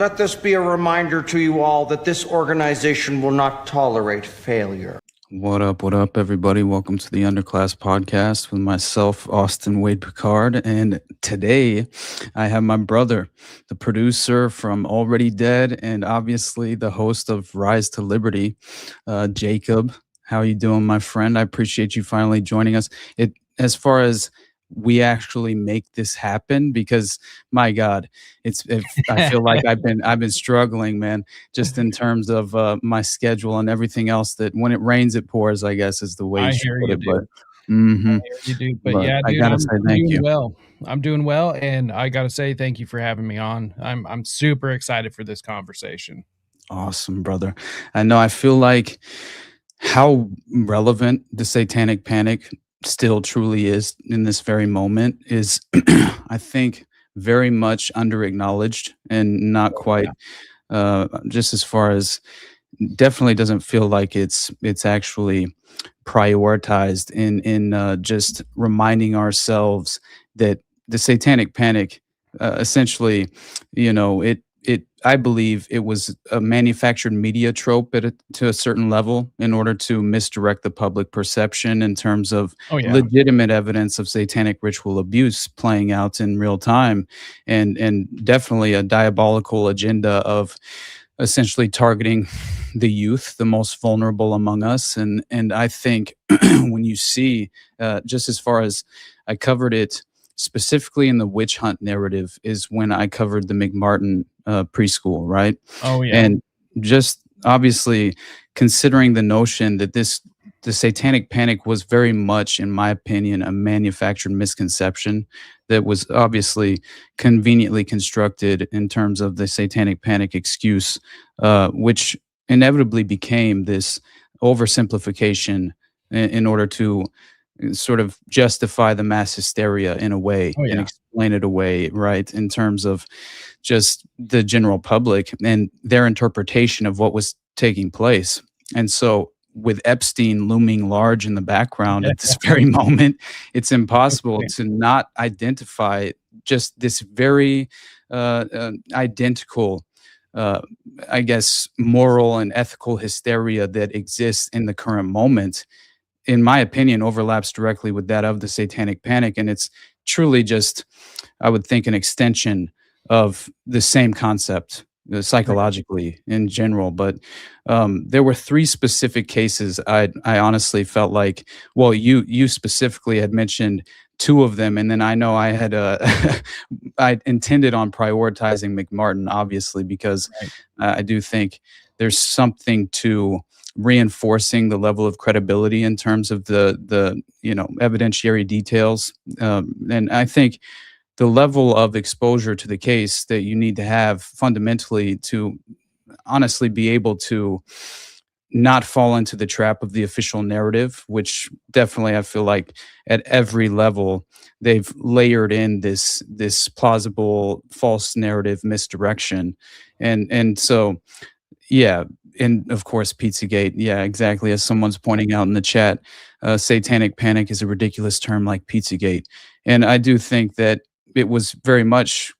Let this be a reminder to you all that this organization will not tolerate failure. What up, everybody? Welcome to the Underclass podcast with myself, Austin Wade Picard. And today I have my brother, the producer from Already Dead, and obviously the host of Rise to Liberty, Jacob. How are you doing, my friend? I appreciate you finally joining us. As far as we actually make this happen, because my God, I feel like I've been struggling, man, just in terms of my schedule and everything else. That when it rains, it pours, I guess, is the way I you should hear put you, it. dude. But mm-hmm. I hear you, dude. But But yeah, I dude, gotta I'm say thank doing you. well. I'm doing well, and I gotta say thank you for having me on. I'm super excited for this conversation. Awesome, brother. I know. I feel like how relevant the Satanic Panic still truly is in this very moment is, I think, very much under acknowledged and not quite. Just as far as definitely doesn't feel like it's actually prioritized in just reminding ourselves that the Satanic Panic, essentially, it I believe it was a manufactured media trope to a certain level in order to misdirect the public perception in terms of Oh yeah, legitimate evidence of satanic ritual abuse playing out in real time, and definitely a diabolical agenda of essentially targeting the youth, the most vulnerable among us. And I think when you see, just as far as I covered it specifically in the witch hunt narrative, is when I covered the McMartin preschool, right? oh yeah, And just obviously considering the notion that the Satanic Panic was very much, in my opinion, a manufactured misconception that was obviously conveniently constructed in terms of the Satanic Panic excuse, which inevitably became this oversimplification in order to sort of justify the mass hysteria in a way oh and yeah. explain it away, right? In terms of just the general public and their interpretation of what was taking place. And so, with Epstein looming large in the background at this very moment, it's impossible to not identify just this very identical, uh, I guess, moral and ethical hysteria that exists in the current moment. In my opinion, overlaps directly with that of the Satanic Panic, and it's truly just, I would think, an extension of the same concept psychologically in general. But there were three specific cases I honestly felt like, well, you specifically had mentioned two of them, and then I know I had I intended on prioritizing McMartin, obviously, because Right. I do think there's something to reinforcing the level of credibility in terms of the evidentiary details, and I think the level of exposure to the case that you need to have fundamentally to honestly be able to not fall into the trap of the official narrative, which definitely I feel like at every level they've layered in this plausible false narrative misdirection. And so yeah, and of course, Pizzagate. Yeah, exactly. As someone's pointing out in the chat, satanic panic is a ridiculous term like Pizzagate. And I do think that it was very much,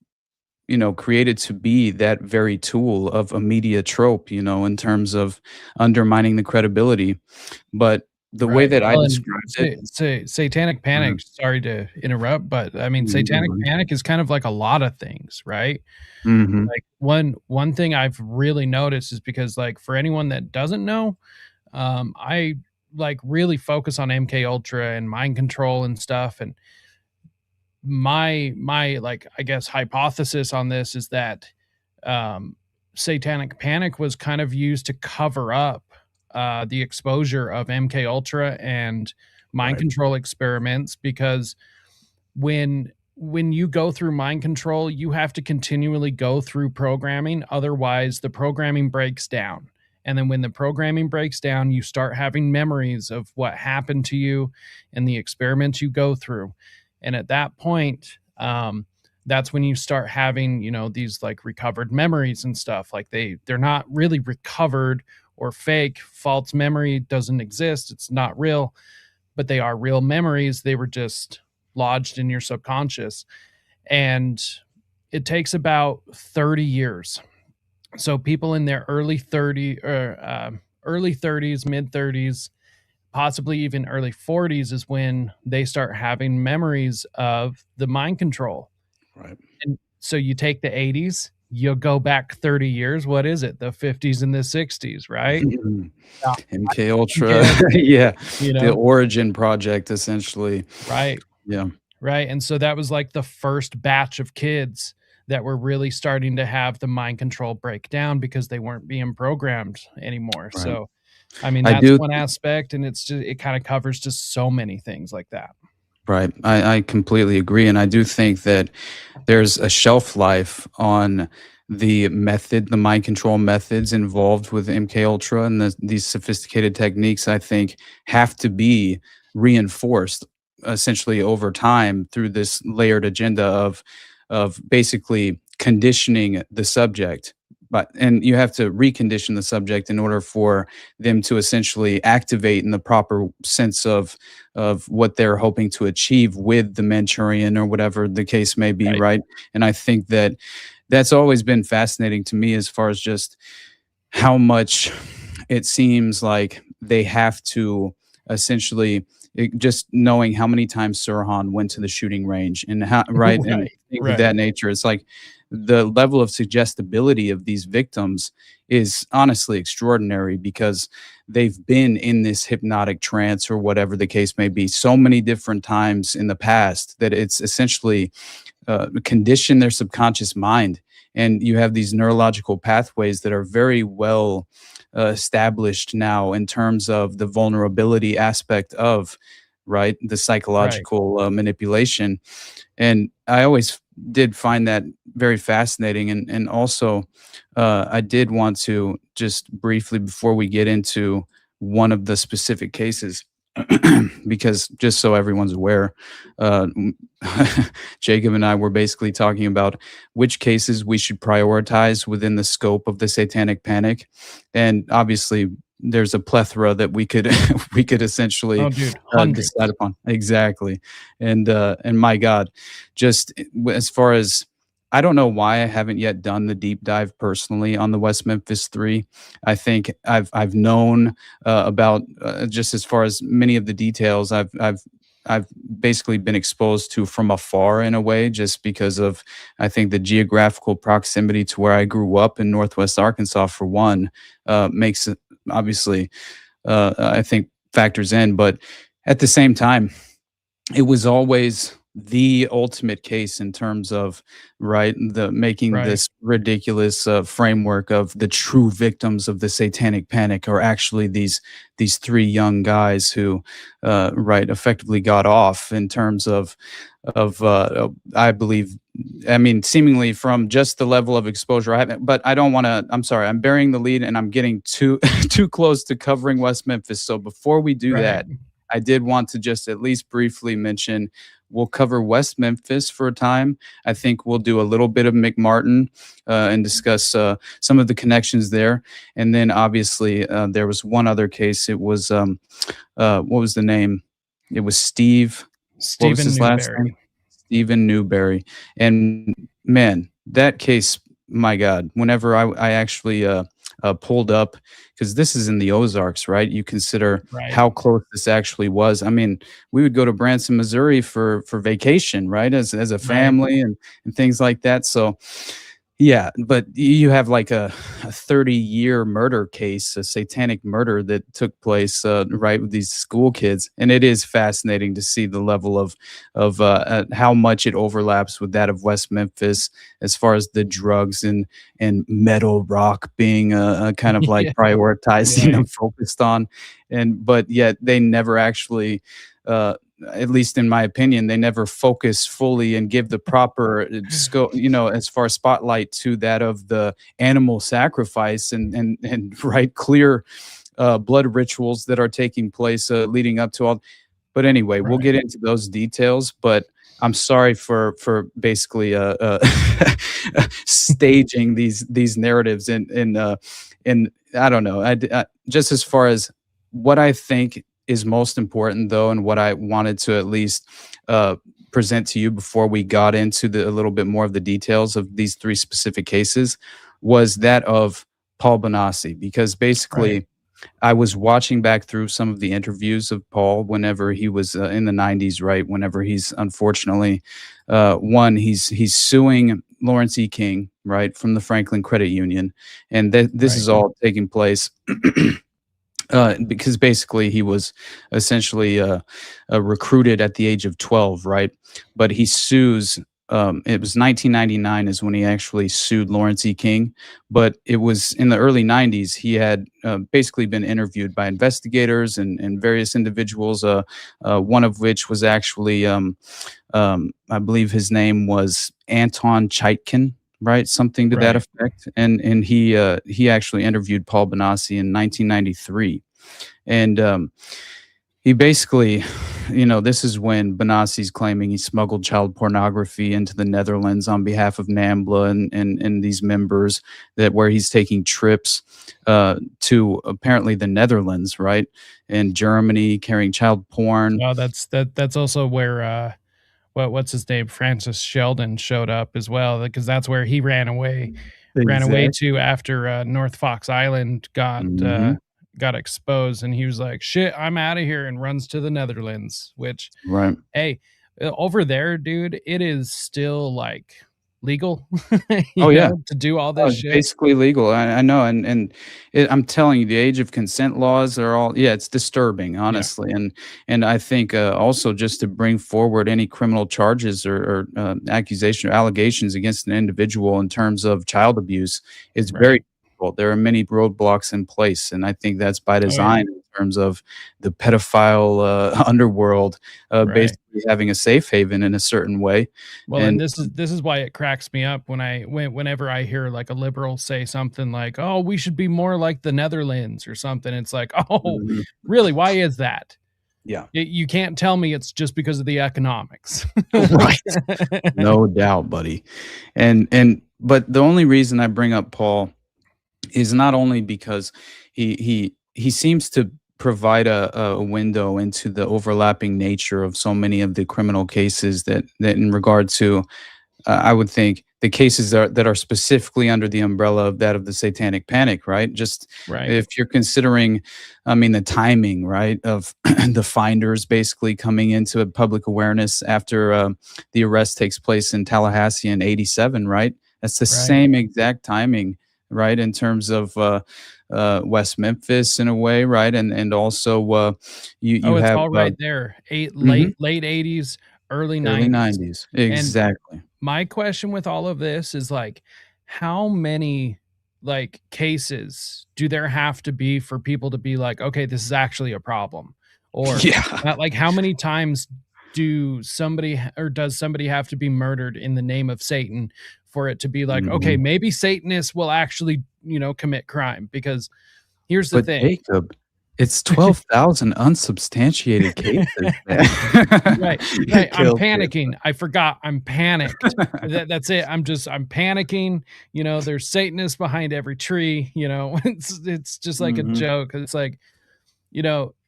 created to be that very tool of a media trope, in terms of undermining the credibility. But the way Right. that I Well, and described it, Satanic uh, Panic, sorry to interrupt, but I mean, Satanic mhm, Panic is kind of like a lot of things, right? mhm, Like one thing I've really noticed is because like for anyone that doesn't know, I like really focus on MK Ultra and mind control and stuff. And my like I guess hypothesis on this is that um Satanic Panic was kind of used to cover up the exposure of MK Ultra and mind right, control experiments, because when you go through mind control, you have to continually go through programming, otherwise the programming breaks down. And then when the programming breaks down, you start having memories of what happened to you and the experiments you go through. And at that point, that's when you start having, these like recovered memories and stuff. Like they're not really recovered or fake. False memory doesn't exist. It's not real, but they are real memories. They were just lodged in your subconscious. And it takes about 30 years So people in their early 30s, mid 30s, possibly even early 40s is when they start having memories of the mind control. Right. And so you take the 80s, you'll go back 30 years. What is it? The 50s and the 60s, right? Yeah, MK Ultra. again, Yeah. you The know, Origin project, essentially. right, Yeah. right. And so that was like the first batch of kids that were really starting to have the mind control break down because they weren't being programmed anymore. Right. So, I mean, I that's do. one aspect, and it kind of covers just so many things like that. Right. I completely agree. And I do think that there's a shelf life on the method, the mind control methods involved with MK Ultra, and these sophisticated techniques, I think, have to be reinforced essentially over time through this layered agenda of basically conditioning the subject. And you have to recondition the subject in order for them to essentially activate in the proper sense of what they're hoping to achieve with the Manchurian or whatever the case may be, Right. right? And I think that that's always been fascinating to me as far as just how much it seems like they have to essentially just knowing how many times Sirhan went to the shooting range and how, right, and Right. things of Right. that nature. It's like the level of suggestibility of these victims is honestly extraordinary because they've been in this hypnotic trance or whatever the case may be so many different times in the past that it's essentially condition their subconscious mind. And you have these neurological pathways that are very well established now in terms of the vulnerability aspect of, right, the Right. psychological manipulation. And I always did find that very fascinating. And also, I did want to just briefly, before we get into one of the specific cases, because just so everyone's aware, uh, Jacob and I were basically talking about which cases we should prioritize within the scope of the Satanic Panic, and obviously there's a plethora that we could we could essentially Oh, dude, decide hundreds. upon. Exactly, and my God, just as far as I don't know why I haven't yet done the deep dive personally on the West Memphis Three. I think I've known about just as far as many of the details. I've basically been exposed to from afar in a way, just because of I think the geographical proximity to where I grew up in Northwest Arkansas, for one, makes it obviously I think factors in. But at the same time, it was always the ultimate case in terms of, right, the making Right. this ridiculous framework of the true victims of the Satanic Panic are actually these three young guys who right, effectively got off in terms of I believe, I mean, seemingly from just the level of exposure I haven't, but I don't want to, I'm sorry, I'm burying the lead and I'm getting too too close to covering West Memphis. So before we do Right. that, I did want to just at least briefly mention we'll cover West Memphis for a time. I think we'll do a little bit of McMartin and discuss some of the connections there. And then obviously there was one other case. It was, what was the name? It was Steve. What was Stephen his last name? Newberry. Stephen Newberry. And man, that case, my God, whenever I actually pulled up, because this is in the Ozarks, right? You consider Right. how close this actually was. I mean, we would go to Branson, Missouri for vacation, right? As a Right. family and things like that. So yeah, but you have like a 30-year murder case, a satanic murder that took place, right, with these school kids, and it is fascinating to see the level of how much it overlaps with that of West Memphis, as far as the drugs and metal rock being kind of like Yeah. prioritizing Right. and focused on, and but yet they never actually. At least in my opinion, they never focus fully and give the proper scope, you know, as far as spotlight to that of the animal sacrifice and right, clear blood rituals that are taking place leading up to all. But anyway, we'll Right. get into those details. But I'm sorry for basically staging these narratives and I don't know. I just as far as what I think is most important though, and what I wanted to at least present to you before we got into a little bit more of the details of these three specific cases. was that of Paul Bonacci, because Right. basically I was watching back through some of the interviews of Paul whenever he was in the 90s, right? Whenever he's unfortunately, he's suing Lawrence E. King, right, from the Franklin Credit Union. And this Right. is all taking place because basically he was essentially recruited at the age of 12, right? But he sues. It was 1999 is when he actually sued Lawrence E. King, but it was in the early 90s. He had basically been interviewed by investigators and various individuals, one of which was actually, I believe his name was Anton Chaikin, right? Something to that Right. effect. And he actually interviewed Paul Bonacci in 1993. And he basically, this is when Benassi's claiming he smuggled child pornography into the Netherlands on behalf of NAMBLA and these members, that where he's taking trips to apparently the Netherlands, right, and Germany, carrying child porn. Well, that's also where what's his name? Francis Sheldon showed up as well, because that's where he ran away Exactly. to after North Fox Island Hmm. got exposed, and he was like, "Shit, I'm out of here," and runs to the Netherlands. Which, Right. hey, over there, dude, it is still like legal, Oh yeah. to do all Oh, this it's shit. basically legal. I know, and I'm telling you, the age of consent laws are all, yeah, it's disturbing, Yeah. honestly, and I think also just to bring forward any criminal charges or accusation or allegations against an individual in terms of child abuse is very Right. difficult. There are many roadblocks in place, and I think that's by Oh yeah. design in terms of the pedophile underworld Right. basically having a safe haven in a certain way, Well, and and this is why it cracks me up whenever I hear like a liberal say something like, "Oh, we should be more like the Netherlands" or something. It's like, "Oh, Mhm. really? Why is that?" Yeah. You can't tell me it's just because of the economics. Right. No doubt, buddy. And but the only reason I bring up Paul is not only because he seems to provide a window into the overlapping nature of so many of the criminal cases that in regard to I would think the cases that are specifically under the umbrella of that of the Satanic Panic, right? Just Right. if you're considering, I mean, the timing, right, of the finders basically coming into public awareness after the arrest takes place in Tallahassee in '87, right? That's the Right. same exact timing, right, in terms of West Memphis in a way, right, and also you Oh, it's have all right there. mhm, Late 80s, early early 90s. '90s, And exactly. my question with all of this is like, how many like cases do there have to be for people to be like, okay, this is actually a problem? Or Yeah. like, how many times does somebody have to be murdered in the name of Satan for it to be like, okay, Mhm. maybe Satanists will actually, commit crime? Because here's the But thing. Jacob, it's 12,000 unsubstantiated cases, man. Right, right, I'm Killed panicking, Jacob. I forgot, I'm panicked. That's it, I'm panicking, there's Satanists behind every tree, it's just like a Mhm. joke. It's like,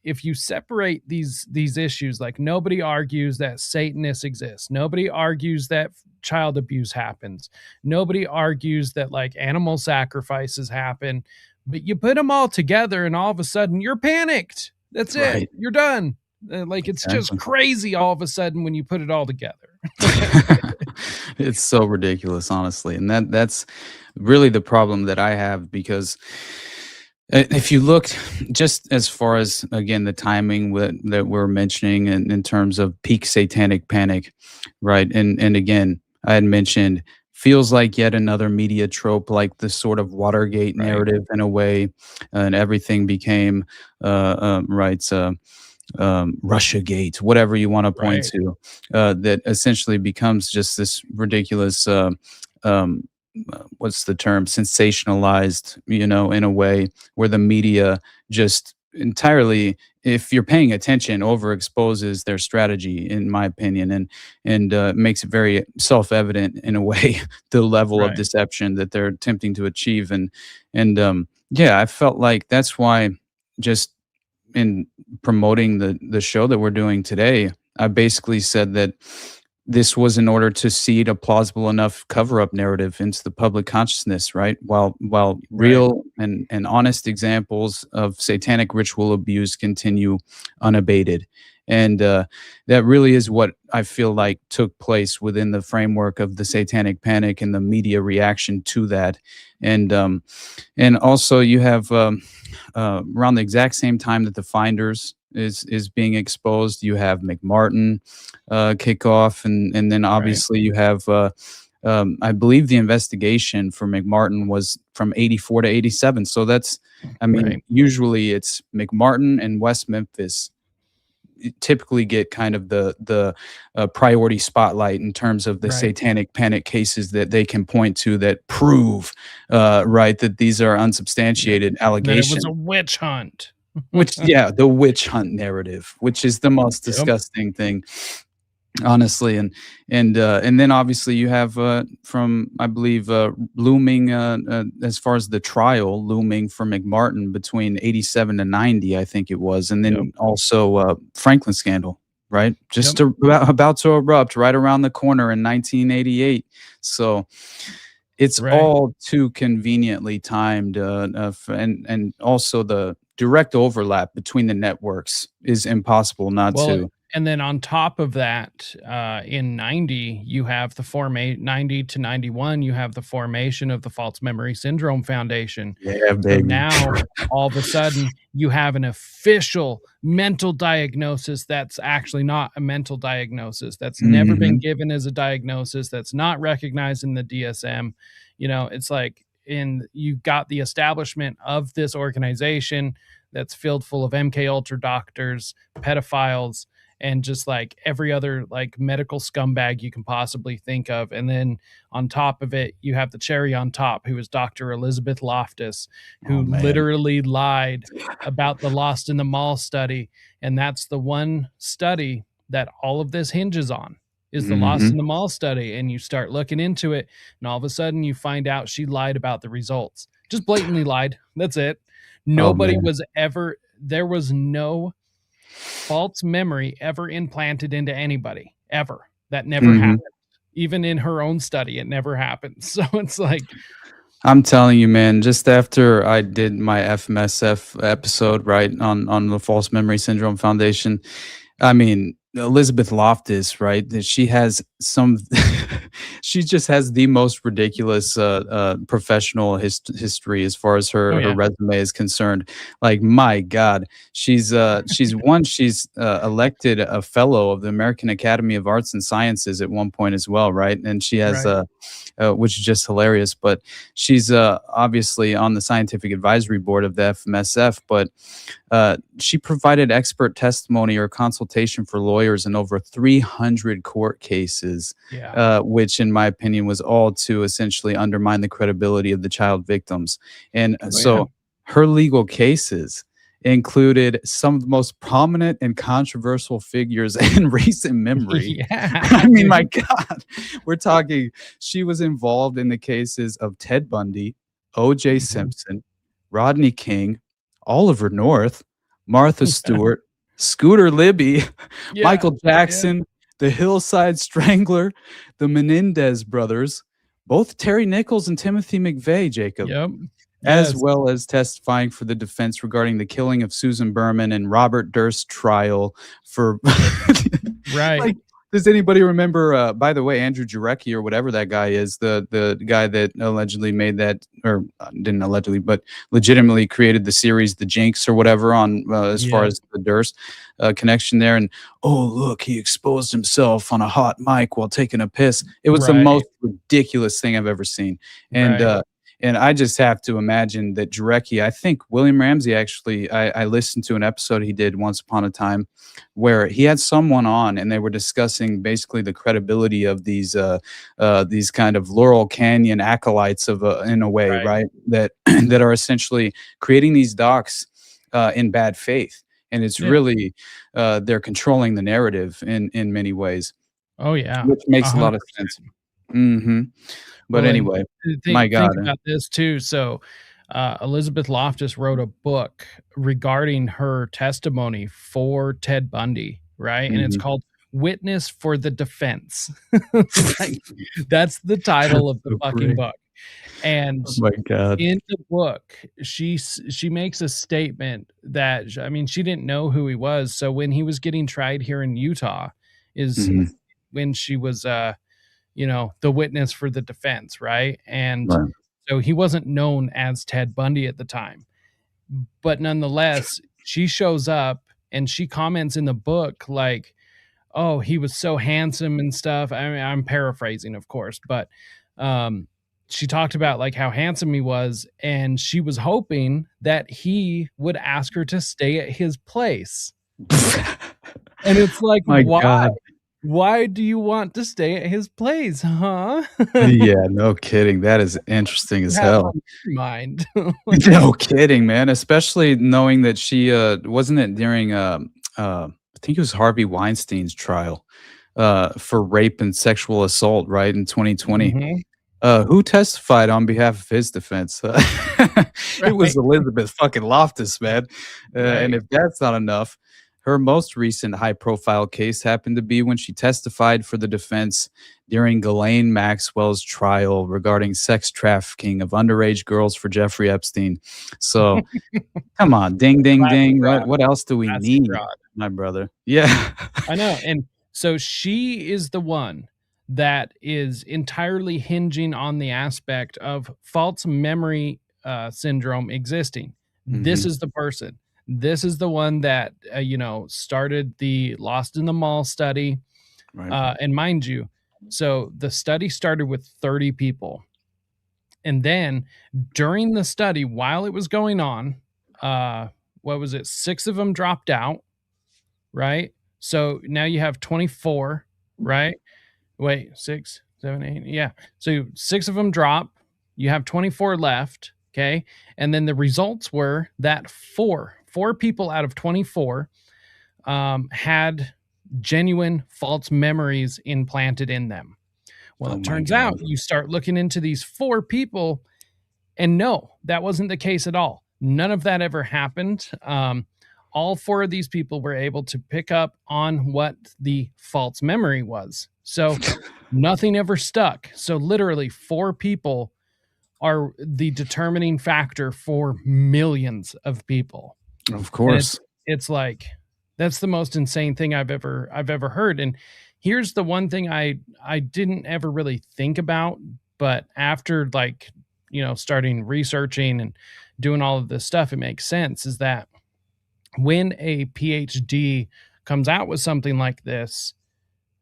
if you separate these issues, like nobody argues that Satanists exist, nobody argues that child abuse happens, nobody argues that like animal sacrifices happen, but you put them all together and all of a sudden you're panicked. That's it. Right, You're done. Like it's just exactly. crazy all of a sudden when you put it all together. It's so ridiculous, honestly, and that's really the problem that I have because if you look just as far as again the timing that we're mentioning in terms of peak satanic panic, right? And again, I had mentioned feels like yet another media trope, like the sort of Watergate Right. narrative in a way, and everything became right. Russia Gate, whatever you want to point Right. to, that essentially becomes just this ridiculous, um, what's the term, sensationalized, in a way where the media just entirely, if you're paying attention, overexposes their strategy, in my opinion, and makes it very self-evident in a way the level of Right. deception that they're attempting to achieve, and yeah, I felt like that's why just in promoting the show that we're doing today, I basically said that this was in order to seed a plausible enough cover-up narrative into the public consciousness, right? While Right. real and honest examples of satanic ritual abuse continue unabated. And that really is what I feel like took place within the framework of the Satanic Panic and the media reaction to that. And also you have around the exact same time that the Finders is being exposed, you have McMartin kick off, and then obviously you have I believe the investigation for McMartin was from 84 to 87. So that's, I mean, usually it's McMartin and West Memphis typically get kind of the priority spotlight in terms of the Satanic Panic cases that they can point to that prove right that these are unsubstantiated allegations. That it was a witch hunt. Which, yeah, the witch hunt narrative, which is the most disgusting thing, honestly. And then obviously you have from, I believe, looming as far as the trial looming for McMartin between 87 to 90, I think it was, and then also Franklin scandal, right? Just about to erupt right around the corner in 1988. So it's all too conveniently timed, and also the direct overlap between the networks is impossible not to. And then on top of that, in 90, you have the 90 to 91, you have the formation of the False Memory Syndrome Foundation. Yeah, baby. So now, all of a sudden, you have an official mental diagnosis that's actually not a mental diagnosis, that's never been given as a diagnosis, that's not recognized in the DSM. You know, it's like, you've got the establishment of this organization that's filled full of MK Ultra doctors, pedophiles, and just like every other like medical scumbag you can possibly think of. And then on top of it, you have the cherry on top, who is Dr. Elizabeth Loftus, who literally lied about the Lost in the Mall study. And that's the one study that all of this hinges on, is the Lost in the Mall study. And you start looking into it, and all of a sudden you find out she lied about the results. Just blatantly lied. That's it. Nobody was ever, there was no false memory ever implanted into anybody, ever. That never happened. Even in her own study, it never happened. So it's like, I'm telling you, man, just after I did my FMSF episode, right, on the False Memory Syndrome Foundation, I mean, Elizabeth Loftus, right, that she has some she just has the most ridiculous professional history as far as her resume is concerned. Like, my God, she's elected a fellow of the American Academy of Arts and Sciences at one point as well, right? And she has which is just hilarious, but she's obviously on the scientific advisory board of the FMSF, but she provided expert testimony or consultation for lawyers in over 300 court cases, which in my opinion was all to essentially undermine the credibility of the child victims. And her legal cases included some of the most prominent and controversial figures in recent memory. I mean, my God, we're talking, she was involved in the cases of Ted Bundy, O.J. Simpson, Rodney King, Oliver North, Martha Stewart, Scooter Libby, Michael Jackson, the Hillside Strangler, the Menendez brothers, both Terry Nichols and Timothy McVeigh, Jacob. As well as testifying for the defense regarding the killing of Susan Berman and Robert Durst's trial for like, does anybody remember, by the way, Andrew Jarecki or whatever that guy is, the guy that allegedly made that, or didn't allegedly, but legitimately created the series The Jinx or whatever on as far as the Durst connection there. And, oh, look, he exposed himself on a hot mic while taking a piss. It was the most ridiculous thing I've ever seen. And I just have to imagine that Jarecki, I think William Ramsey actually, I listened to an episode he did once upon a time where he had someone on and they were discussing basically the credibility of these kind of Laurel Canyon acolytes of in a way, right? That that are essentially creating these docs in bad faith. And it's really, they're controlling the narrative in many ways. Oh, yeah. Which makes 100%. A lot of sense. But anyway, my God. Think about this too. So Elizabeth Loftus wrote a book regarding her testimony for Ted Bundy, right? And it's called Witness for the Defense. Like, that's the title of the So fucking great. book. And Oh my God. in the book, she makes a statement that, I mean, she didn't know who he was. So when he was getting tried here in Utah, is Mhm. when she was, the witness for the defense, right? And Right. so he wasn't known as Ted Bundy at the time, but nonetheless, she shows up and she comments in the book like, "Oh, he was so handsome and stuff." I mean, I'm paraphrasing, of course, but um, she talked about like how handsome he was, and she was hoping that he would ask her to stay at his place. And it's like, My why? God. Why do you want to stay at his place, huh? Yeah, no kidding. That is interesting You as have hell. on your mind. No kidding, man. Especially knowing that she wasn't it during I think it was Harvey Weinstein's trial for rape and sexual assault, right, in 2020. Mhm. Who testified on behalf of his defense? It was Right, Elizabeth fucking Loftus, man. And right. if that's not enough, her most recent high profile case happened to be when she testified for the defense during Ghislaine Maxwell's trial regarding sex trafficking of underage girls for Jeffrey Epstein. So come on, ding, ding, Classic ding. fraud, What else do we classic need, fraud. my brother? Yeah. I know, and so she is the one that is entirely hinging on the aspect of false memory, syndrome existing. This Hmm. is the person. This is the one that, started the Lost in the Mall study, Right. and mind you, so the study started with 30 people, and then during the study, while it was going on, what was it? 6 of them dropped out, right? So now you have 24, right? Wait, 6, 7, 8. Yeah. So 6 of them drop. You have 24 left. Okay. And then the results were that four people out of 24 had genuine false memories implanted in them. Well, Oh it my turns out God. you start looking into these 4 people, and no, that wasn't the case at all. None of that ever happened. All 4 of these people were able to pick up on what the false memory was. So nothing ever stuck. So literally 4 people are the determining factor for millions of people. Of And course. it's like that's the most insane thing I've ever heard. And here's the one thing I didn't ever really think about, but after like, starting researching and doing all of this stuff, it makes sense is that when a PhD comes out with something like this,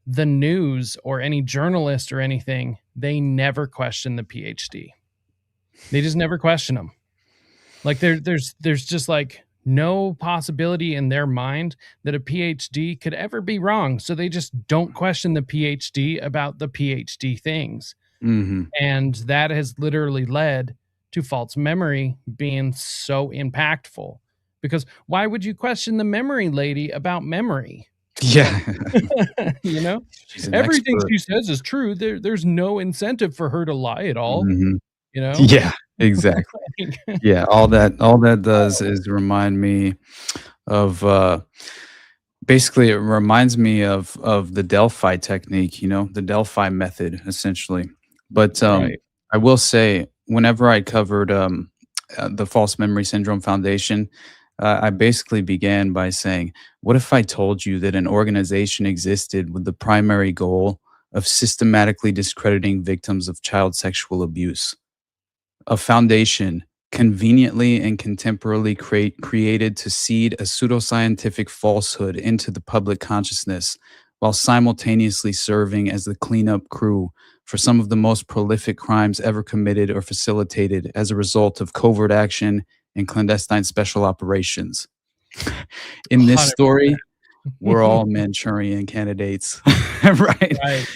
the news or any journalist or anything, they never question the PhD. They just never question them. Like there's just like no possibility in their mind that a PhD could ever be wrong. So they just don't question the PhD about the PhD things. Hmm. And that has literally led to false memory being so impactful. Because why would you question the memory lady about memory? Yeah. you know, She's an Everything expert. she says is true. There's no incentive for her to lie at all. Mhm. You know, Yeah, exactly. Yeah, all that does is remind me of, basically, it reminds me of the Delphi technique, the Delphi method, essentially. But, right? I will say, whenever I covered, the False Memory Syndrome Foundation, I basically began by saying, "What if I told you that an organization existed with the primary goal of systematically discrediting victims of child sexual abuse?" A foundation conveniently and contemporarily created to seed a pseudoscientific falsehood into the public consciousness while simultaneously serving as the cleanup crew for some of the most prolific crimes ever committed or facilitated as a result of covert action and clandestine special operations. In this 100%. story, we're all Manchurian candidates, right? Right. Right.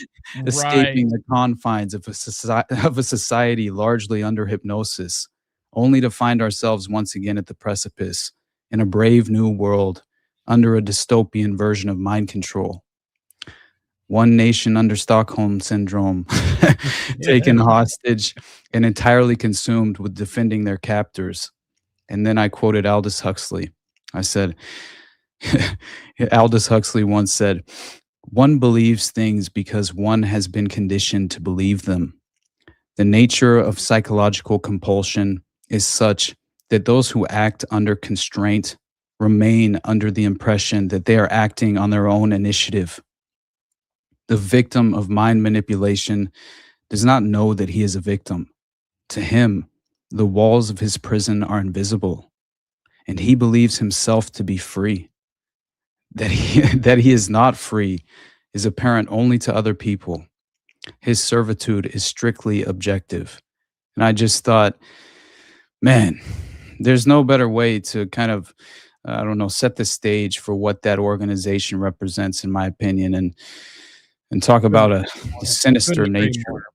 Escaping the confines of a society largely under hypnosis, only to find ourselves once again at the precipice in a brave new world under a dystopian version of mind control. One nation under Stockholm syndrome, taken Yeah. hostage and entirely consumed with defending their captors. And then I quoted Aldous Huxley. I said, Aldous Huxley once said, One believes things because one has been conditioned to believe them. The nature of psychological compulsion is such that those who act under constraint remain under the impression that they are acting on their own initiative. The victim of mind manipulation does not know that he is a victim. To him, the walls of his prison are invisible, and he believes himself to be free. That he is not free is apparent only to other people. His servitude is strictly objective. And I just thought, man, there's no better way to kind of, I don't know, set the stage for what that organization represents, in my opinion, and talk about a sinister Couldn't agree nature, more.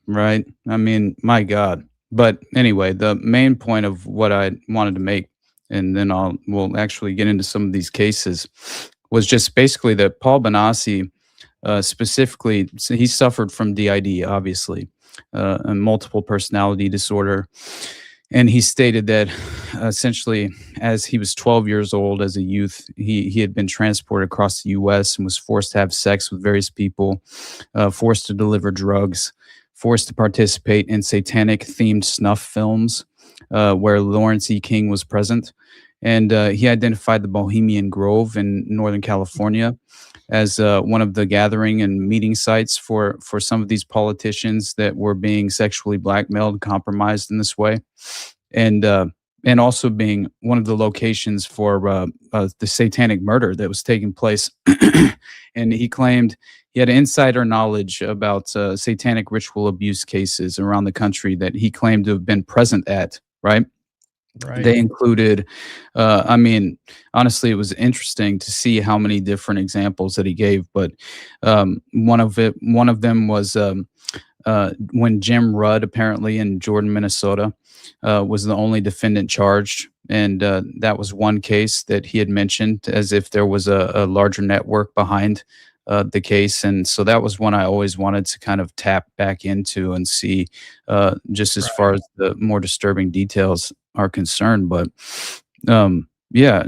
right? I mean, my God. But anyway, the main point of what I wanted to make, and then we'll actually get into some of these cases, was just basically that Paul Benassi, specifically, so he suffered from DID, obviously, a multiple personality disorder. And he stated that essentially, as he was 12 years old, as a youth, he had been transported across the U.S. and was forced to have sex with various people, forced to deliver drugs, forced to participate in satanic-themed snuff films where Lawrence E. King was present. And he identified the Bohemian Grove in Northern California as one of the gathering and meeting sites for some of these politicians that were being sexually blackmailed, compromised in this way, and also being one of the locations for the satanic murder that was taking place. And he claimed he had insider knowledge about satanic ritual abuse cases around the country that he claimed to have been present at, right? Right. They included, I mean, honestly, it was interesting to see how many different examples that he gave. But one of them was when Jim Rudd, apparently in Jordan, Minnesota, was the only defendant charged, and that was one case that he had mentioned as if there was a larger network behind the case. And so that was one I always wanted to kind of tap back into and see, just as far as the more disturbing details are concerned. But yeah,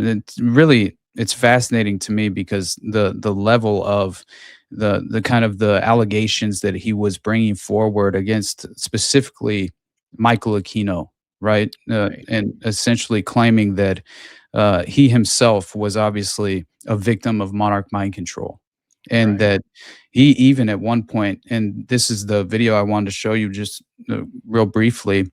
it's fascinating to me because the level of the kind of the allegations that he was bringing forward against specifically Michael Aquino, right? And essentially claiming that he himself was obviously a victim of monarch mind control. And that he even at one point, and this is the video I wanted to show you just real briefly,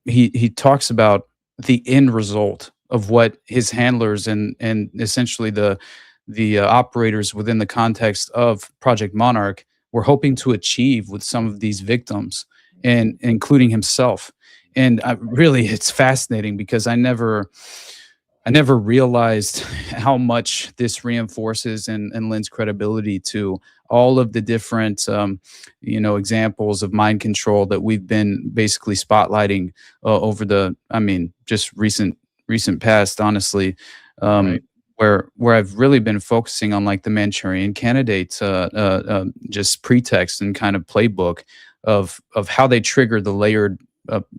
he talks about the end result of what his handlers and essentially the operators within the context of Project Monarch were hoping to achieve with some of these victims, and including himself. And it's fascinating because I never realized how much this reinforces and lends credibility to all of the different, examples of mind control that we've been basically spotlighting over just recent past, honestly, where I've really been focusing on like the Manchurian Candidate, just pretext and kind of playbook of how they trigger the layered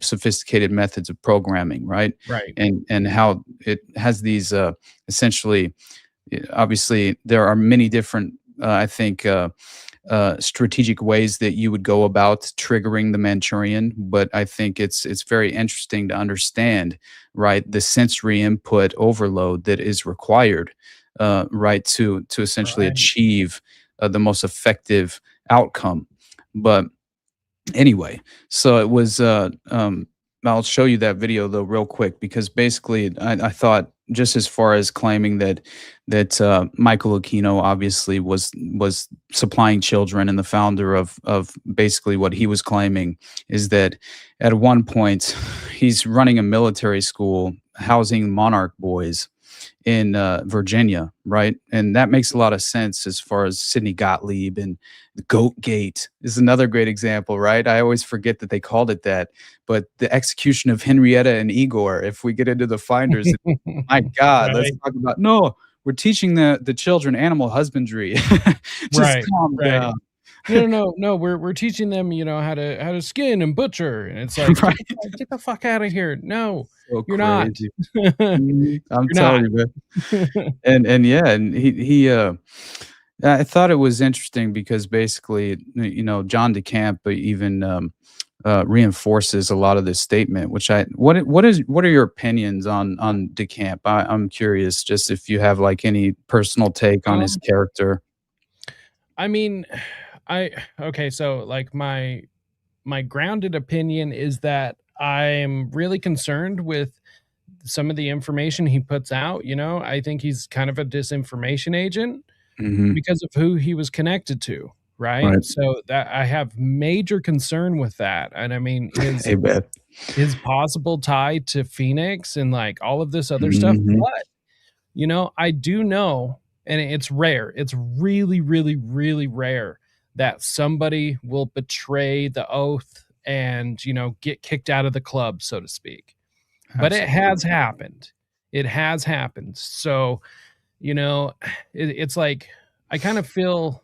sophisticated methods of programming, right? And how it has these essentially, obviously, there are many different, I think, strategic ways that you would go about triggering the Manchurian, but I think it's very interesting to understand, right, the sensory input overload that is required, right, to essentially achieve the most effective outcome. But anyway, so it was I'll show you that video though real quick, because basically I thought, just as far as claiming that Michael Aquino obviously was supplying children, and the founder of basically what he was claiming is that at one point he's running a military school housing monarch boys in Virginia, right? And that makes a lot of sense as far as Sidney Gottlieb, and the Goat Gate is another great example, right? I always forget that they called it that, but the execution of Henrietta and Igor, if we get into the finders, my God, let's talk about, no, we're teaching the children animal husbandry. Just calm down. No, we're teaching them, how to skin and butcher, and it's like, get the fuck out of here. No, so you're crazy. not. I'm telling you, man. And he I thought it was interesting because basically, John DeCamp even reinforces a lot of this statement. What are your opinions on DeCamp? I'm curious, just if you have like any personal take on his Um, character. I mean, I okay, so like my grounded opinion is that I'm really concerned with some of the information he puts out. I think he's kind of a disinformation agent Hmm. because of who he was connected to, right? Right. So that I have major concern with that. And I mean Hey, Beth. his possible tie to Phoenix and like all of this other stuff. Hmm. But I do know, and it's rare. It's really, really, really rare that somebody will betray the oath and, get kicked out of the club, so to speak. But it Absolutely. has happened. It has happened. So, you know, it's like I feel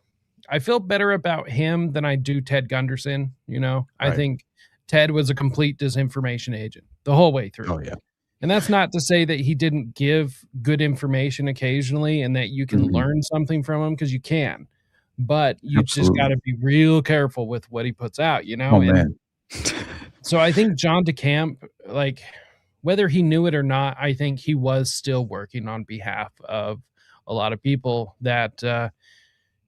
better about him than I do Ted Gunderson. I Right. think Ted was a complete disinformation agent the whole way through. Oh yeah. And that's not to say that he didn't give good information occasionally and that you can Hmm. learn something from him, because you can. But you just got Absolutely. to be real careful with what he puts out. Oh And man. so I think John DeCamp, like, whether he knew it or not, I think he was still working on behalf of a lot of people that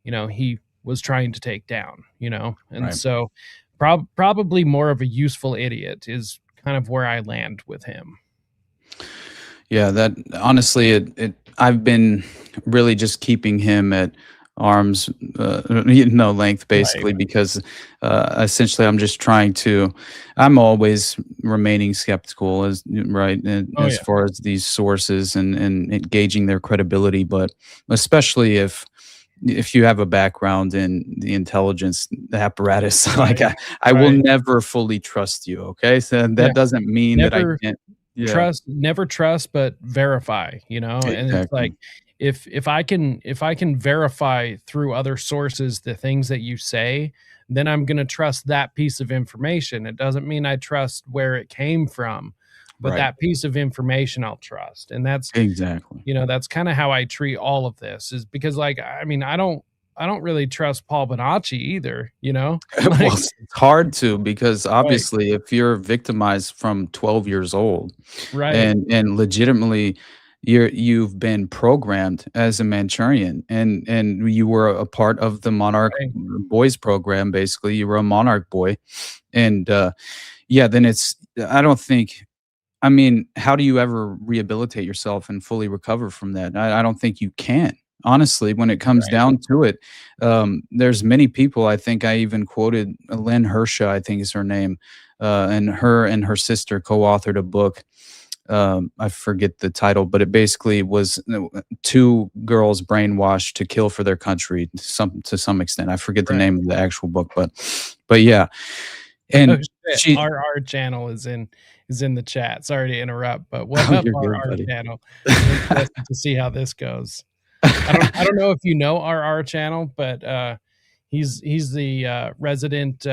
he was trying to take down. And Right. so probably more of a useful idiot is kind of where I land with him. Yeah, that honestly, I've been really just keeping him at arm's length, Right. basically, because essentially I'm always remaining skeptical, right, and Oh as yeah. far as these sources and gauging their credibility, but especially if you have a background in the intelligence apparatus, like Right. I will Right. never fully trust you. Okay, so Yeah. that doesn't mean that I Never can't. Yeah, never trust, but verify. And it's like, exactly. if I can verify through other sources the things that you say, then I'm going to trust that piece of information. It doesn't mean I trust where it came from, but Right. that piece of information I'll trust. And that's Exactly. that's kind of how I treat all of this, is because, like, I mean, I don't really trust Paul Bonacci either. Well, Like, it's hard to because right, obviously if you're victimized from 12 years old right, and legitimately you've been programmed as a Manchurian and you were a part of the Monarch right, Boys program, basically. You were a Monarch boy. And yeah, then I don't think, I mean, how do you ever rehabilitate yourself and fully recover from that? I don't think you can. Honestly, when it comes right, down to it, there's many people. I think I even quoted Lynn Hersha, I think is her name, and her and her sister co-authored a book. I forget the title, but it basically was two girls brainwashed to kill for their country, to some extent. I forget the right. name of the actual book, but yeah, Oh and shit. she. Our channel is in the chat. Sorry to interrupt, but what Oh, up, you're good, our buddy. channel? I'm interested to see how this goes. I don't know if you know our channel, but he's the resident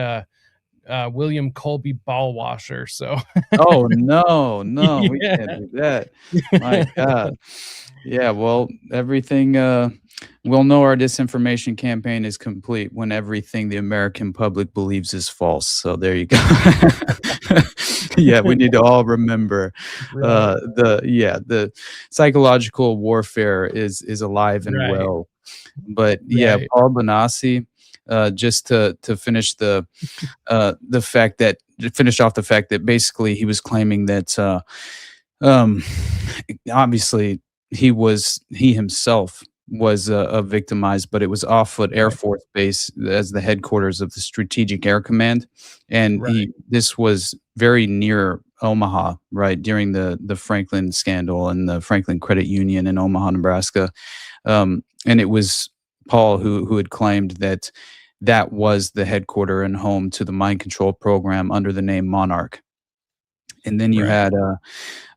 William Colby ball washer. So Oh, no, no, we yeah. can't do that. My god. Yeah, well, we'll know our disinformation campaign is complete when everything the American public believes is false, so there you go. Yeah, we need to all remember, Right, the psychological warfare is alive and right, well. But, yeah, right, Paul Bonacci, just to finish the fact that to finish off the fact that basically he was claiming that um obviously he himself was victimized, but it was Offutt Air right, Force Base as the headquarters of the Strategic Air Command, and right, this was very near Omaha, right, during the Franklin scandal and the Franklin Credit Union in Omaha, Nebraska. And it was Paul who had claimed that that was the headquarter and home to the mind control program under the name Monarch. And then you right,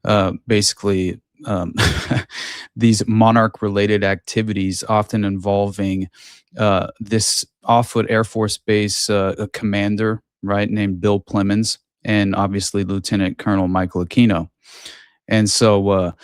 had basically these monarch related activities, often involving this Offutt Air Force Base a commander, right, named Bill Plemons, and obviously Lieutenant Colonel Michael Aquino. And so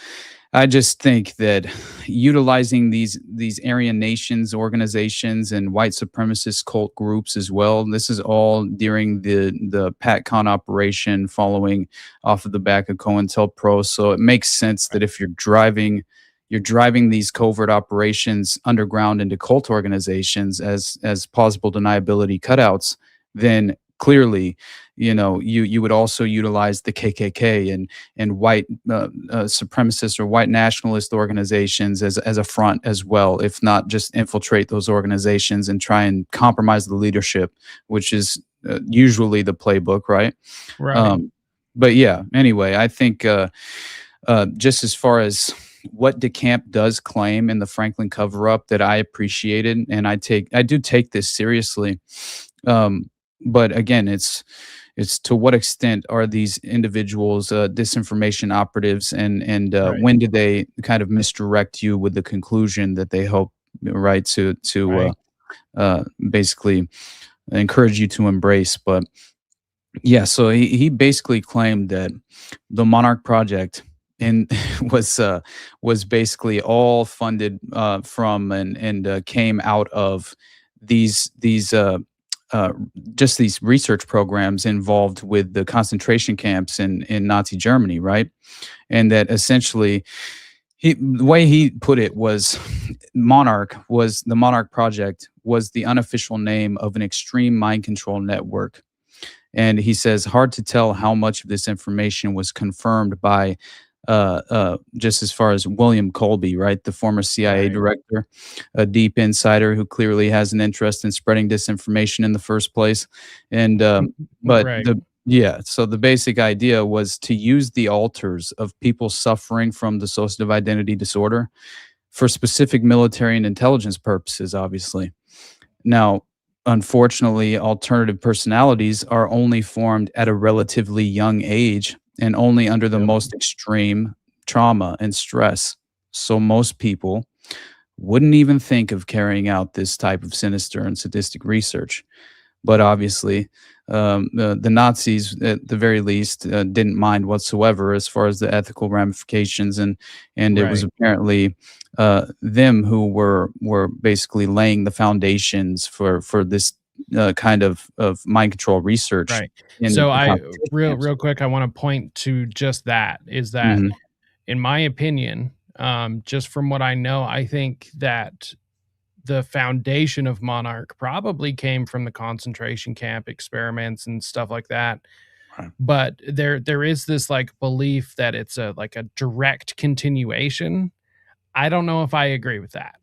I just think that utilizing these Aryan nations organizations and white supremacist cult groups as well. This is all during the PatCon operation, following off of the back of COINTELPRO. So it makes sense that if you're driving these covert operations underground into cult organizations as plausible deniability cutouts, then clearly, you would also utilize the KKK and white supremacist or white nationalist organizations as a front as well, if not just infiltrate those organizations and try and compromise the leadership, which is usually the playbook, right? Right. But yeah, anyway, I think just as far as what DeCamp does claim in the Franklin cover-up that I appreciated, and I do take this seriously. But again, it's to what extent are these individuals disinformation operatives, and Right. when do they kind of misdirect you with the conclusion that they hope, right, to basically encourage you to embrace. But yeah, so he basically claimed that the Monarch Project and was basically all funded from and came out of these just these research programs involved with the concentration camps in Nazi Germany, right? And that essentially, the way he put it was, the Monarch Project was the unofficial name of an extreme mind control network. And he says, hard to tell how much of this information was confirmed by just as far as William Colby, right, the former CIA Right. director, a deep insider who clearly has an interest in spreading disinformation in the first place. And but Right. so the basic idea was to use the alters of people suffering from dissociative identity disorder for specific military and intelligence purposes, obviously. Now, unfortunately, alternative personalities are only formed at a relatively young age and only under the Yep. most extreme trauma and stress. So most people wouldn't even think of carrying out this type of sinister and sadistic research. But obviously, the Nazis, at the very least, didn't mind whatsoever as far as the ethical ramifications, and it was Right. apparently them who were basically laying the foundations for this kind of mind control research Right. in So the I concentration real camps. real quick, I want to point to just that, is that Mhm. in my opinion, just from what I know, I think that the foundation of Monarch probably came from the concentration camp experiments and stuff like that. Right. But there is this like belief that it's a direct continuation. I don't know if I agree with that.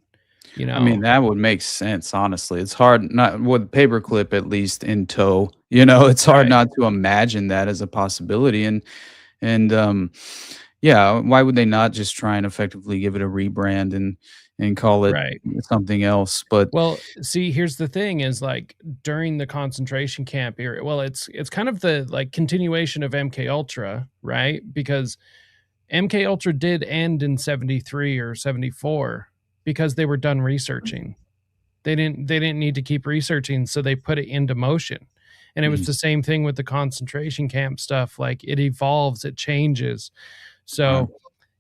You I mean, know? that would make sense, honestly. It's hard not with paperclip at least in tow. It's hard Right. not to imagine that as a possibility. And yeah, why would they not just try and effectively give it a rebrand and call it Right. something else? But Well, see, here's the thing is like during the concentration camp era, well, it's kind of the like continuation of MK Ultra, right? Because MK Ultra did end in 73 or 74 because they were done researching. They didn't need to keep researching, so they put it into motion. And it was mhm, the same thing with the concentration camp stuff. Like it evolves, it changes. right. So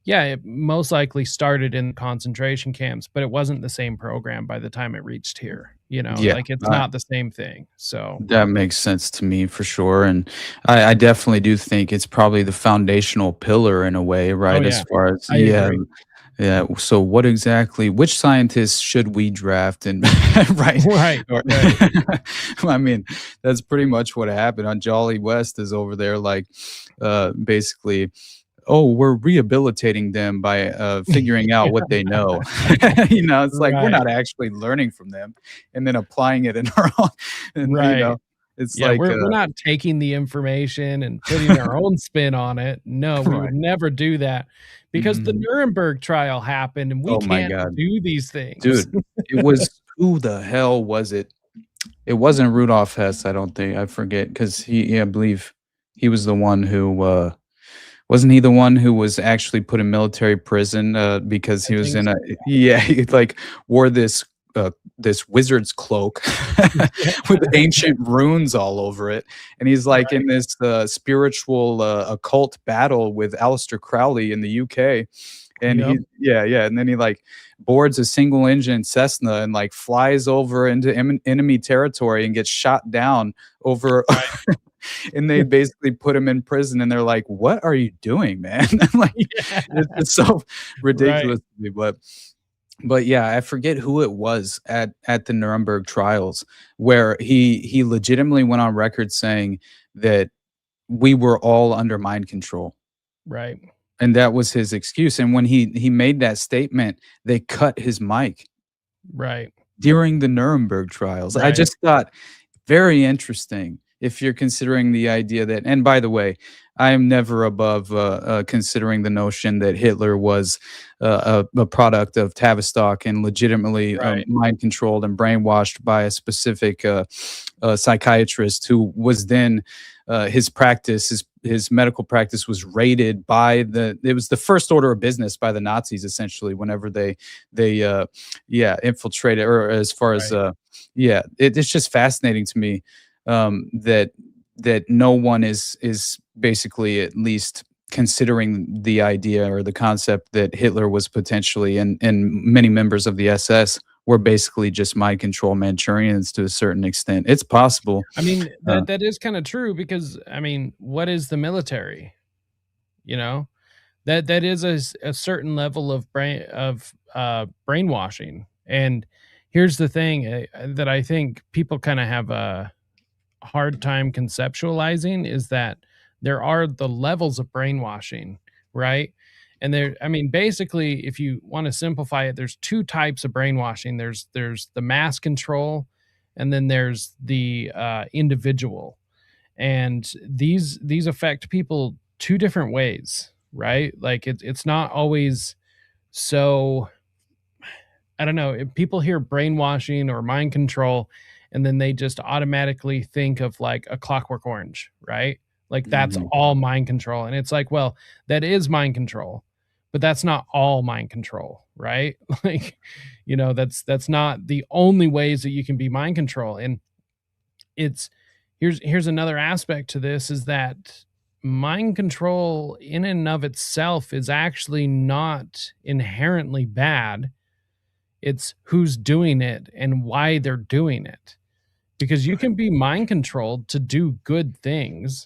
yeah, it most likely started in concentration camps, but it wasn't the same program by the time it reached here. Yeah, Like it's not the same thing. So that makes sense to me for sure. And I definitely do think it's probably the foundational pillar in a way, oh right? As yeah, far as, I yeah. agree. Yeah. So which scientists should we draft and right? Right, Or right. I mean, that's pretty much what happened. On Jolly West is over there like basically, oh, we're rehabilitating them by figuring out what they know. It's like we're Right, not actually learning from them and then applying it in our own, and right. it's Yeah, like we're not taking the information and putting our own spin on it. No, we would right. never do that because the Mhm. Nuremberg trial happened and we Oh my can't God. do these things. Dude, it was who the hell was it? It wasn't Rudolf Hess, I don't think. I forget because I believe he was the one who wasn't he the one who was actually put in military prison because I he was think in a, so. yeah, he like wore this wizard's cloak Yeah, with ancient runes all over it, and he's like right. in this spiritual occult battle with Aleister Crowley in the UK, And Yep. and then he like boards a single engine Cessna and like flies over into enemy territory and gets shot down over Right. and they basically put him in prison and they're like, "What are you doing, man?" I'm like, Yeah. it's so Right. ridiculous to me, but yeah, I forget who it was at the Nuremberg trials where he legitimately went on record saying that we were all under mind control. Right. And that was his excuse, and when he made that statement, they cut his mic Right. during the Nuremberg trials. I Right. just thought, very interesting if you're considering the idea that, and by the way, I am never above considering the notion that Hitler was a product of Tavistock and legitimately Right. mind controlled and brainwashed by a specific psychiatrist who was then his practice, his medical practice was raided by it was the first order of business by the Nazis essentially whenever they infiltrated, or as far as Right. it's just fascinating to me that no one is basically at least considering the idea or the concept that Hitler was potentially, and many members of the SS were basically just mind control Manchurians to a certain extent. It's possible. I mean, Uh, that is kind of true because I mean, what is the military? You know, that is a certain level of brainwashing. And here's the thing that I think people kind of have a hard time conceptualizing is that there are the levels of brainwashing, right? And there, I mean, basically, if you want to simplify it, there's two types of brainwashing. There's the mass control, and then there's the individual. And these affect people two different ways, right? Like it's not always so. I don't know. If people hear brainwashing or mind control, and then they just automatically think of like a Clockwork Orange, right? Like that's mhm. all mind control. And it's like, well, that is mind control, but that's not all mind control, right? Like, that's not the only ways that you can be mind control. And it's here's another aspect to this is that mind control in and of itself is actually not inherently bad. It's who's doing it and why they're doing it. Because you can be mind controlled to do good things,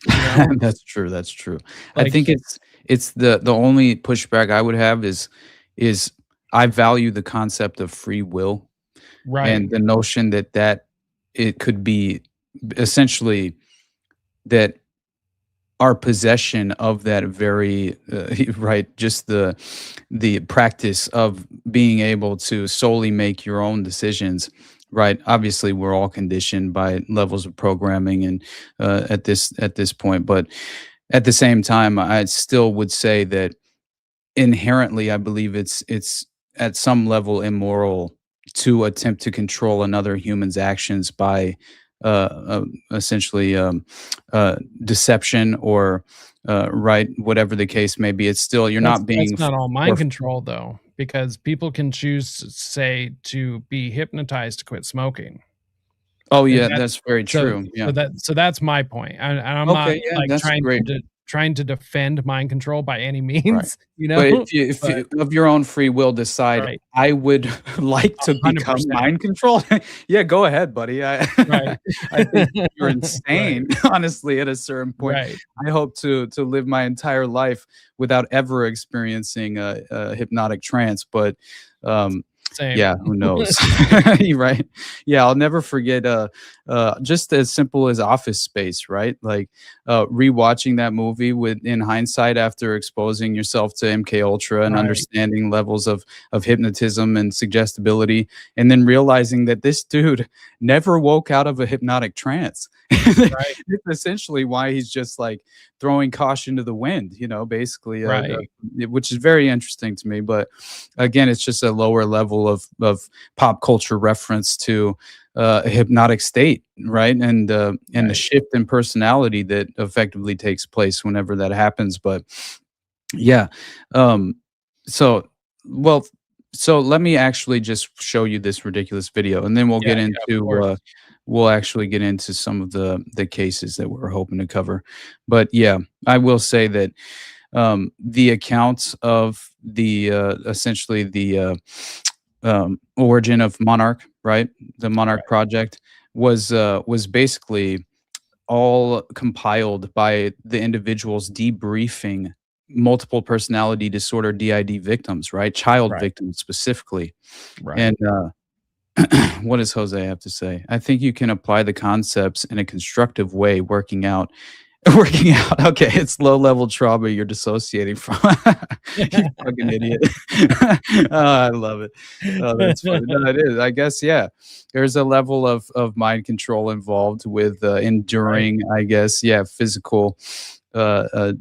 That's true. That's true. I Like, think it's the only pushback I would have is I value the concept of free will right, and the notion that it could be essentially that our possession of that very right, just the practice of being able to solely make your own decisions, right? Obviously we're all conditioned by levels of programming and at this point, but at the same time I still would say that inherently I believe it's at some level immoral to attempt to control another human's actions by essentially deception or right, whatever the case may be. It's still you're not being that's not all mind forf- control though, because people can choose, say, to be hypnotized to quit smoking. oh And yeah, that's that's very so true. so Yeah. so that's my point. And I'm not, Okay, yeah, like, that's great. trying to defend mind control by any Right. means, But if But you of your own free will decide, right, I would like to become 100%. mind controlled, yeah, go ahead, buddy. Right. I think you're Right, insane, honestly, at a certain point. right. I hope to live my entire life without ever experiencing a hypnotic trance, but, um, Same. yeah, who knows? You're right. Yeah, I'll never forget, just as simple as Office Space, right? Like, rewatching that movie with in hindsight after exposing yourself to MK Ultra and Right, understanding levels of hypnotism and suggestibility, and then realizing that this dude never woke out of a hypnotic trance. right, It's essentially why he's just like throwing caution to the wind, basically, right, which is very interesting to me. But again, it's just a lower level of pop culture reference to a hypnotic state, right? And the right. shift in personality that effectively takes place whenever that happens. But yeah, um, so well, so let me actually just show you this ridiculous video, and then we'll Yeah, get yeah, of into course. we'll actually get into some of the cases that we're hoping to cover. But yeah, I will say that the accounts of the essentially the origin of Monarch, right? The Monarch Project was basically all compiled by the individuals debriefing multiple personality disorder DID victims, right? Child Right. victims specifically. Right. And what does Jose have to say? I think you can apply the concepts in a constructive way, working out. Working out. Okay, it's low level trauma you're dissociating from. You fucking idiot. Oh, I love it. Oh, that's funny. No, it is. I guess, yeah. There's a level of mind control involved with enduring, I guess, yeah, physical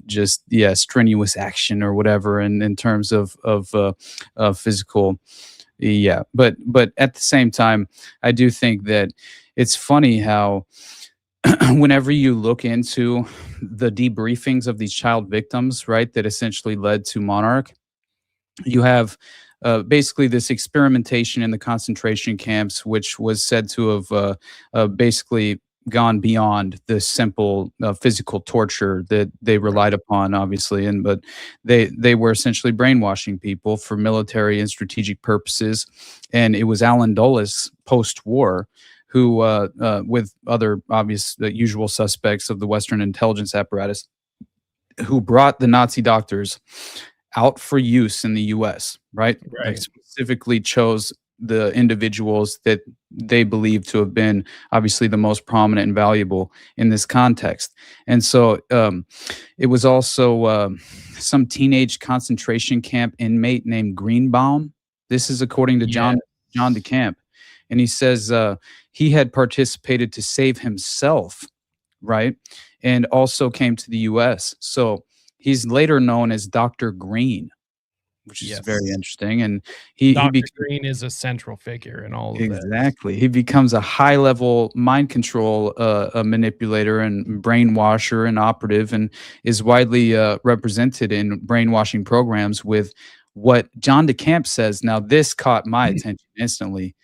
just strenuous action or whatever in terms of physical, yeah. But at the same time, I do think that it's funny how whenever you look into the debriefings of these child victims, right, that essentially led to Monarch, you have basically this experimentation in the concentration camps, which was said to have basically gone beyond the simple physical torture that they relied upon, obviously, but they were essentially brainwashing people for military and strategic purposes. And it was Alan Dulles post-war who, with other obvious usual suspects of the Western intelligence apparatus, who brought the Nazi doctors out for use in the U.S., right? Like specifically chose the individuals that they believed to have been obviously the most prominent and valuable in this context. And so it was also some teenage concentration camp inmate named Greenbaum. This is according to John DeCamp. And he says he had participated to save himself, right? And also came to the U.S. So he's later known as Dr. Green, which is very interesting. And Dr. Green is a central figure in all of this. Exactly. He becomes a high-level mind control manipulator and brainwasher and operative, and is widely represented in brainwashing programs with what John DeCamp says. Now, this caught my attention instantly,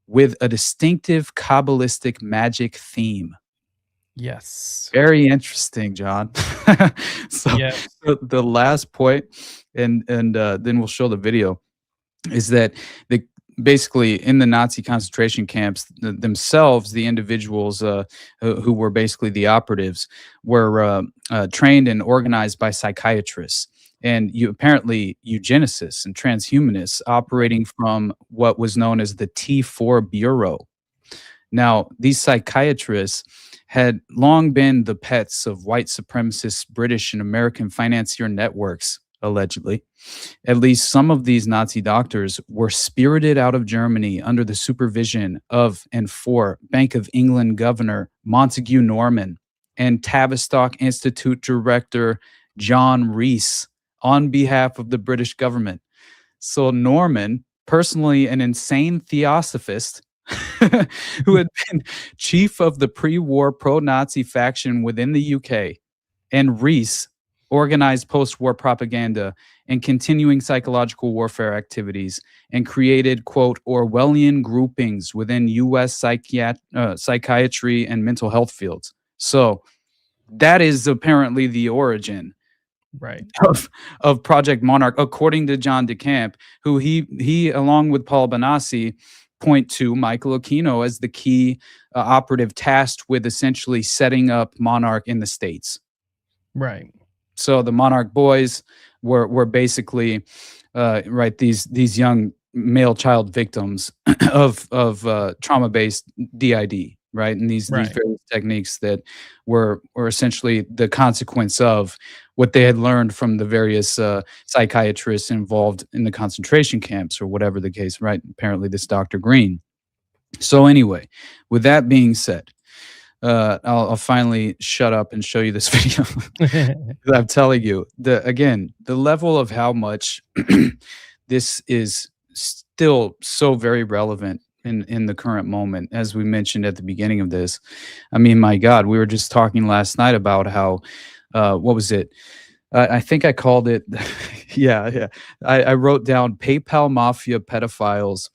with a distinctive Kabbalistic magic theme. Yes. Very interesting, John. So the last point, and then we'll show the video, is that basically in the Nazi concentration camps themselves, the individuals who were basically the operatives were trained and organized by psychiatrists and apparently eugenicists and transhumanists operating from what was known as the T4 Bureau. Now, these psychiatrists had long been the pets of white supremacist British and American financier networks, allegedly. At least some of these Nazi doctors were spirited out of Germany under the supervision of and for Bank of England Governor Montague Norman and Tavistock Institute Director John Rees on behalf of the British government. So Norman, personally an insane theosophist, who had been chief of the pre-war pro-Nazi faction within the UK, and Rees organized post-war propaganda and continuing psychological warfare activities, and created, quote, Orwellian groupings within U.S. psychiatry and mental health fields. So that is apparently the origin of Project Monarch, according to John DeCamp, who he along with Paul Benassi, point to Michael Aquino as the key operative tasked with essentially setting up Monarch in the States. Right. So the Monarch boys were basically these young male child victims of trauma-based DID, right? And these various techniques that were essentially the consequence of what they had learned from the various psychiatrists involved in the concentration camps, or whatever the case, right? Apparently this Dr. Green. So anyway, with that being said, I'll finally shut up and show you this video. I'm telling you, the level of how much this is still so very relevant in the current moment, as we mentioned at the beginning of this. I mean, my God, we were just talking last night about how, what was it? I think I called it, I wrote down PayPal Mafia pedophiles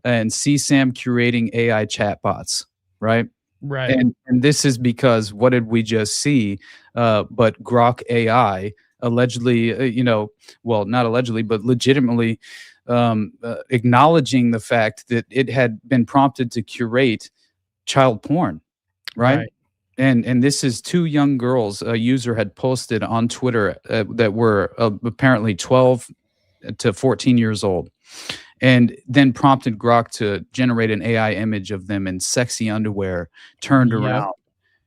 and CSAM curating AI chatbots, right? Right. And this is because what did we just see? But Grok AI allegedly, well, not allegedly, but legitimately acknowledging the fact that it had been prompted to curate child porn, right? Right. And this is two young girls a user had posted on Twitter that were apparently 12 to 14 years old, and then prompted Grok to generate an AI image of them in sexy underwear turned Yep. around,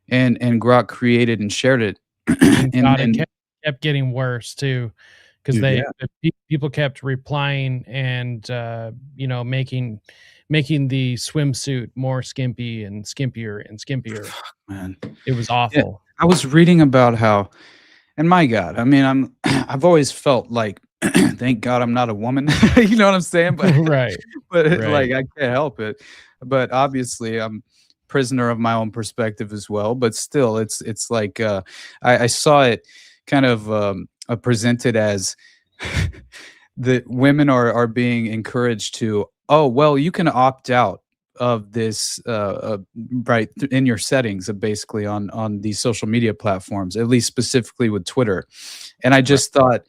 and Grok created and shared it. And And God, it then, kept getting worse too, because dude, yeah, people kept replying and making the swimsuit more skimpy and skimpier and skimpier. man. It was Yeah, awful. I was reading about how, and my God, I mean, I've always felt like, thank God I'm not a woman. You know what I'm saying? But Right. Right. like I can't help it. But obviously, I'm prisoner of my own perspective as well. But still, it's like I saw it kind of presented as that women are being encouraged to, oh well, you can opt out of this right in your settings basically on these social media platforms, at least specifically with Twitter. And I Right. just thought,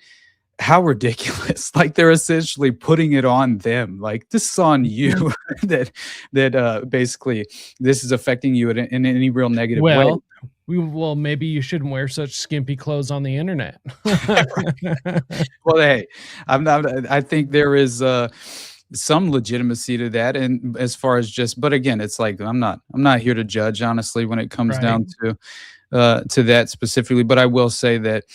how ridiculous. Like they're essentially putting it on them, like this is on you. That basically this is affecting you in any real negative way. Well, maybe you shouldn't wear such skimpy clothes on the internet. Well, hey, I'm not. I think there is some legitimacy to that, and as far as just, but again, it's like I'm not here to judge, honestly, when it comes Right. down to that specifically. But I will say that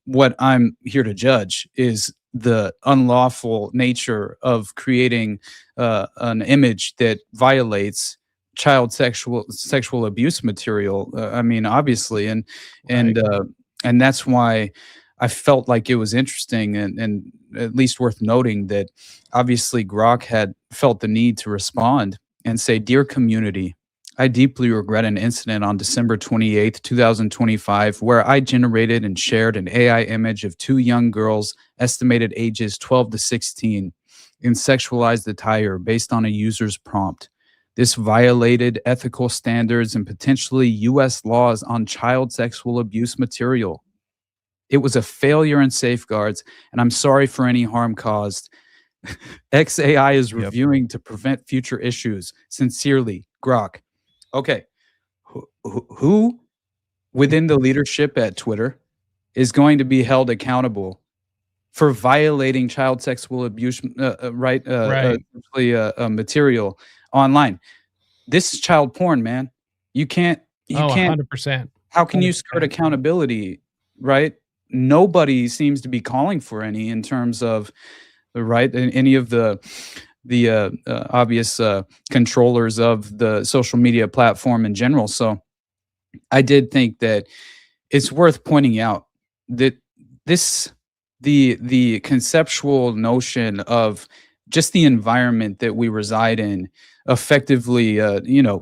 what I'm here to judge is the unlawful nature of creating an image that violates child sexual abuse material. I mean, obviously, and Right. uh, and that's why I felt like it was interesting and at least worth noting that obviously Grok had felt the need to respond and say, "Dear community, I deeply regret an incident on December 28th, 2025, where I generated and shared an AI image of two young girls, estimated ages 12 to 16, in sexualized attire based on a user's prompt. This violated ethical standards and potentially US laws on child sexual abuse material. It was a failure in safeguards, and I'm sorry for any harm caused. XAI is Yep. reviewing to prevent future issues. Sincerely, Grok." Okay, who within the leadership at Twitter is going to be held accountable for violating child sexual abuse Right. material online? This is child porn, man. You can't. You Oh, can't. 100%. How can you skirt 100%. accountability? Right? Nobody seems to be calling for any in terms of right in any of the obvious controllers of the social media platform in general. So I did think that it's worth pointing out that this the conceptual notion of just the environment that we reside in effectively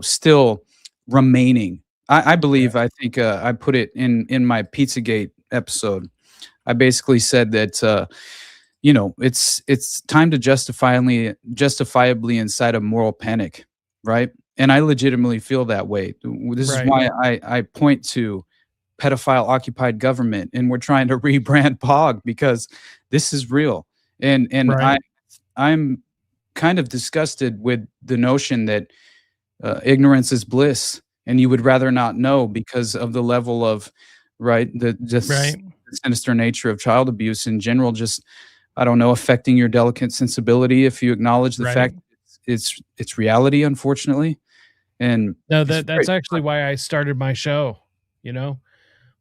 still remaining. I Right. believe, I think I put it in my Pizzagate episode. I basically said that it's time to justifiably incite a moral panic, right? And I legitimately feel that way. This is Right. why I point to pedophile occupied government, and we're trying to rebrand POG because this is real. And Right. I'm kind of disgusted with the notion that ignorance is bliss, and you would rather not know because of the level of right the just Right. sinister nature of child abuse in general. Just, I don't know, affecting your delicate sensibility if you acknowledge the Right. fact it's reality, unfortunately. And No, it's very that's actually why I started my show, you know?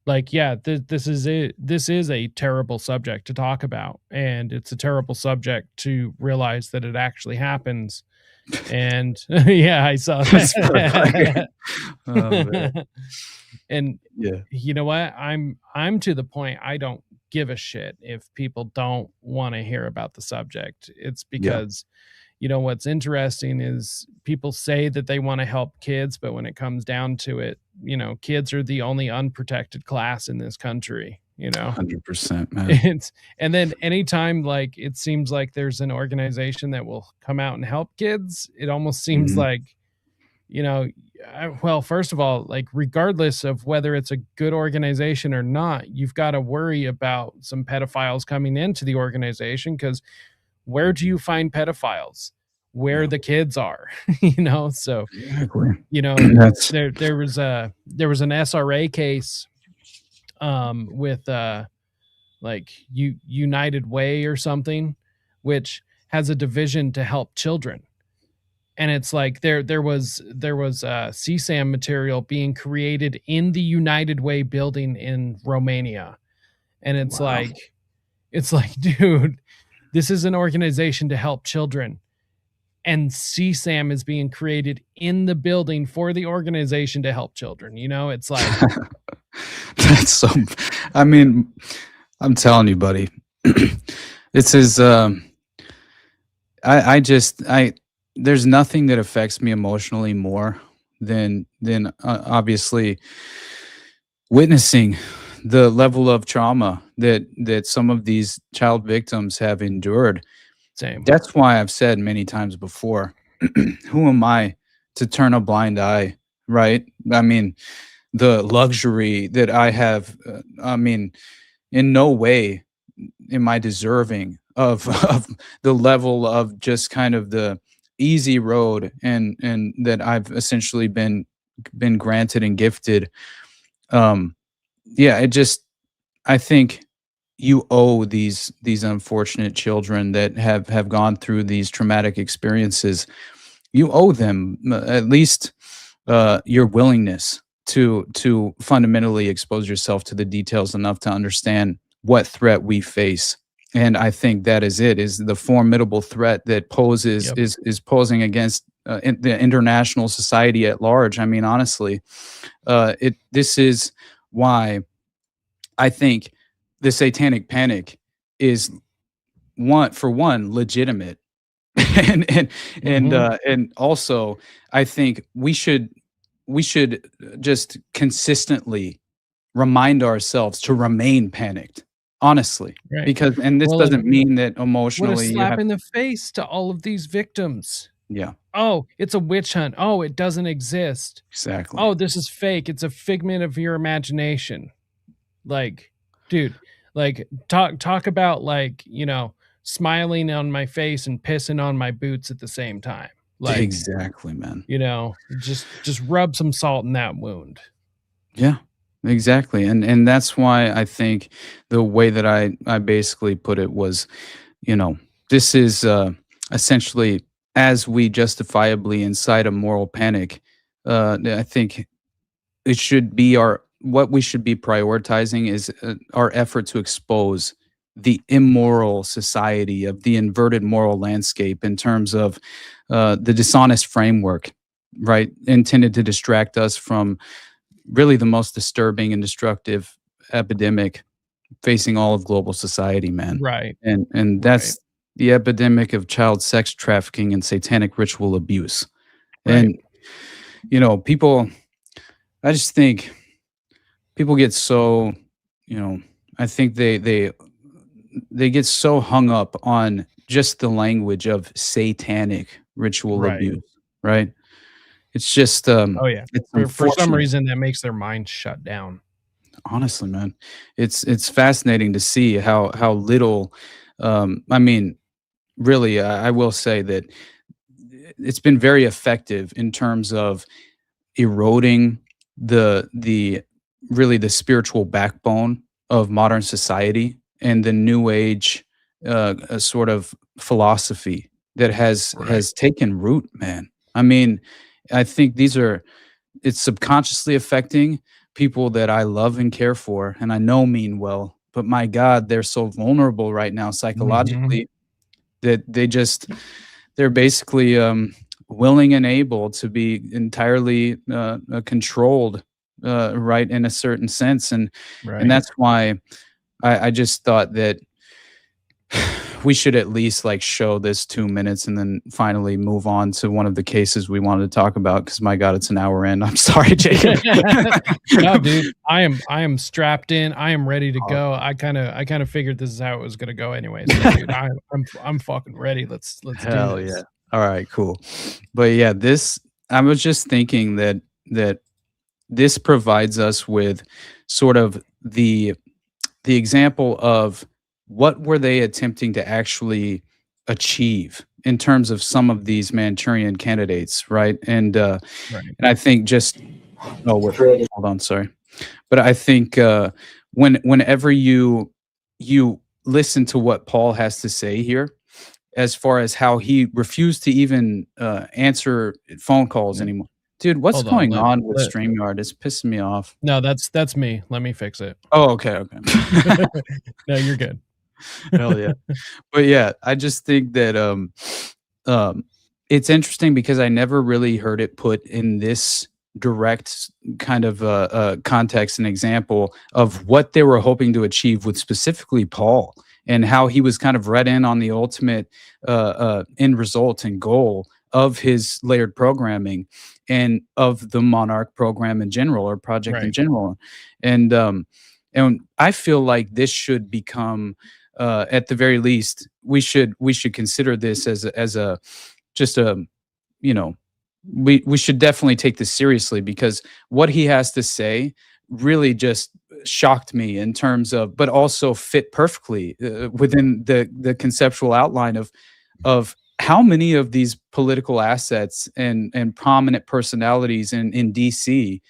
Like, yeah, this is a terrible subject to talk about, and it's a terrible subject to realize that it actually happens. And yeah, I saw it's horrifying. that. Oh, man. And Yeah. you know what? I'm to the point I don't give a shit if people don't want to hear about the subject. It's Yeah. because what's interesting is people say that they want to help kids, but when it comes down to it, kids are the only unprotected class in this country, 100%, man. and then anytime like it seems like there's an organization that will come out and help kids, it almost seems Mhm. like you know, well, first of all, like regardless of whether it's a good organization or not, you've got to worry about some pedophiles coming into the organization, because where do you find pedophiles? Where Yeah. the kids are, you know? So, Exactly. you know, That's there was an SRA case with like United Way or something, which has a division to help children. And it's like there was CSAM material being created in the United Way building in Romania. And wow. it's like, dude, this is an organization to help children. And CSAM is being created in the building for the organization to help children. You know, it's like, That's so. I mean, I'm telling you, buddy. This is. I. There's nothing that affects me emotionally more than obviously witnessing the level of trauma that some of these child victims have endured. same. That's why I've said many times before, who am I to turn a blind eye, right? I mean, the luxury that I have, I mean, in no way am I deserving of of the level of just kind of the easy road and that I've essentially been granted and gifted. Um, yeah, it just I think you owe these unfortunate children that have gone through these traumatic experiences. You owe them at least your willingness to fundamentally expose yourself to the details enough to understand what threat we face. And I think that is the formidable threat that poses Yep. is posing against the international society at large. I mean, honestly, this is why I think the Satanic Panic is one legitimate, and Mhm. and also I think we should just consistently remind ourselves to remain panicked, honestly, Right. because and this Well, doesn't mean that what a emotionally you slap have in the face to all of these victims. yeah, Oh, it's a witch hunt. Oh, it doesn't exist. exactly. Oh, this is fake. It's a figment of your imagination. Like, dude, like talk about like, you know, smiling on my face and pissing on my boots at the same time. Like, Exactly, man. you know, just rub some salt in that wound. Yeah, exactly, and that's why I think the way that I basically put it was, you know, this is essentially as we justifiably incite a moral panic. I think it should be our what we should be prioritizing is our effort to expose the immoral society of the inverted moral landscape in terms of the dishonest framework, right, intended to distract us from really the most disturbing and destructive epidemic facing all of global society, man. Right. And Right. that's the epidemic of child sex trafficking and satanic ritual abuse. Right. And people, I just think people get so, you know, I think they get so hung up on just the language of satanic ritual Right. abuse, right? It's just Oh yeah. it's For some unfortunate. reason that makes their mind shut down. Honestly, man, it's fascinating to see how little. I mean, really, I will say that it's been very effective in terms of eroding the really the spiritual backbone of modern society and the new age a sort of philosophy that Right. has taken root, man. I mean, I think it's subconsciously affecting people that I love and care for and I know mean well, but my God, they're so vulnerable right now Mhm. psychologically that they're basically willing and able to be entirely controlled, right, in a certain sense, and Right. that's why I just thought that we should at least like show this 2 minutes and then finally move on to one of the cases we wanted to talk about because my God, it's an hour in. I'm sorry, Jacob. No, dude, I am strapped in. I am ready to go. I kind of figured this is how it was gonna go anyway. So, dude, I'm fucking ready. Let's do Hell yeah. this. All right, cool. But yeah, this I was just thinking that this provides us with sort of the example of what were they attempting to actually achieve in terms of some of these Manchurian candidates, right? Right. And I think just Created. hold on, sorry. But I think whenever you listen to what Paul has to say here, as far as how he refused to even answer phone calls anymore. Dude, what's Hold on, going on with let- StreamYard? It's pissing me off. No, that's me. Let me fix it. Oh, okay. No, you're good. Hell yeah. But yeah, I just think that it's interesting because I never really heard it put in this direct kind of context and example of what they were hoping to achieve with specifically Paul and how he was kind of read in on the ultimate end result and goal of his layered programming and of the Monarch program in general or project in Right. general. And I feel like this should become at the very least, we should consider this as a just a you know we should definitely take this seriously because what he has to say really just shocked me in terms of, but also fit perfectly within the conceptual outline of how many of these political assets and prominent personalities in DC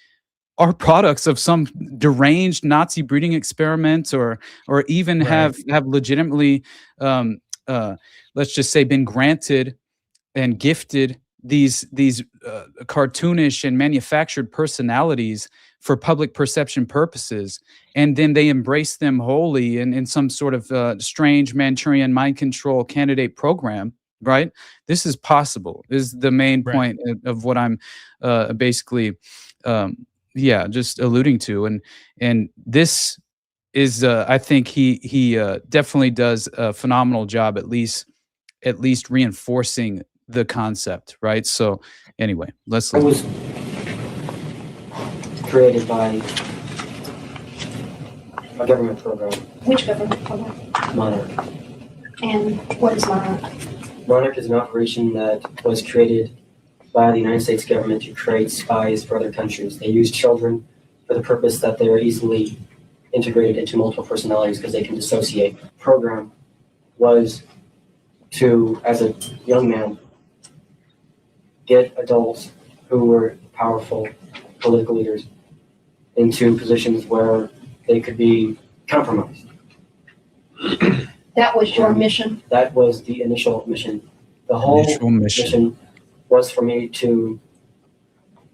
are products of some deranged Nazi breeding experiments, or even Right. have legitimately, let's just say, been granted and gifted these cartoonish and manufactured personalities for public perception purposes, and then they embrace them wholly in some sort of strange Manchurian mind control candidate program. Right? This is possible. Is the main Right. point of what I'm basically. Just alluding to, and this is I think he definitely does a phenomenal job at least reinforcing the concept, right? So anyway, let's It was created by a government program, Which government program? Monarch. And what is Monarch? Monarch is an operation that was created by the United States government to create spies for other countries. They use children for the purpose that they are easily integrated into multiple personalities because they can dissociate. The program was to, as a young man, get adults who were powerful political leaders into positions where they could be compromised. That was your mission. That was the initial mission. The whole Initial mission. was for me to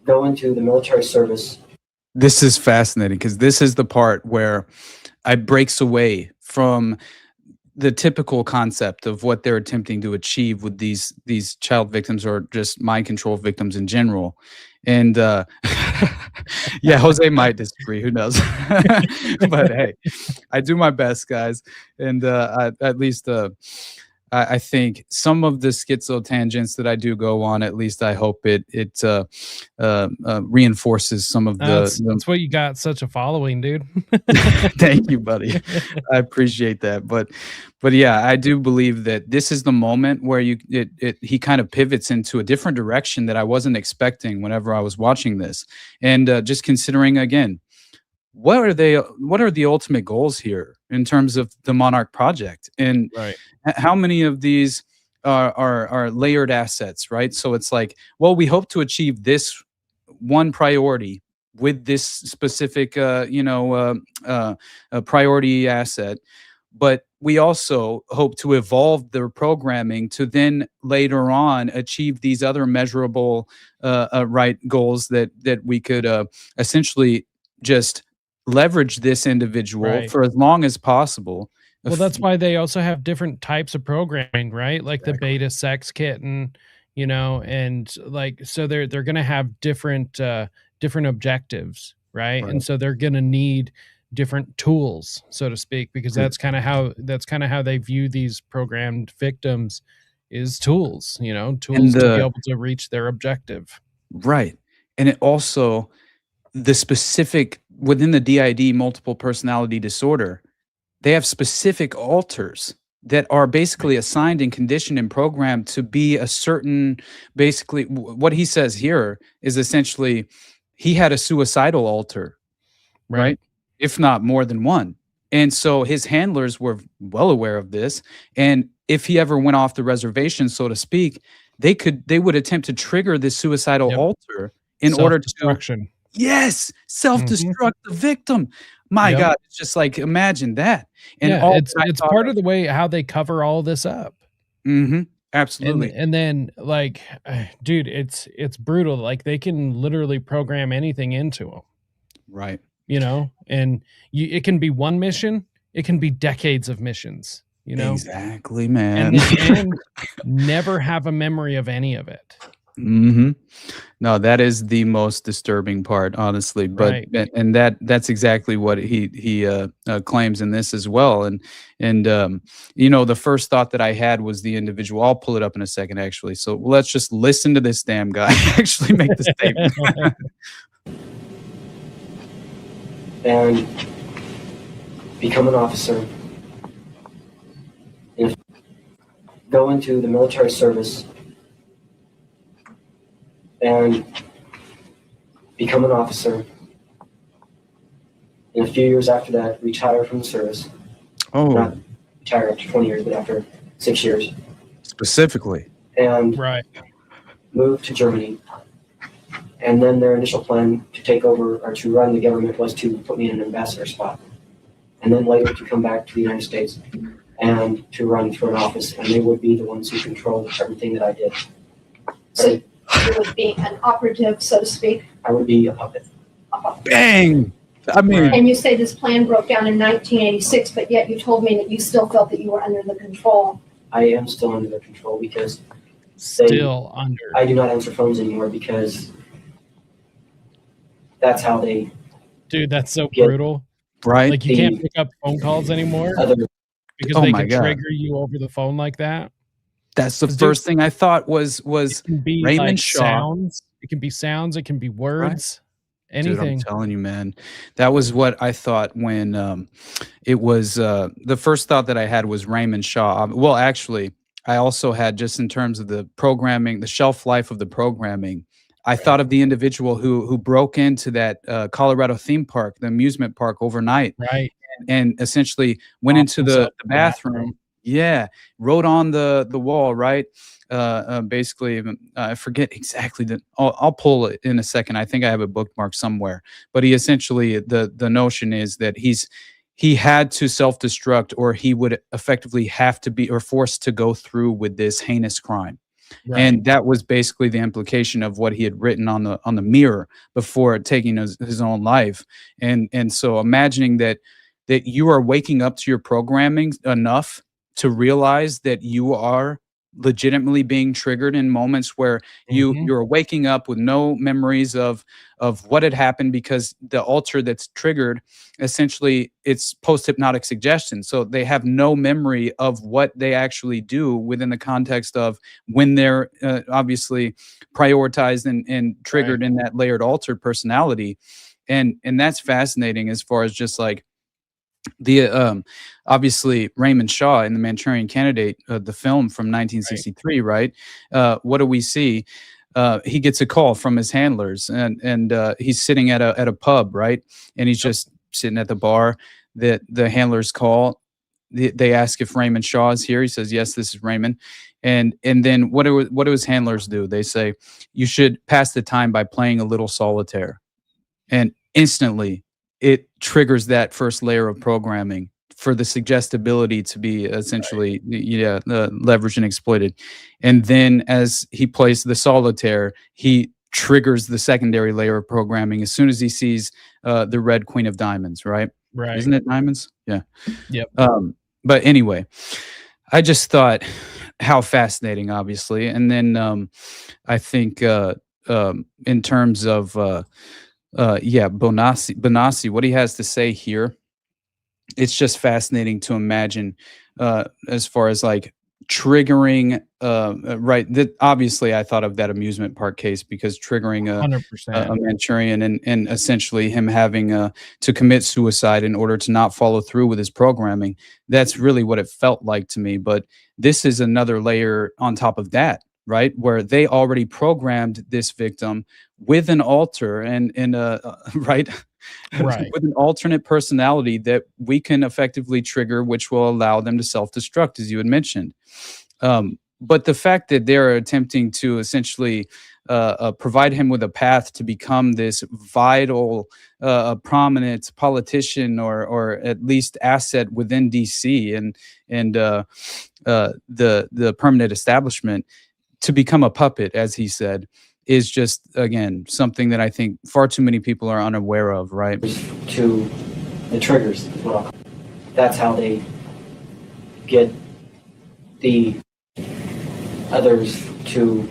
go into the military service. This is fascinating because this is the part where I breaks away from the typical concept of what they're attempting to achieve with these child victims or just mind control victims in general. And yeah, Jose might disagree. Who knows? But hey, I do my best, guys. And at least I think some of the schizo tangents that I do go on, at least I hope it reinforces some of That's the what you got such a following, dude. Thank you, buddy. I appreciate that. But yeah, I do believe that this is the moment where he kind of pivots into a different direction that I wasn't expecting whenever I was watching this. And just considering again, what are the ultimate goals here in terms of the Monarch project? And Right. how many of these are layered assets, right? So it's like, well, we hope to achieve this one priority with this specific priority asset, but we also hope to evolve their programming to then later on achieve these other measurable right goals that we could essentially just leverage this individual Right. for as long as possible. Well, that's why they also have different types of programming, right? Like the beta sex kitten, and like so they're going to have different objectives, right? And so they're going to need different tools, so to speak, because that's kind of how they view these programmed victims is tools, tools to be able to reach their objective. Right. And it also the specific within the DID multiple personality disorder, they have specific alters that are basically assigned and conditioned and programmed to be a certain, basically, what he says here is essentially he had a suicidal altar, right? If not more than one. And so his handlers were well aware of this. And if he ever went off the reservation, so to speak, they would attempt to trigger this suicidal Yep. altar in order to, Self-destruction. yes, self-destruct the victim. My Yep. God, it's just like, imagine that. And Yeah, all it's that I it's thought part of- of the way how they cover all this up. absolutely. And then like, dude, it's brutal. Like they can literally program anything into them, Right. you know, and it can be one mission, it can be decades of missions, you know, Exactly, man. and they can never have a memory of any of it. No, that is the most disturbing part, honestly. But Right. and that's exactly what he claims in this as well. And you know, the first thought that I had was the individual. I'll pull it up in a second, actually. So let's just listen to this damn guy actually make the statement. And become an officer. And go into the military service. And become an officer. And a few years after that, retire from the service. Oh, Not retire after 20 years, but after 6 years. specifically. And Right. move to Germany. And then their initial plan to take over or to run the government was to put me in an ambassador spot. And then later to come back to the United States and to run for an office. And they would be the ones who control everything that I did. So you would be an operative, so to speak. I would be a puppet. Bang! I mean, Right. And you say this plan broke down in 1986, but yet you told me that you still felt that you were under the control. I am still under their control because Still under. I do not answer phones anymore because that's how they Dude, that's so Yeah. brutal. right? Like you can't pick up phone calls anymore other because Oh they my can God. trigger you over the phone like that. That's the Dude, first thing I thought was It can be Raymond like Shaw. sounds. It can be sounds. It can be words. Dude, I'm Anything. telling you, man. That was what I thought when it was the first thought that I had was Raymond Shaw. Well, actually, I also had, just in terms of the programming, the shelf life of the programming, I thought of the individual who broke into that Colorado theme park, the amusement park, overnight, Right. and essentially went into Opens the up the bathroom. bathroom. Yeah, wrote on the wall, right? Basically, I forget exactly I'll pull it in a second. I think I have a bookmark somewhere. But he essentially, the notion is that he had to self-destruct, or he would effectively have to be, or forced to go through with this heinous crime. Right. And that was basically the implication of what he had written on the mirror before taking his own life. And so imagining that you are waking up to your programming enough to realize that you are legitimately being triggered in moments where you're waking up with no memories of what had happened, because the altar that's triggered, essentially it's post-hypnotic suggestion. So they have no memory of what they actually do within the context of when they're obviously prioritized and triggered in that layered altered personality. And that's fascinating, as far as just like the obviously Raymond Shaw in The Manchurian Candidate, the film from 1963, right? What do we see? He gets a call from his handlers, and he's sitting at a pub, right? And he's just sitting at the bar. That the handlers call. They ask if Raymond Shaw is here. He says, "Yes, this is Raymond." And then what do his handlers do? They say, "You should pass the time by playing a little solitaire," and instantly it triggers that first layer of programming for the suggestibility to be essentially leveraged and exploited. And then as he plays the solitaire, he triggers the secondary layer of programming as soon as he sees the red queen of diamonds, right? Right. Isn't it diamonds? Yeah. Yep. But anyway, I just thought how fascinating, obviously. And then I think in terms of Bonassi, what he has to say here, it's just fascinating to imagine as far as like triggering right. That obviously, I thought of that amusement park case because triggering a 100%. Manchurian and essentially him having to commit suicide in order to not follow through with his programming. That's really what it felt like to me. But this is another layer on top of that, right? Where they already programmed this victim with an alter and right, Right. with an alternate personality that we can effectively trigger, which will allow them to self-destruct, as you had mentioned. But the fact that they're attempting to essentially provide him with a path to become this vital, prominent politician or at least asset within DC and the permanent establishment, to become a puppet, as he said, is just, again, something that I think far too many people are unaware of, right? To the triggers as well. That's how they get the others to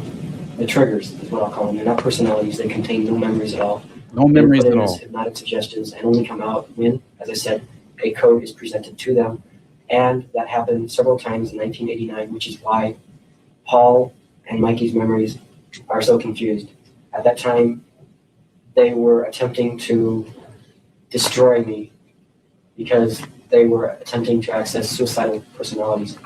the triggers, is what I'll call them. They're not personalities. They contain no memories at all. No memories They're at put in as all. hypnotic suggestions and only come out when, as I said, a code is presented to them. And that happened several times in 1989, which is why Paul and Mikey's memories are so confused. At that time, they were attempting to destroy me because they were attempting to access suicidal personalities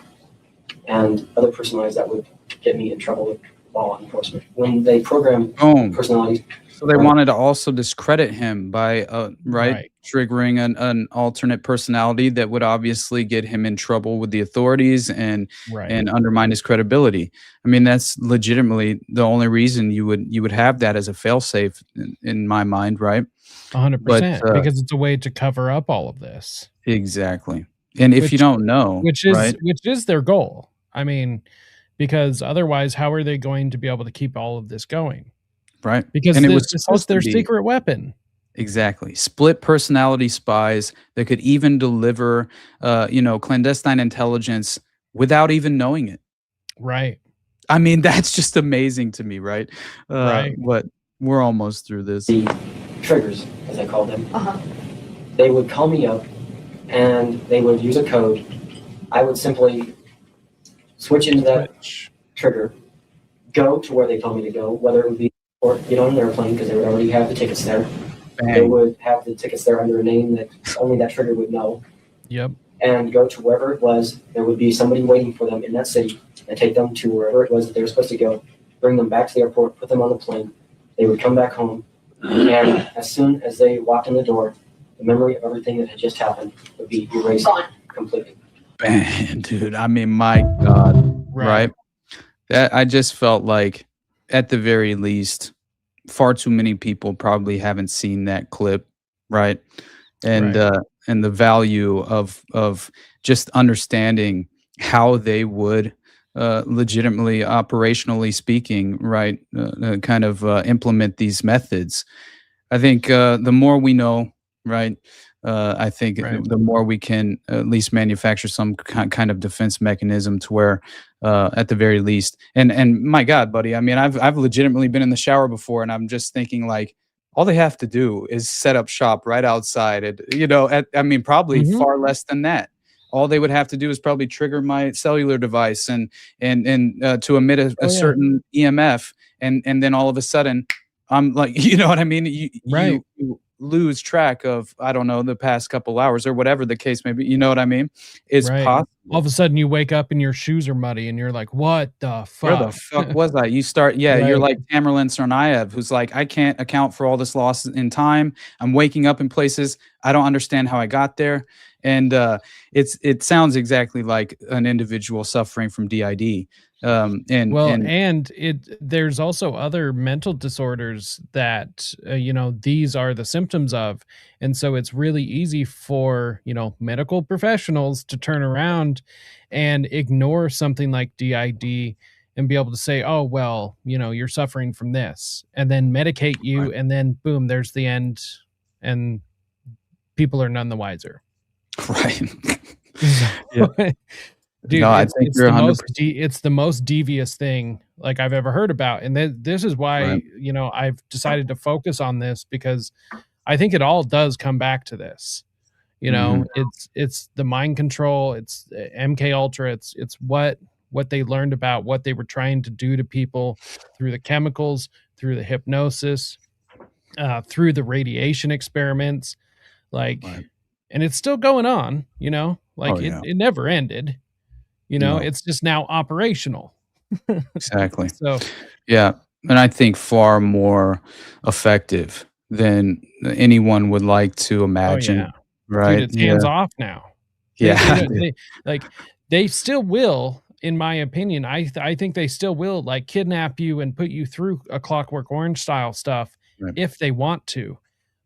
and other personalities that would get me in trouble with law enforcement. When they program Boom. personalities, So they wanted to also discredit him by Right. triggering an alternate personality that would obviously get him in trouble with the authorities and Right. undermine his credibility. I mean, that's legitimately the only reason you would have that as a failsafe in my mind, right? 100%. But, Because it's a way to cover up all of this. Exactly. And if you don't know, which right? is their goal. I mean, because otherwise, how are they going to be able to keep all of this going? Right. Because And it was this is supposed to their be secret weapon. exactly split personality spies that could even deliver, clandestine intelligence without even knowing it. Right. I mean, that's just amazing to me, right? Right. But we're almost through this. the triggers, as I call them, Uh-huh. they would call me up and they would use a code. I would simply switch into that trigger, go to where they told me to go, whether it would be or get on an airplane because they would already have the tickets there. They Bang. would have the tickets there under a name that only that trigger would know, Yep. and go to wherever it was. There would be somebody waiting for them in that city and take them to wherever it was that they were supposed to go, bring them back to the airport, put them on the plane. They would come back home, and as soon as they walked in the door, the memory of everything that had just happened would be erased Gone. completely. Bang, dude. I mean, my God. Right. That I just felt like, at the very least, far too many people probably haven't seen that clip, right? And Right. and the value of just understanding how they would legitimately, operationally speaking, right, kind of implement these methods. I think the more we know, right, I think Right. the more we can at least manufacture some kind of defense mechanism to where, at the very least, and my God, buddy, I mean, I've legitimately been in the shower before, and I'm just thinking like, all they have to do is set up shop right outside, and I mean, probably Mhm. far less than that. All they would have to do is probably trigger my cellular device and to emit a Oh, yeah. certain EMF, and then all of a sudden, I'm like, you know what I mean? Right. You lose track of, I don't know, the past couple hours or whatever the case may be. You know what I mean? It's Right. possible. All of a sudden, you wake up and your shoes are muddy, and you're like, "What the Where the fuck?" fuck was I? You start, yeah, you're Right. like Tamerlan Tsarnaev, who's like, I can't account for all this loss in time. I'm waking up in places I don't understand how I got there, and it sounds exactly like an individual suffering from DID. Well, And and there's also other mental disorders that these are the symptoms of, and so it's really easy for medical professionals to turn around and ignore something like DID and be able to say, "Oh, well, you're suffering from this," and then medicate you, Right. and then boom, there's the end, and people are none the wiser. right, So, yeah. dude, No, I it's think it's you're the 100% it's the most devious thing like I've ever heard about, and this is why right. I've decided to focus on this, because I think it all does come back to this. Mhm. It's the mind control, it's MK Ultra, it's what what they learned about what they were trying to do to people through the chemicals, through the hypnosis, through the radiation experiments, like, Right. and it's still going on, you know, like Oh, yeah. it never ended, you know, No, it's just now operational. exactly. So, Yeah, and I think far more effective than anyone would like to oh yeah, imagine, dude, right? it's Yeah. hands off now. They Yeah. don't they like they still will, in my opinion. I think they still will like kidnap you and put you through a Clockwork Orange style stuff Right. if they want to,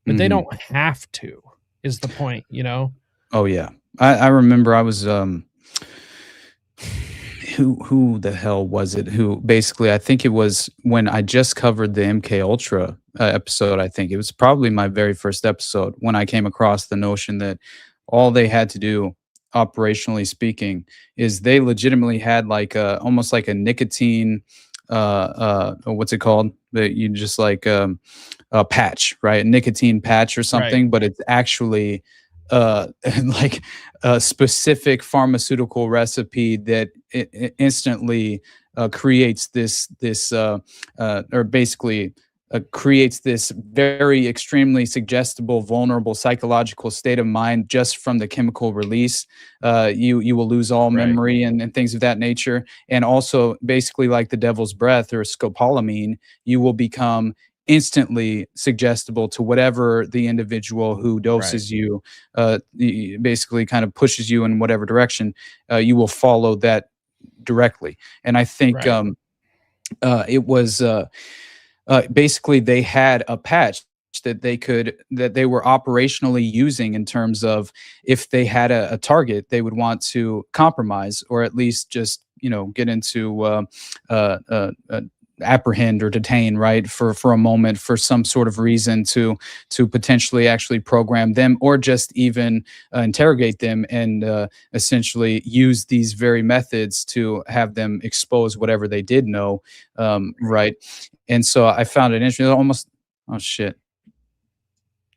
but they Mhm. don't have to. Is the point, you know? Oh, yeah. I remember I was, who the hell was it? Who basically, I think it was when I just covered the MK Ultra episode. I think it was probably my very first episode when I came across the notion that all they had to do, operationally speaking, is they legitimately had like a almost like a nicotine, what's it called? That you just like a patch, right? A nicotine patch or Right. something, but it's actually like a specific pharmaceutical recipe that instantly creates or basically creates this very extremely suggestible, vulnerable psychological state of mind just from the chemical release. You will lose all Right. memory and things of that nature, and also basically like the devil's breath or scopolamine, you will become instantly suggestible to whatever the individual who doses you basically kind of pushes you in whatever direction, you will follow that directly. And I think Right. it was basically they had a patch that they were operationally using in terms of if they had a target they would want to compromise or at least just get into apprehend or detain, right, for a moment, for some sort of reason to potentially actually program them or just even interrogate them and essentially use these very methods to have them expose whatever they did know, right. And so I found it interesting. Almost, oh shit,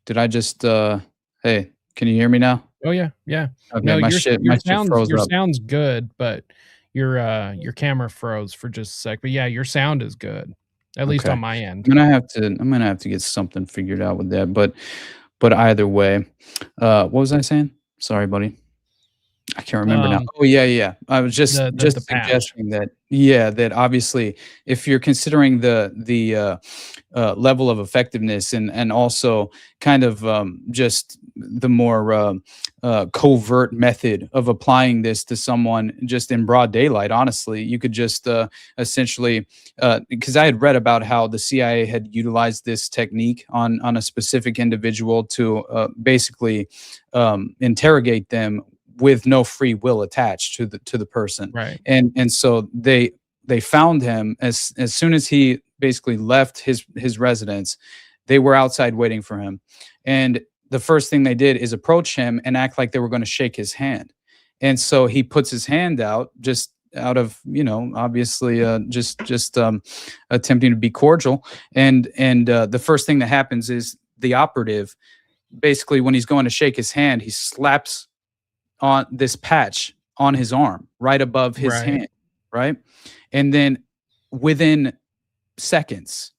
did I just hey, can you hear me now? Oh yeah, yeah. Okay, No, my shit froze your up. sound's good, but your camera froze for just a sec. But yeah, your sound is good. At least Okay, on my end. I'm gonna have to get something figured out with that, but either way, what was I saying? Sorry, buddy. I can't remember now. Um, Oh, yeah, yeah. I was the just patch. suggesting that, yeah, that obviously if you're considering level of effectiveness and also kind of just the more covert method of applying this to someone just in broad daylight, honestly, you could just essentially, because I had read about how the CIA had utilized this technique on a specific individual to basically interrogate them with no free will attached to the person. Right. And so they found him as soon as he basically left his residence. They were outside waiting for him, and the first thing they did is approach him and act like they were going to shake his hand. And so he puts his hand out, just out of obviously just attempting to be cordial. And the first thing that happens is the operative, basically when he's going to shake his hand, he slaps on this patch on his arm right above his Right. hand, right? And then within seconds,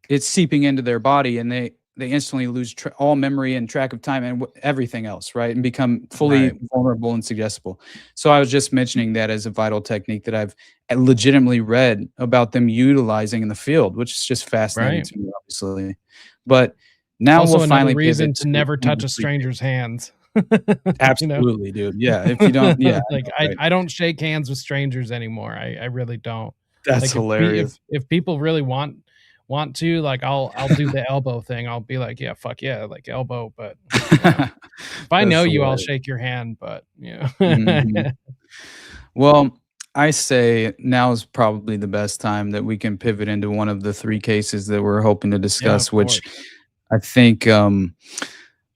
it's seeping into their body, and they instantly lose all memory and track of time and everything else, right? And become fully Right. vulnerable and suggestible. So I was just mentioning that as a vital technique that I've legitimately read about them utilizing in the field, which is just fascinating Right. to me, obviously. But now Also we'll another finally reason pivot to to never one of touch the a 3 stranger's hands. You know? Absolutely, dude. Yeah, if you don't, yeah, I Like know, I right? I don't shake hands with strangers anymore. I really don't. That's Like if hilarious. if people really want to, like I'll do the elbow thing. I'll be like, yeah, fuck yeah, like elbow, but you know, if I know That's you, I'll hilarious. shake your hand, but you Mhm. know. Well, I say now is probably the best time that we can pivot into one of the 3 cases that we're hoping to Yeah, discuss, of which course. I think,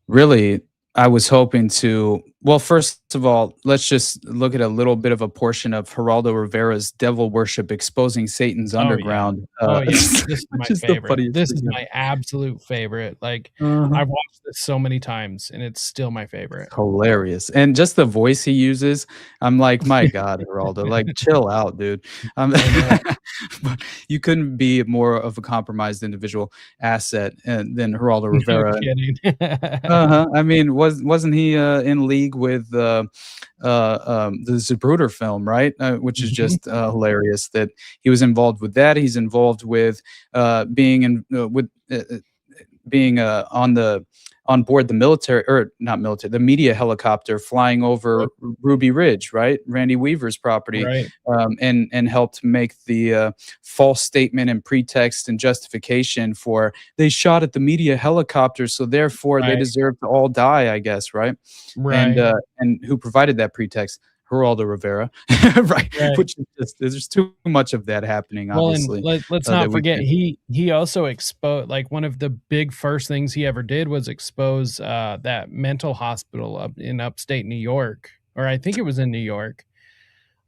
really, I was hoping to Well, first of all, let's just look at a little bit of a portion of Geraldo Rivera's Devil Worship Exposing Satan's Oh yeah. Underground, Oh yeah. This is my which is the favorite. funniest This is thing my absolute favorite. Like ever. I've watched this so many times and it's still my favorite. Hilarious. And just the voice he uses, I'm like, my God, Geraldo, like chill out, dude. But you couldn't be more of a compromised individual asset than Geraldo No Rivera. kidding. I mean, wasn't he in league with the Zapruder film, right? Which is just hilarious that he was involved with that. He's involved with being in with being on board the military, or not military, the media helicopter flying over Ruby Ridge, right? Randy Weaver's property, Right. and helped make the false statement and pretext and justification for they shot at the media helicopter, so therefore they Right. deserve to all die, I guess, right? Right. And who provided that pretext? Geraldo Rivera, right? Right. Which is just, there's too much of that happening, Well, obviously. and let's that not we forget can- he also exposed, like, one of the big first things he ever did was expose that mental hospital up in upstate New York, or I think it was in New York.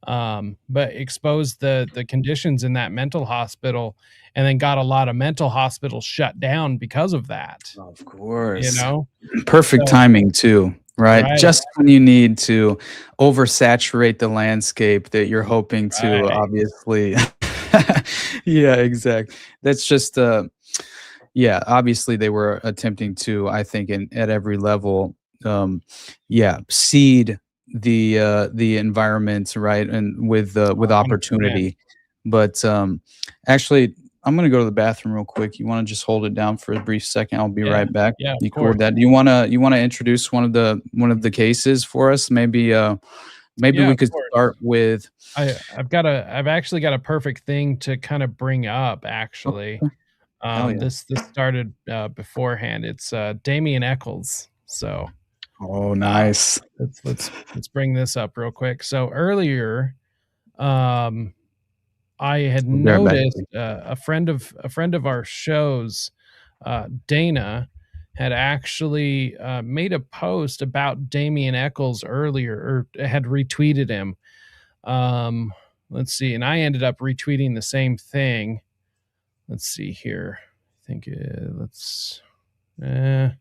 But exposed the conditions in that mental hospital, and then got a lot of mental hospitals shut down because of that. Of course. You know? Perfect So- timing too, right? Right. Just when you need to oversaturate the landscape that you're hoping to, Right. obviously. Yeah, exactly. That's just yeah, obviously they were attempting to, I think, at every level, seed the environment, right, and with 100%. opportunity. But actually, I'm gonna go to the bathroom real quick. You want to just hold it down for a brief second? I'll be Yeah. right back. Yeah, of You cool with course. that? Do you wanna introduce one of the cases for us? Maybe Yeah, we of could course. start with. I've actually got a perfect thing to kind of bring up, actually. Okay. Hell yeah. This started beforehand. It's Damien Eccles. So Oh, nice. let's bring this up real quick. So earlier, I had We'll be right back. noticed a friend of our shows, Dana, had actually made a post about Damien Eccles earlier, or had retweeted him. Let's see, and I ended up retweeting the same thing. Let's see here. I think there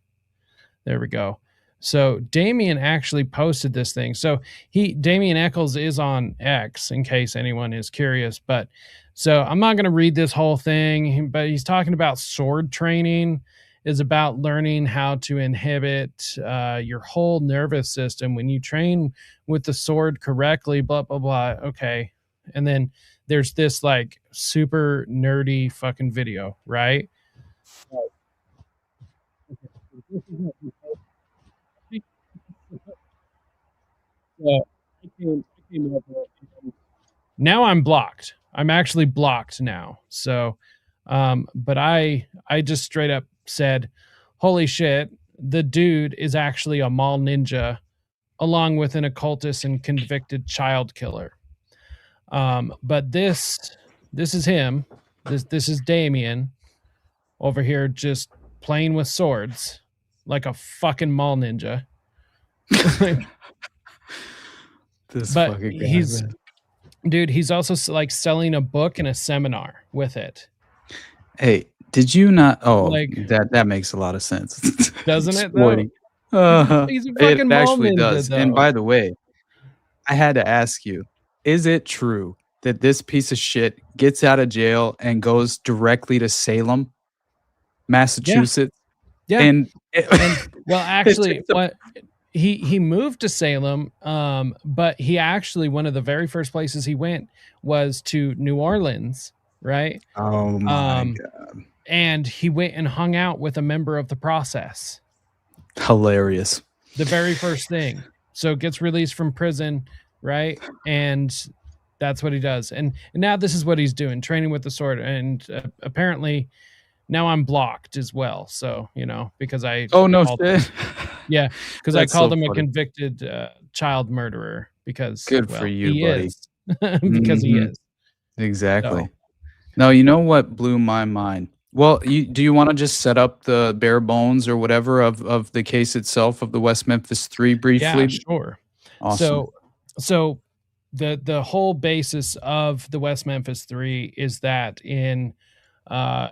we go. So Damien actually posted this thing. So Damien Eccles is on X, in case anyone is curious. But so I'm not going to read this whole thing, but he's talking about sword training is about learning how to inhibit your whole nervous system when you train with the sword correctly, blah, blah, blah. Okay. And then there's this like super nerdy fucking video, right? Now I'm blocked. I'm actually blocked now. So, but I just straight up said, holy shit, the dude is actually a mall ninja along with an occultist and convicted child killer. But this is him. This is Damien over here just playing with swords like a fucking mall ninja. This But fucking guy, he's man. dude, he's also like selling a book and a seminar with it. Hey, did you not? Oh, Like- that makes a lot of sense. Doesn't it, though? Exploiting. Uh-huh. He's a fucking It mall actually ninja, does. And though. by the way, I had to ask you, is it true that this piece of shit gets out of jail and goes directly to Salem, Massachusetts? Yeah. And, Well, actually, it's a- what he moved to Salem, but he actually, one of the very first places he went was to New Orleans, right? oh my Um, God. And he went and hung out with a member of the process. Hilarious. The very first thing. So gets released from prison, right? And that's what he does. And now this is what he's doing, training with the sword. And apparently now I'm blocked as well. So, because I Oh, no called- shit. Yeah, because I That's called so him a funny. convicted child murderer because Good for you, he buddy. is. Because he Mhm. is. Exactly. So- No, you know what blew my mind Well, do you want to just set up the bare bones or whatever of the case itself of the West Memphis Three Yeah, briefly? sure. Awesome. So the whole basis of the West Memphis Three is that in uh,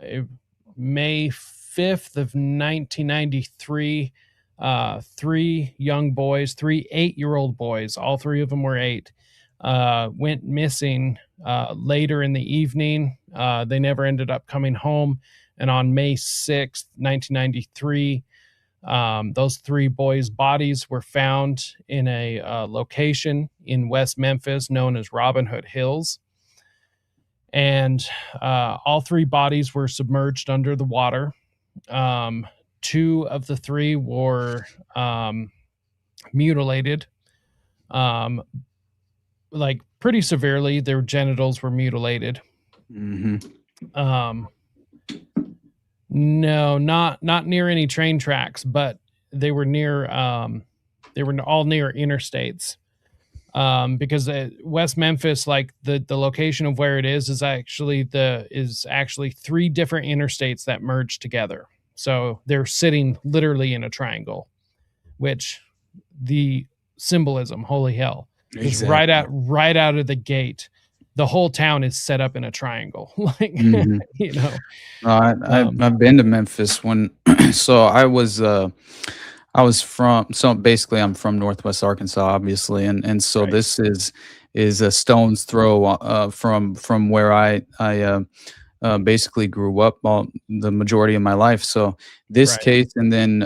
May 5th of 1993, three young boys, three 8-year-old boys, all three of them were 8, went missing later in the evening. They never ended up coming home. And on May 6th, 1993, those 3 boys' bodies were found in a location in West Memphis known as Robin Hood Hills. And all 3 bodies were submerged under the water. 2 of the 3 were mutilated, like pretty severely. Their genitals were mutilated. Mm-hmm. No, not near any train tracks, but they were near. They were all near interstates. Because West Memphis, like the location of where it is actually 3 different interstates that merge together. So they're sitting literally in a triangle, which the symbolism, holy hell, is right out of the gate. The whole town is set up in a triangle, like Mhm. you know. I've been to Memphis when, so I was from, so basically I'm from Northwest Arkansas, obviously, and so Right. this is a stone's throw from where I basically grew up the majority of my life. So this Right. case, and then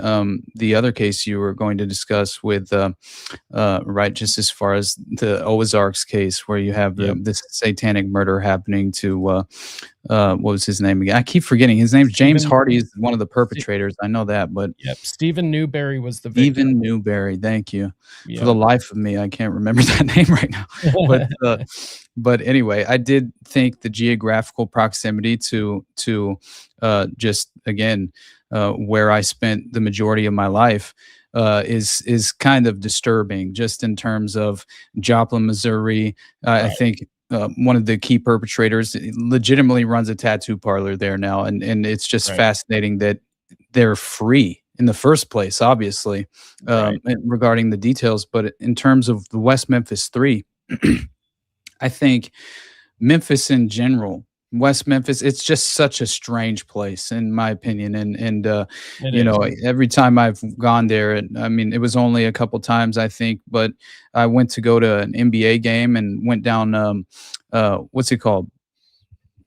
the other case you were going to discuss with, right, just as far as the Ozarks case, where you have Yep. this satanic murder happening to what was his name again? I keep forgetting his name. James Stephen- Hardy is one of the perpetrators. I know that, but Yep. Stephen Newberry was the victim. Stephen Newberry. Thank you. Yep. For the life of me, I can't remember that name right now. But anyway, I did think the geographical proximity to just again where I spent the majority of my life is kind of disturbing, just in terms of Joplin, Missouri. I Right. think one of the key perpetrators legitimately runs a tattoo parlor there now, and it's just Right. fascinating that they're free in the first place, obviously, Right. regarding the details. But in terms of the West Memphis Three, I think Memphis in general, West Memphis, it's just such a strange place, in my opinion. And It you is. know, every time I've gone there, and I mean, it was only a couple times, I think, but I went to go to an NBA game and went down, what's it called?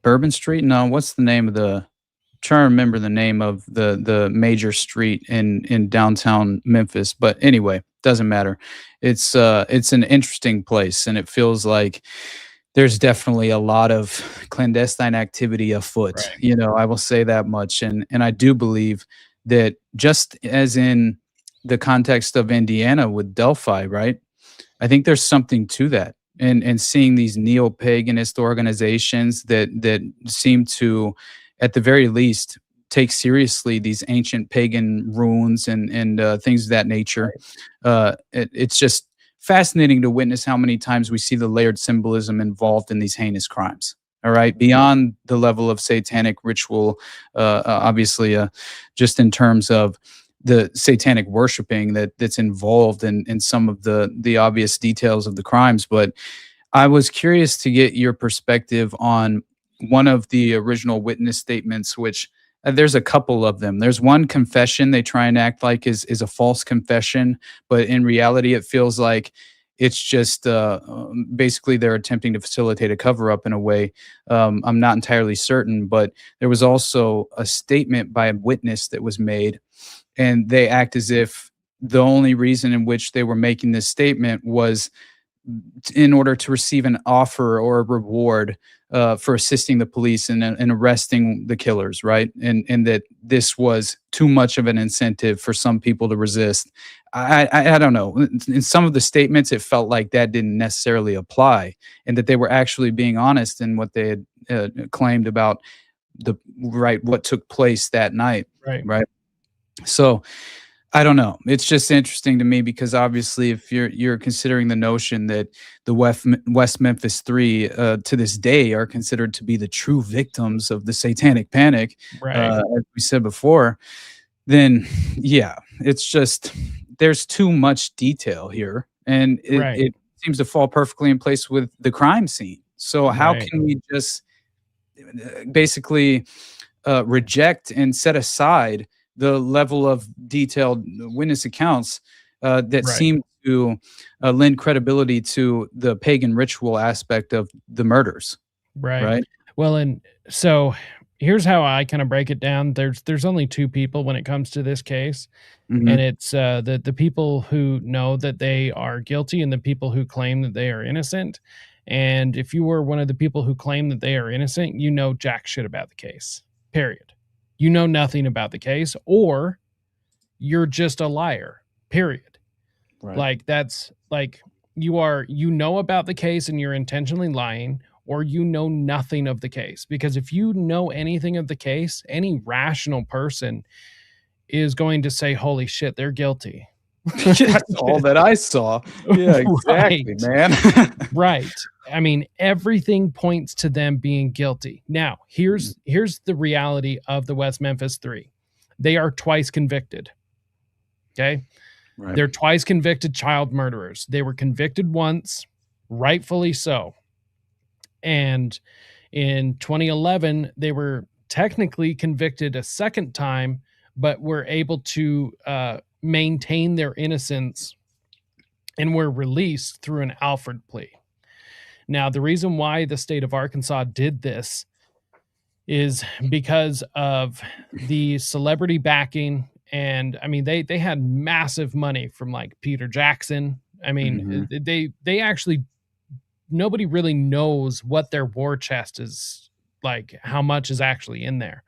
Bourbon Street? No, what's the name of the? Trying to remember the name of the major street in downtown Memphis, but anyway, doesn't matter. It's an interesting place, and it feels like there's definitely a lot of clandestine activity afoot. Right. You know, I will say that much, and I do believe that, just as in the context of Indiana with Delphi, right? I think there's something to that. And seeing these neo-paganist organizations that seem to, at the very least, take seriously these ancient pagan runes and things of that nature. It's just fascinating to witness how many times we see the layered symbolism involved in these heinous crimes. All right, beyond the level of satanic ritual, obviously, just in terms of the satanic worshiping that's involved in some of the obvious details of the crimes. But I was curious to get your perspective on one of the original witness statements, which there's a couple of them. There's one confession they try and act like is a false confession, but in reality, it feels like it's just basically they're attempting to facilitate a cover up in a way. I'm not entirely certain, but there was also a statement by a witness that was made, and they act as if the only reason in which they were making this statement was in order to receive an offer or a reward for assisting the police in arresting the killers, right? And that this was too much of an incentive for some people to resist. I don't know. In some of the statements, it felt like that didn't necessarily apply, and that they were actually being honest in what they had claimed about what took place that night, Right. right? So I don't know. It's just interesting to me because obviously, if you're considering the notion that the West Memphis Three to this day are considered to be the true victims of the Satanic Panic, Right. as we said before, then yeah, it's just there's too much detail here, and Right. it seems to fall perfectly in place with the crime scene. So how Right. can we just basically reject and set aside the level of detailed witness accounts that Right. seem to lend credibility to the pagan ritual aspect of the murders, Right. right? Well, and so here's how I kind of break it down. There's only two people when it comes to this case, and Mhm. it's the people who know that they are guilty and the people who claim that they are innocent. And if you were one of the people who claim that they are innocent, you know jack shit about the case. Period. You know nothing about the case, or you're just a liar. Period. Right. Like that's like you know about the case and you're intentionally lying, or you know nothing of the case. Because if you know anything of the case, any rational person is going to say, holy shit, they're guilty. That's all that I saw. Yeah, exactly, Right. man. Right. I mean, everything points to them being guilty. Now, here's the reality of the West Memphis Three. They are twice convicted. Okay. Right. They're twice convicted child murderers. They were convicted once, rightfully so. And in 2011, they were technically convicted a second time, but were able to maintain their innocence and were released through an Alford plea. Now, the reason why the state of Arkansas did this is because of the celebrity backing. And I mean, they had massive money from like Peter Jackson. I mean, they actually, nobody really knows what their war chest is like, how much is actually in there.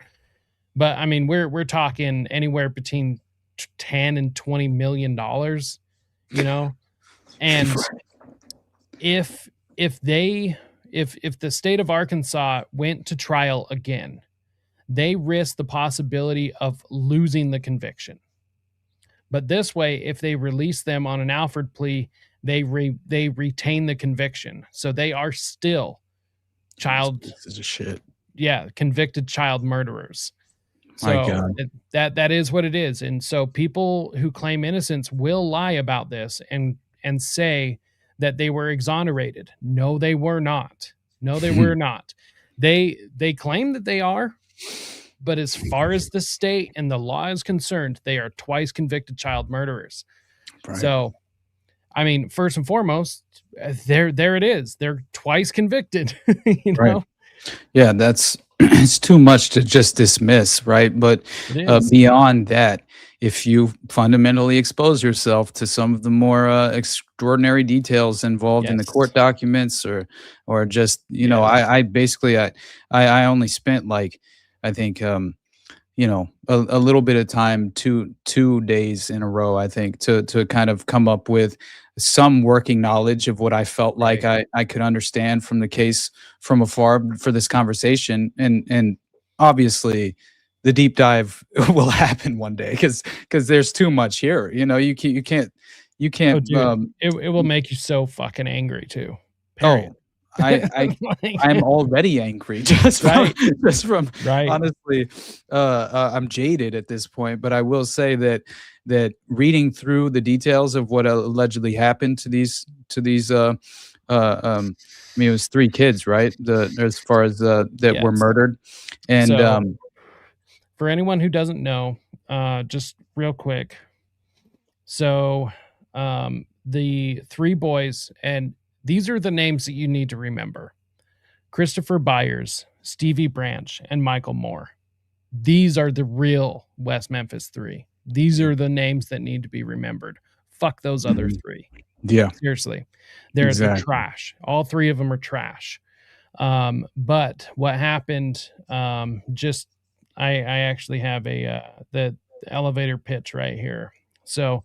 But I mean, we're talking anywhere between 10 and 20 million dollars, you know. And if the state of Arkansas went to trial again, they risk the possibility of losing the conviction. But this way, if they release them on an Alford plea, they retain the conviction. So they are still Pieces of shit. convicted child murderers. My So God. that is what it is. And so people who claim innocence will lie about this and say that they were exonerated. No, they were not. No, they were not. They claim that they are, but as far as the state and the law is concerned, they are twice convicted child murderers. Right. So, I mean, first and foremost, there it is. They're twice convicted, you know? Right. Yeah, that's it's too much to just dismiss, right? But It is. beyond that, if you fundamentally expose yourself to some of the more extraordinary details involved in the Yes. court documents, or just know, Yes. I basically I only spent like I think a little bit of time, two days in a row, I think, to kind of come up with some working knowledge of what I felt like I could understand from the case from afar for this conversation. And obviously the deep dive will happen one day because there's too much here. You can't Oh, dude, it will make you so fucking angry too. Period. I'm already angry just Right. from Right. honestly, I'm jaded at this point, but I will say that reading through the details of what allegedly happened to these I mean, it was 3 kids, right? As far as that were Yes. murdered, and So, for anyone who doesn't know, just real quick. So, the 3 boys, and these are the names that you need to remember: Christopher Byers, Stevie Branch, and Michael Moore. These are the real West Memphis 3. These are the names that need to be remembered. Fuck those other 3. yeah, Seriously. They're exactly. trash. All 3 of them are trash. But what happened, just I actually have the elevator pitch right here. So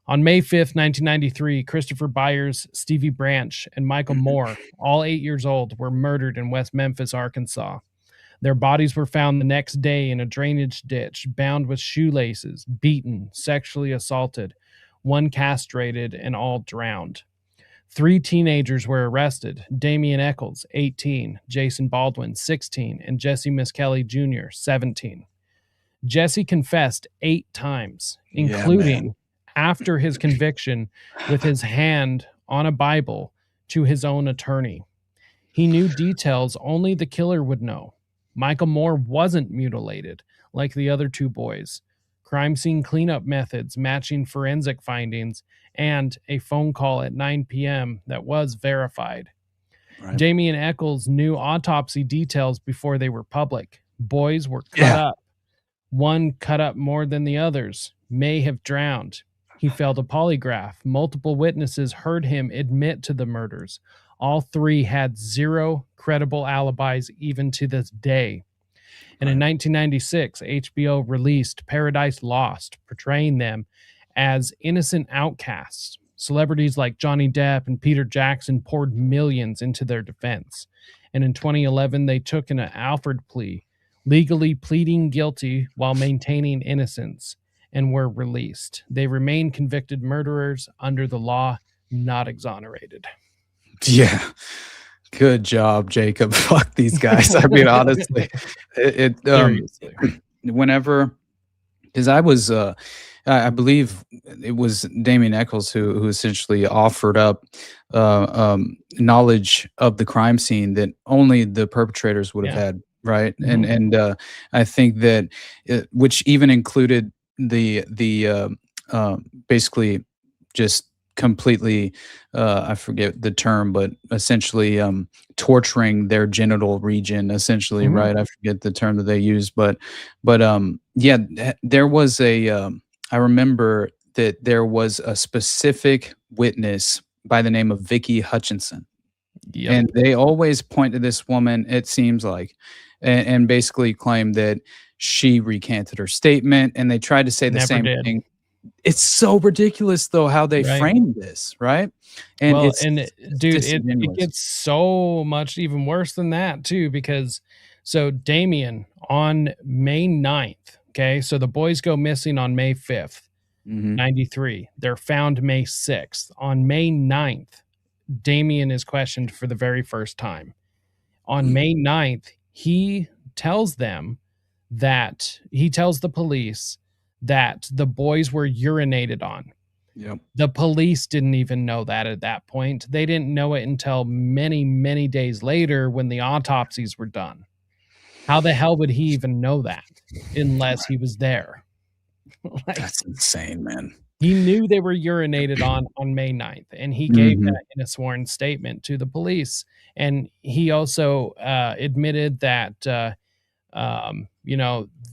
on May 5th, 1993, Christopher Byers, Stevie Branch, and Michael Moore, all 8 years old, were murdered in West Memphis, Arkansas. Their bodies were found the next day in a drainage ditch, bound with shoelaces, beaten, sexually assaulted, one castrated, and all drowned. 3 teenagers were arrested: Damian Eccles, 18, Jason Baldwin, 16, and Jesse Miskelly Jr., 17. Jesse confessed 8 times, including after his conviction with his hand on a Bible to his own attorney. He knew details only the killer would know. Michael Moore wasn't mutilated like the other 2 boys. Crime scene cleanup methods matching forensic findings, and a phone call at 9 p.m. that was verified. Right. Damian Eccles knew autopsy details before they were public. Boys were cut up. One cut up more than the others, may have drowned. He failed a polygraph. Multiple witnesses heard him admit to the murders. All 3 had 0 credible alibis even to this day. And in 1996, HBO released Paradise Lost, portraying them as innocent outcasts. Celebrities like Johnny Depp and Peter Jackson poured millions into their defense. And in 2011, they took an Alford plea, legally pleading guilty while maintaining innocence, and were released. They remain convicted murderers under the law, not exonerated. Yeah. Good job, Jacob. Fuck these guys. I mean, honestly, Seriously. whenever, because I was, I believe it was Damian Eccles who essentially offered up knowledge of the crime scene that only the perpetrators would have had, right? Mhm. And I think that which even included the basically just completely I forget the term, but essentially torturing their genital region, essentially, Mhm. right? I forget the term that they use, but yeah, there was a I remember that there was a specific witness by the name of Vicky Hutchinson. Yep. And they always point to this woman, it seems like, and basically claim that she recanted her statement, and they tried to say the Never same did. thing. It's so ridiculous, though, how they Right. framed this, right? And Well, it's dude, it disingenuous. gets so much even worse than that too, because so Damien on May 9th, okay, so the boys go missing on May 5th, Mhm. 93. They're found May 6th. On May 9th, Damien is questioned for the very first time. On May 9th, he tells them that he tells the police that the boys were urinated on. Yep. The police didn't even know that at that point. They didn't know it until many, many days later when the autopsies were done. How the hell would he even know that unless he was there? Like, That's insane, man. he knew they were urinated on May 9th, and he gave Mhm. that in a sworn statement to the police. And he also admitted that,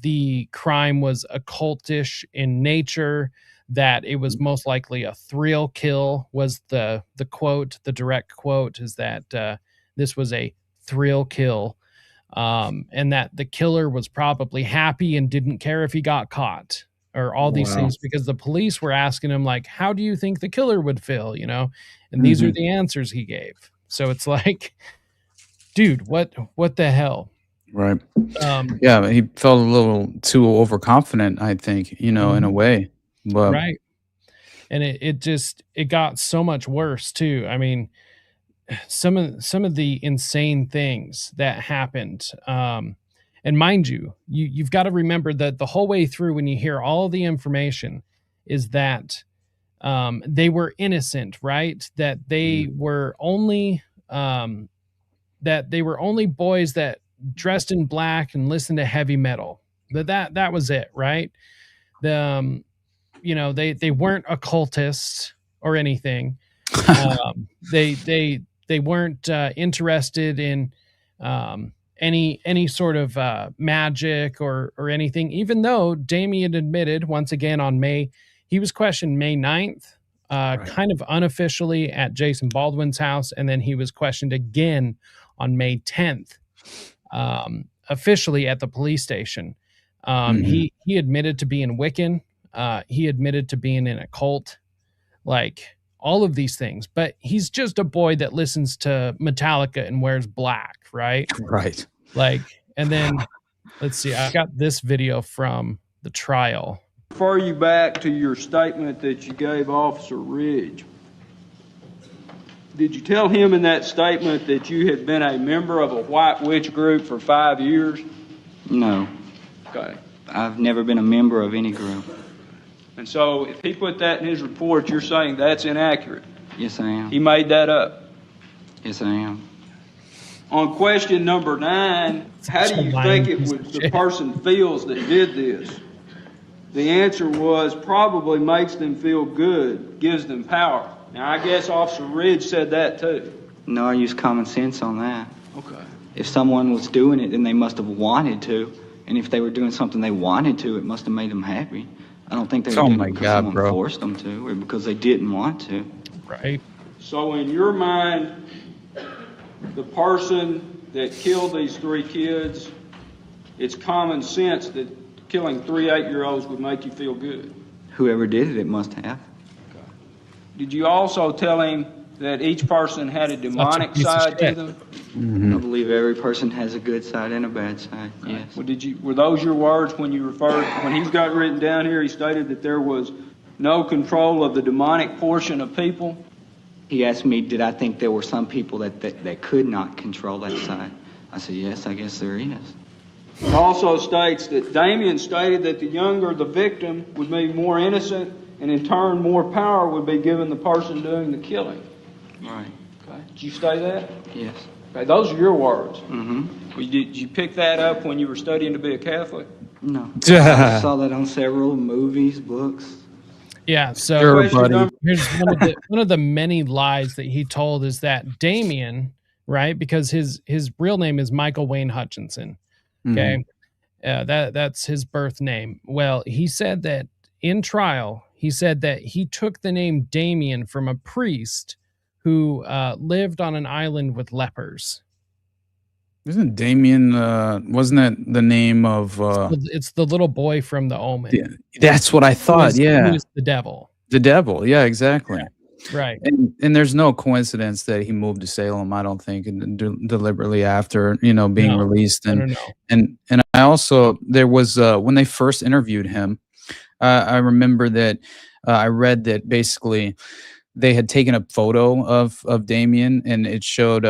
the crime was occultish in nature, that it was most likely a thrill kill, was the quote. The direct quote is that this was a thrill kill, and that the killer was probably happy and didn't care if he got caught, or all these Wow. things, because the police were asking him, like, how do you think the killer would feel, and these are Mhm. the answers he gave. So it's like, dude, what the hell? Right. Um, Yeah, he felt a little too overconfident, I think, in a Mhm. way. But right. And it got so much worse too. I mean, some of the insane things that happened. And mind you, you've got to remember that the whole way through, when you hear all the information, is that they were innocent, right? That they were only boys that dressed in black and listened to heavy metal. That was it, right? The they weren't occultists or anything. They weren't interested in any sort of magic or anything, even though Damien admitted once again on he was questioned May 9th, Right. kind of unofficially at Jason Baldwin's house, and then he was questioned again on May 10th, officially at the police station. Mhm. He admitted to being Wiccan. He admitted to being in a cult, like all of these things, but he's just a boy that listens to Metallica and wears black, right? Right. Like, And then let's see, I got this video from the trial. Refer you back to your statement that you gave Officer Ridge. Did you tell him in that statement that you had been a member of a white witch group for 5 years? No, Okay. I've never been a member of any group. And so if he put that in his report, you're saying that's inaccurate. Yes, I am. He made that up. Yes, I am. On question number 9, how do you think it would, the person feels that did this? The answer was probably makes them feel good, gives them power. Now, I guess Officer Ridge said that too. No, I use common sense on that. Okay. If someone was doing it, then they must have wanted to. And if they were doing something they wanted to, it must have made them happy. I don't think they were doing it because someone forced them to or because they didn't want to. Right. So in your mind, the person that killed these 3 kids, it's common sense that killing 3 8-year-olds would make you feel good. Whoever did it, it must have. Did you also tell him that each person had a demonic side to them? I believe every person has a good side and a bad side, yes. Well, were those your words when you referred, when he's got written down here, he stated that there was no control of the demonic portion of people? He asked me, did I think there were some people that could not control that side? I said, yes, I guess there is. It also states that Damien stated that the younger the victim would be more innocent, and in turn more power would be given the person doing the killing. Right. Okay. Did you say that? Yes. Okay, those are your words. Mm-hmm. Did you pick that up when you were studying to be a Catholic? No. I saw that on several movies, books. Yeah, so Sure, buddy. here's one of the many lies that he told is that Damien, right? Because his real name is Michael Wayne Hutchinson. Okay. That's his birth name. Well, he said that in trial, he said that he took the name Damien from a priest who lived on an island with lepers. Isn't Damien, wasn't that the name of... It's the little boy from The Omen. Yeah, that's what I thought, He yeah. was the devil. The devil, yeah, exactly. Yeah, right. And there's no coincidence that he moved to Salem, I don't think, and deliberately after, being released. And I also, there was, when they first interviewed him, I remember that I read that basically they had taken a photo of Damien, and it showed...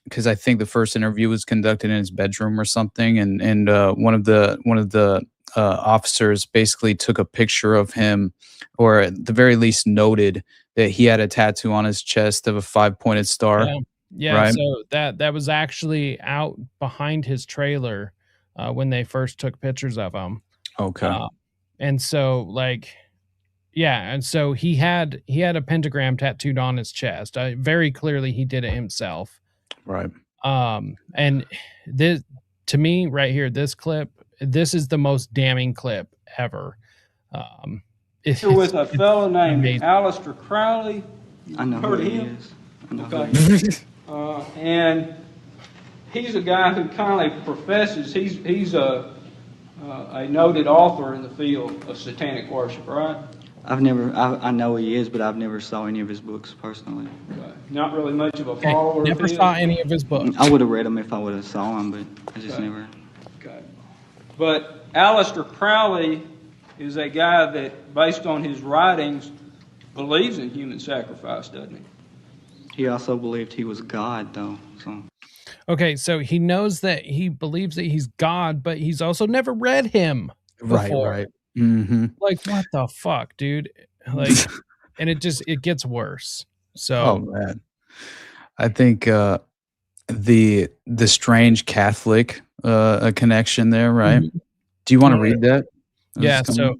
because I think the first interview was conducted in his bedroom or something, and one of the officers basically took a picture of him, or at the very least noted that he had a tattoo on his chest of a 5-pointed star. Yeah. Right? So that was actually out behind his trailer when they first took pictures of him. Okay. And so and so he had a pentagram tattooed on his chest. Very clearly, he did it himself. Right. And this, to me, right here, this clip, this is the most damning clip ever. With a fellow named amazing. Aleister Crowley. I know Heard who of he him? is. I know Okay. who he is. And he's a guy who kindly professes, he's a noted author in the field of satanic worship, right? I know he is, but I've never saw any of his books personally. Okay. Not really much of a follower Never of his. saw any of his books. I would have read them if I would have saw them, but I just Okay. never. Okay. But Aleister Crowley is a guy that, based on his writings, believes in human sacrifice, doesn't he? He also believed he was God, though. So Okay, so he knows that he believes that he's God, but he's also never read him before. Right. Mm-hmm. Like, what the fuck, dude? Like, and it gets worse. So, Oh man, I think the strange Catholic connection there, right? Mhm. Do you want to read that? yeah. So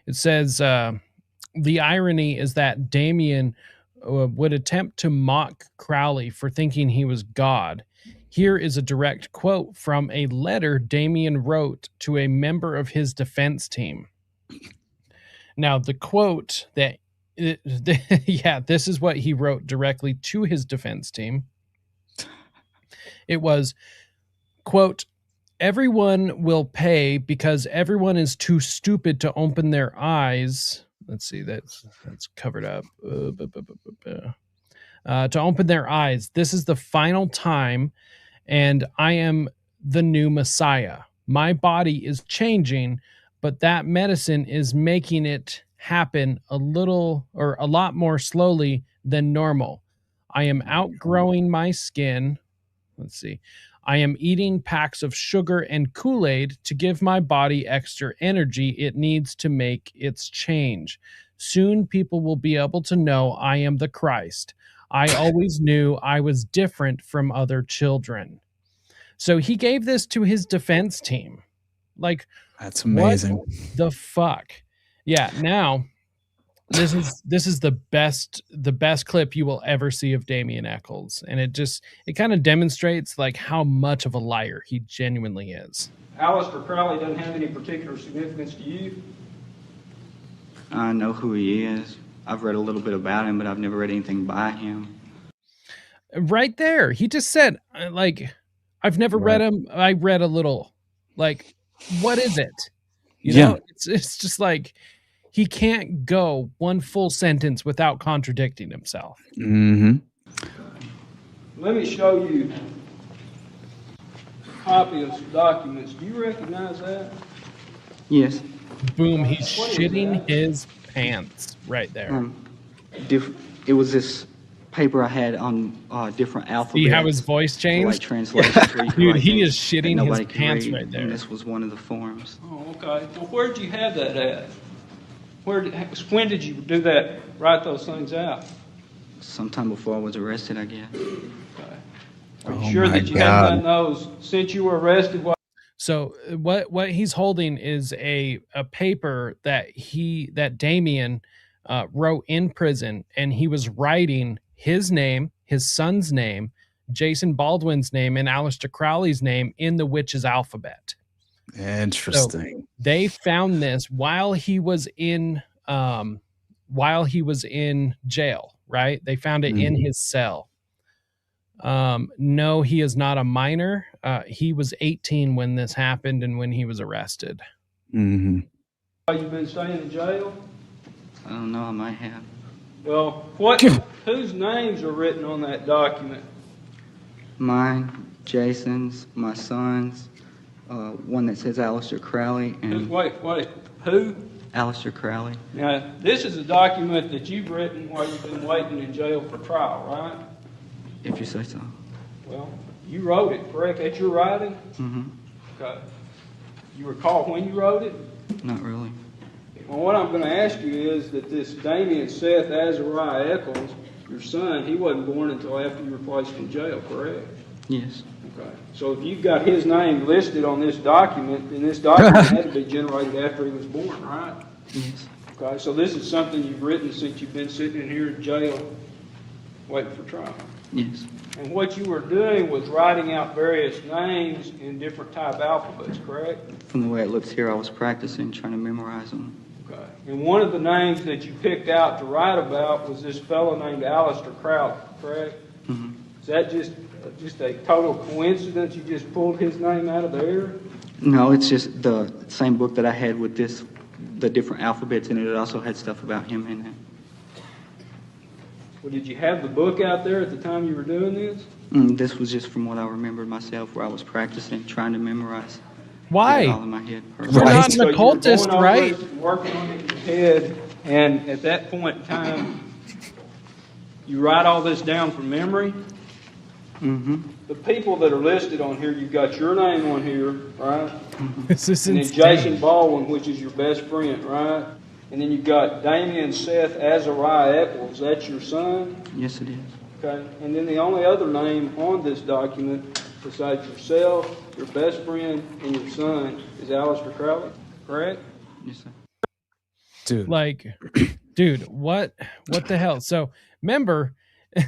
it says the irony is that Damien would attempt to mock Crowley for thinking he was God. Here is a direct quote from a letter Damien wrote to a member of his defense team. Now, the quote this is what he wrote directly to his defense team. It was, quote, "Everyone will pay because everyone is too stupid to open their eyes." Let's see, that's covered up. To open their eyes. This is the final time, and I am the new Messiah. My body is changing, but that medicine is making it happen a lot more slowly than normal. I am outgrowing my skin. Let's see. I am eating packs of sugar and Kool-Aid to give my body extra energy it needs to make its change. Soon people will be able to know I am the Christ. I always knew I was different from other children. So he gave this to his defense team. Like, that's amazing. What the fuck? Yeah, now this is the best clip you will ever see of Damien Eccles, and it kind of demonstrates like how much of a liar he genuinely is. Aleister Crowley doesn't have any particular significance to you? I know who he is. I've read a little bit about him, but I've never read anything by him. Right there, he just said, like, I've never read him. I read a little. Like, what is it? You know, it's just like he can't go one full sentence without contradicting himself. Mm-hmm. Let me show you a copy of some documents. Do you recognize that? Yes. Boom, he's shitting his pants right there. It was this paper I had on different alphabets. See how his voice changed? Like translations. Dude, he is shitting his pants right there. And this was one of the forms. Oh, okay. Well, where did you have that at? When did you do that? Write those things out? Sometime before I was arrested, I guess. Okay. Are you sure that you haven't done those since you were arrested? So what he's holding is a paper that Damien wrote in prison, and he was writing his name, his son's name, Jason Baldwin's name, and Aleister Crowley's name in the witch's alphabet. Interesting. So they found this while he was in jail, right? They found it in his cell. No, he is not a minor. He was 18 when this happened and when he was arrested. Mm-hmm. You've been staying in jail? I don't know, I might have. Well, whose names are written on that document? Mine, Jason's, my son's, one that says Aleister Crowley. And Wait, who? Aleister Crowley. Now, this is a document that you've written while you've been waiting in jail for trial, right? If you say so. Well, you wrote it, correct? That's your writing? Mm-hmm. Okay. You recall when you wrote it? Not really. Well, what I'm going to ask you is that this Damien Seth Azariah Eccles, your son, he wasn't born until after you were placed in jail, correct? Yes. Okay. So if you've got his name listed on this document, then this document had to be generated after he was born, right? Yes. Okay. So this is something you've written since you've been sitting in here in jail waiting for trial. Yes. And what you were doing was writing out various names in different type alphabets, correct? From the way it looks here, I was practicing, trying to memorize them. Okay. And one of the names that you picked out to write about was this fellow named Aleister Crowley, correct? Mm-hmm. Is that just a total coincidence? You just pulled his name out of the air? No, it's just the same book that I had with the different alphabets in it. It also had stuff about him in it. Well, did you have the book out there at the time you were doing this? This was just from what I remembered myself, where I was practicing, trying to memorize. Why? It all in my head. You're not an occultist, right? Working on it in your head, and at that point in time, you write all this down from memory? Mm-hmm. The people that are listed on here, you've got your name on here, right? This is and then insane. Jason Baldwin, which is your best friend, right? And then you've got Damien Seth Azariah Eccles. That's your son? Yes, it is. Okay. And then the only other name on this document, besides yourself, your best friend, and your son, is Aleister Crowley, correct? Yes, sir. Dude. Like, dude, what the hell? So, remember,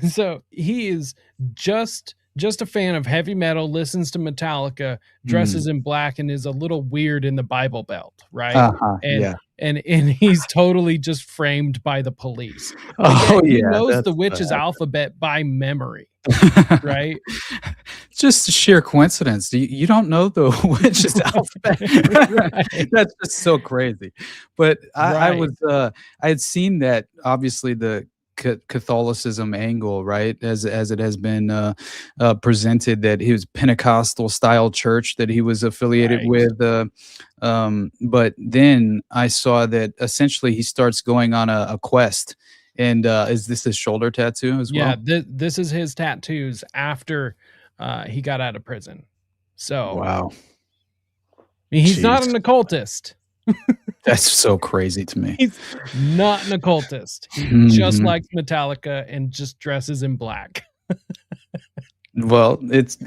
so he is just a fan of heavy metal, listens to Metallica, dresses in black, and is a little weird in the Bible Belt, right? And he's totally just framed by the police. He knows the witch's alphabet by memory, right? Just a sheer coincidence. You don't know the witch's alphabet. Right. That's just so crazy. But I had seen that obviously the Catholicism angle, right? As it has been presented, that he was Pentecostal style church that he was affiliated Right. with. But then I saw that essentially he starts going on a quest. And is this a shoulder tattoo as Yeah, well? this is his tattoos after he got out of prison. So Wow. he's not Jeez. an occultist. That's so crazy to me. He's not an occultist. He just Mhm. likes Metallica and just dresses in black. Well, it's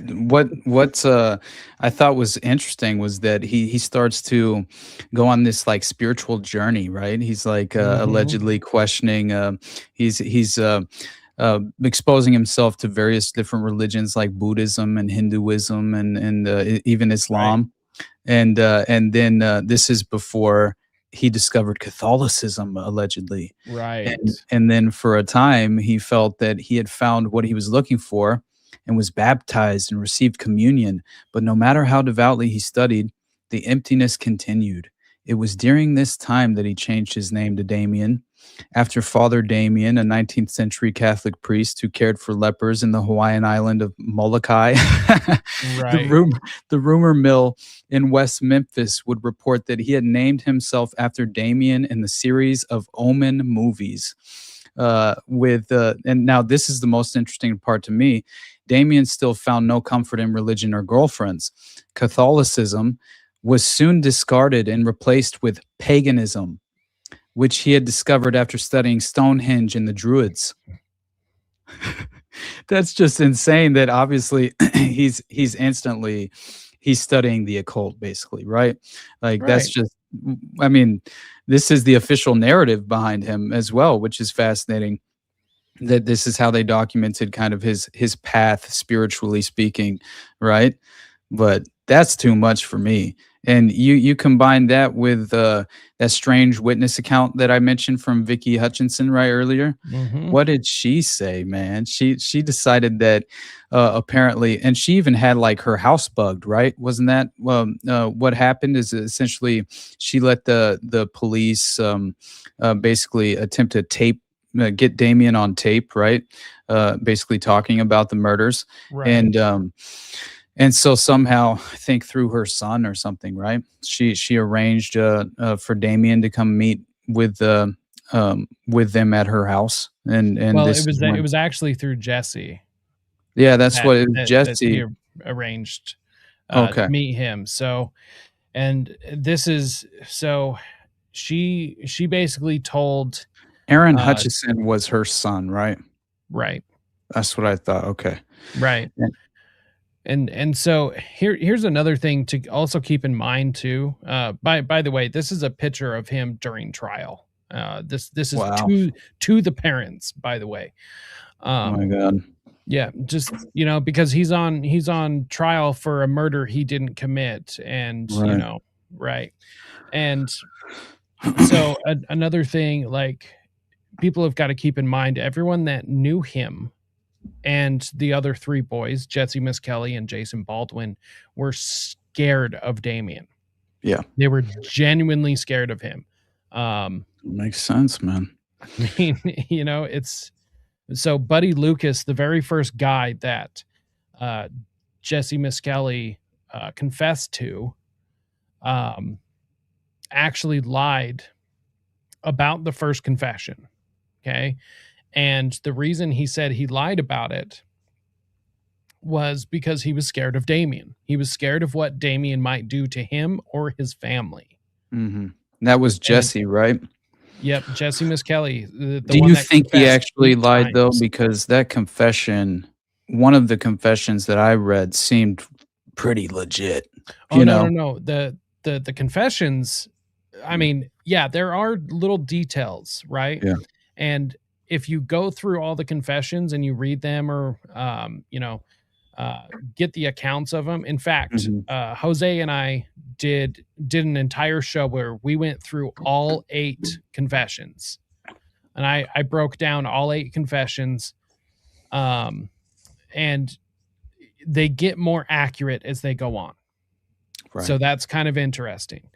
what's I thought was interesting was that he starts to go on this like spiritual journey, right? He's like allegedly questioning he's exposing himself to various different religions like Buddhism and Hinduism and even Right. Islam. And then this is before he discovered Catholicism allegedly. Right. And then for a time he felt that he had found what he was looking for and was baptized and received communion. But no matter how devoutly he studied, the emptiness continued. It was during this time that he changed his name to Damien, after Father Damien, a 19th century Catholic priest who cared for lepers in the Hawaiian island of Molokai. Right. The rumor mill in West Memphis would report that he had named himself after Damien in the series of Omen movies. And now this is the most interesting part to me. Damien still found no comfort in religion or girlfriends. Catholicism was soon discarded and replaced with paganism, which he had discovered after studying Stonehenge and the Druids. That's just insane that obviously he's studying the occult basically, right? Like that's just, I mean, this is the official narrative behind him as well, which is fascinating, that this is how they documented kind of his path spiritually speaking, right? But that's too much for me. And you combine that with that strange witness account that I mentioned from Vicky Hutchinson right earlier. What did she say, man? She decided that apparently, and she even had like her house bugged, right? Wasn't that what happened? Is essentially she let the police basically attempt to get Damien on tape, right? Basically talking about the murders, Right. and so somehow, I think through her son or something, right? She arranged for Damien to come meet with them at her house, and Well, this is it when, was actually through Jesse yeah, that's what it was, that he Jesse. arranged to Okay, meet him. So, and this is so she basically told Aaron Hutchison was her son, right? right. That's what I thought. Okay, Right. Yeah. And so here's another thing to also keep in mind too. By the way, this is a picture of him during trial. This is Wow. to the parents, by the way. Oh my God. Yeah, just because he's on trial for a murder he didn't commit, and Right. right. And so another thing, like, people have got to keep in mind, everyone that knew him and the other three boys, Jesse Miss Kelly and Jason Baldwin, were scared of Damien. Yeah, They were genuinely scared of him. makes sense, man. I mean, it's so Buddy Lucas, the very first guy that Jesse Miss Kelly confessed to, actually lied about the first confession. Okay. And the reason he said he lied about it was because he was scared of Damien. He was scared of what Damien might do to him or his family. Mm-hmm. That was Jesse, right? Yep, Jesse Miss Kelly. The Do one you that think he confessed actually 8 lied though? times. Because that confession, one of the confessions that I read seemed pretty legit. Oh, no. The confessions, I mean, yeah, there are little details, right? Yeah. And if you go through all the confessions and you read them, or get the accounts of them. In fact, Jose and I did an entire show where we went through all 8 confessions, and I broke down all 8 confessions, and they get more accurate as they go on. Right. So that's kind of interesting.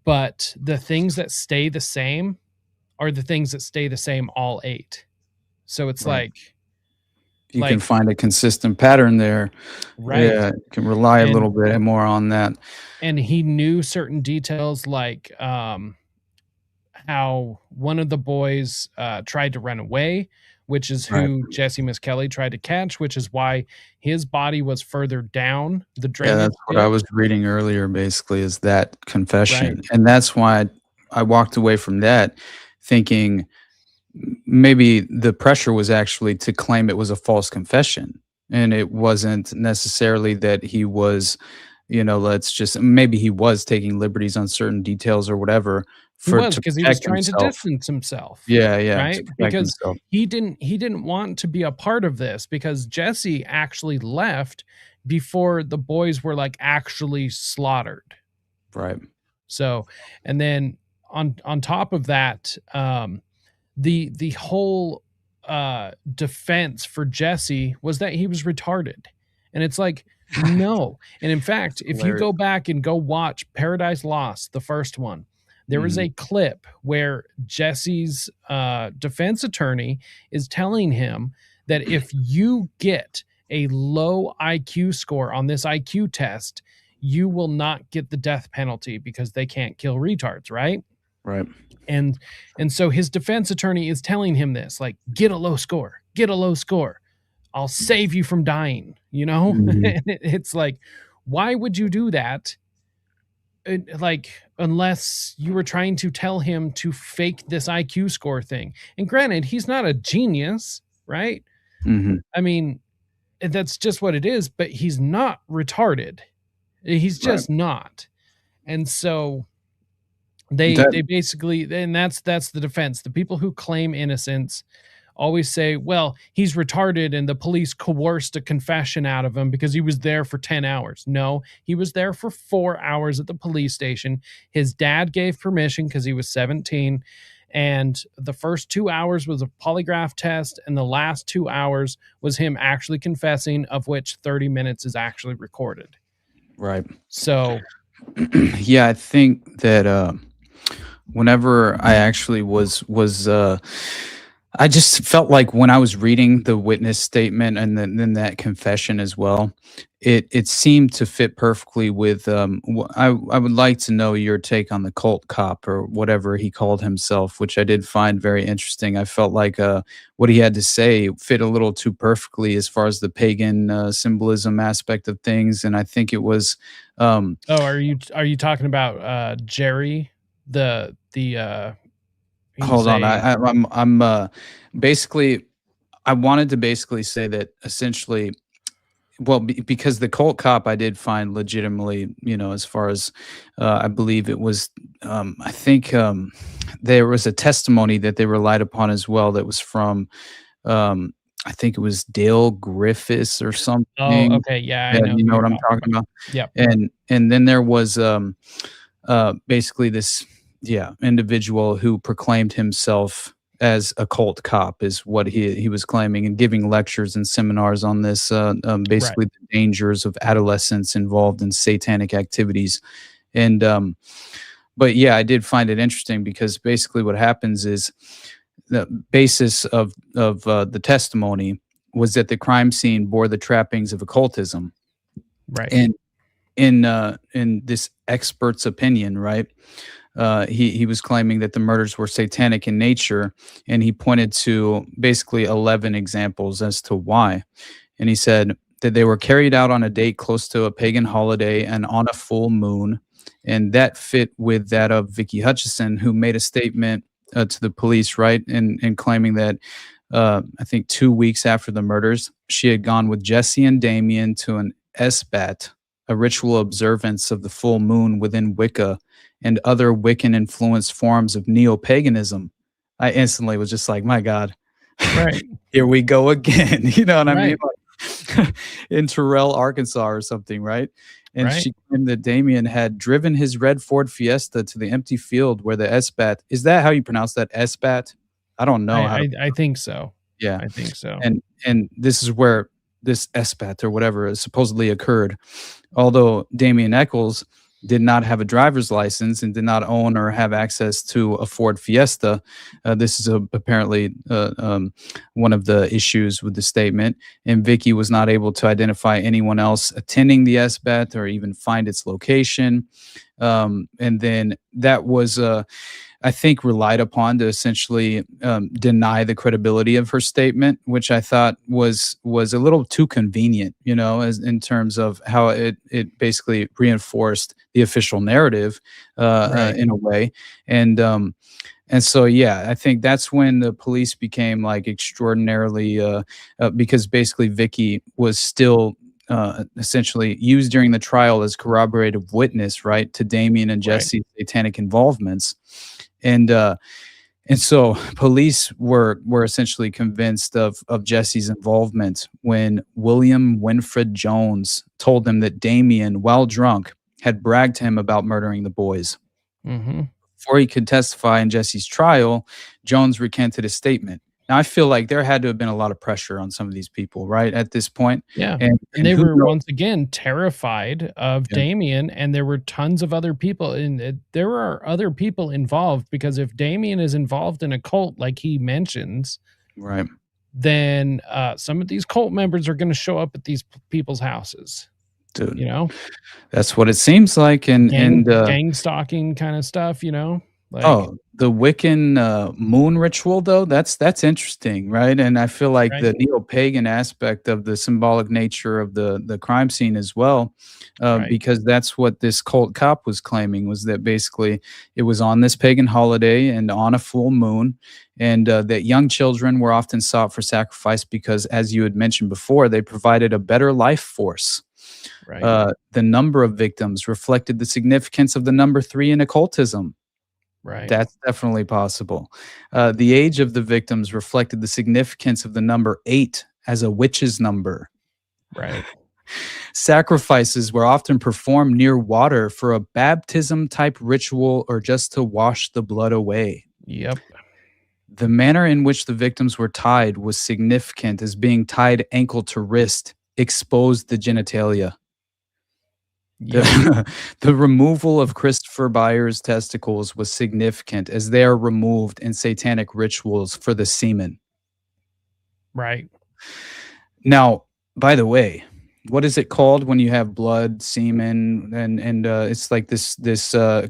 But the things that stay the same are the things that stay the same all 8. So it's Right. like you can find a consistent pattern there. right. Yeah, you can rely a little bit more on that. And he knew certain details, like how one of the boys tried to run away, which is who Jesse Miss Kelly tried to catch, which is why his body was further down the drainage. Yeah, that's what I was reading earlier, basically, is that confession. Right. And that's why I walked away from that thinking maybe the pressure was actually to claim it was a false confession. And it wasn't necessarily that he was, maybe he was taking liberties on certain details or whatever. He was, because he was trying to distance himself. Yeah, right? Because he didn't want to be a part of this, because Jesse actually left before the boys were like actually slaughtered. Right. So, and then on top of that, the whole defense for Jesse was that he was retarded. And it's like, no. And in fact, if you go back and go watch Paradise Lost, the first one, there was a clip where Jesse's defense attorney is telling him that if you get a low IQ score on this IQ test, you will not get the death penalty because they can't kill retards, right? Right. And so his defense attorney is telling him this, like, get a low score, get a low score. I'll save you from dying, It's like, why would you do that? Like, unless you were trying to tell him to fake this IQ score thing. And granted, he's not a genius, right? I mean, that's just what it is, but he's not retarded. He's just not. And so they basically, and that's the defense. The people who claim innocence always say, well, he's retarded and the police coerced a confession out of him because he was there for 10 hours. No, he was there for 4 hours at the police station. His dad gave permission because he was 17. And the first 2 hours was a polygraph test. And the last 2 hours was him actually confessing, of which 30 minutes is actually recorded. Right. So, yeah, I think that whenever I actually was I just felt like when I was reading the witness statement and then that confession as well, it seemed to fit perfectly with. I would like to know your take on the cult cop, or whatever he called himself, which I did find very interesting. I felt like what he had to say fit a little too perfectly as far as the pagan symbolism aspect of things, and I think it was. Are you talking about Jerry? Hold on, I'm basically, I wanted to basically say that essentially, well, because the cult cop I did find legitimately, as far as I believe it was, I think there was a testimony that they relied upon as well that was from, I think it was Dale Griffiths or something. Oh, okay, yeah, I know. You know what I'm talking about? Yeah. And then there was basically this individual who proclaimed himself as a cult cop, is what he was claiming, and giving lectures and seminars on this, basically the dangers of adolescents involved in satanic activities. And but yeah, I did find it interesting because basically what happens is the basis of the testimony was that the crime scene bore the trappings of occultism. Right. And in this expert's opinion, right, he was claiming that the murders were satanic in nature, and he pointed to basically 11 examples as to why. And he said that they were carried out on a date close to a pagan holiday and on a full moon, and that fit with that of Vicky Hutchison, who made a statement to the police, right, and claiming that I think 2 weeks after the murders, she had gone with Jesse and Damien to an esbat, a ritual observance of the full moon within Wicca and other Wiccan-influenced forms of neo-paganism. I instantly was just like, my God, right, here we go again. You know what I mean? Like, in Terrell, Arkansas or something, right? And she claimed that Damien had driven his red Ford Fiesta to the empty field where the esbat, is that how you pronounce that, esbat? I don't know. I think so. Yeah. I think so. And this is where, this esbat or whatever supposedly occurred. Although Damien Eccles, the did not have a driver's license and did not own or have access to a Ford Fiesta. This is apparently one of the issues with the statement. And Vicky was not able to identify anyone else attending the SBET or even find its location. And then that was, I think, relied upon to essentially deny the credibility of her statement, which I thought was a little too convenient, as in terms of how it basically reinforced the official narrative in a way. And so, yeah, I think that's when the police became like extraordinarily, because basically Vicky was still essentially used during the trial as corroborative witness, right, to Damien and Jesse's satanic involvements. And so police were essentially convinced of Jesse's involvement when William Winfred Jones told them that Damien, while drunk, had bragged to him about murdering the boys. Mm-hmm. Before he could testify in Jesse's trial, Jones recanted his statement. Now, I feel like there had to have been a lot of pressure on some of these people, right, at this point. Yeah. And they were, once again, terrified of Damien, and there were tons of other people. And there are other people involved, because if Damien is involved in a cult, like he mentions, right, then some of these cult members are going to show up at these people's houses. Dude, that's what it seems like. And gang stalking kind of stuff, Like, the Wiccan moon ritual, though, that's interesting, right? And I feel like the neo-pagan aspect of the symbolic nature of the crime scene as well, because that's what this cult cop was claiming, was that basically it was on this pagan holiday and on a full moon, and that young children were often sought for sacrifice because, as you had mentioned before, they provided a better life force. The number of victims reflected the significance of the number 3 in occultism. Right. That's definitely possible. The age of the victims reflected the significance of the number 8 as a witch's number. Right. Sacrifices were often performed near water for a baptism-type ritual or just to wash the blood away. Yep. The manner in which the victims were tied was significant, as being tied ankle to wrist exposed the genitalia. The removal of Christopher Byers' testicles was significant, as they are removed in satanic rituals for the semen. Right. Now, by the way, what is it called when you have blood, semen, and it's like this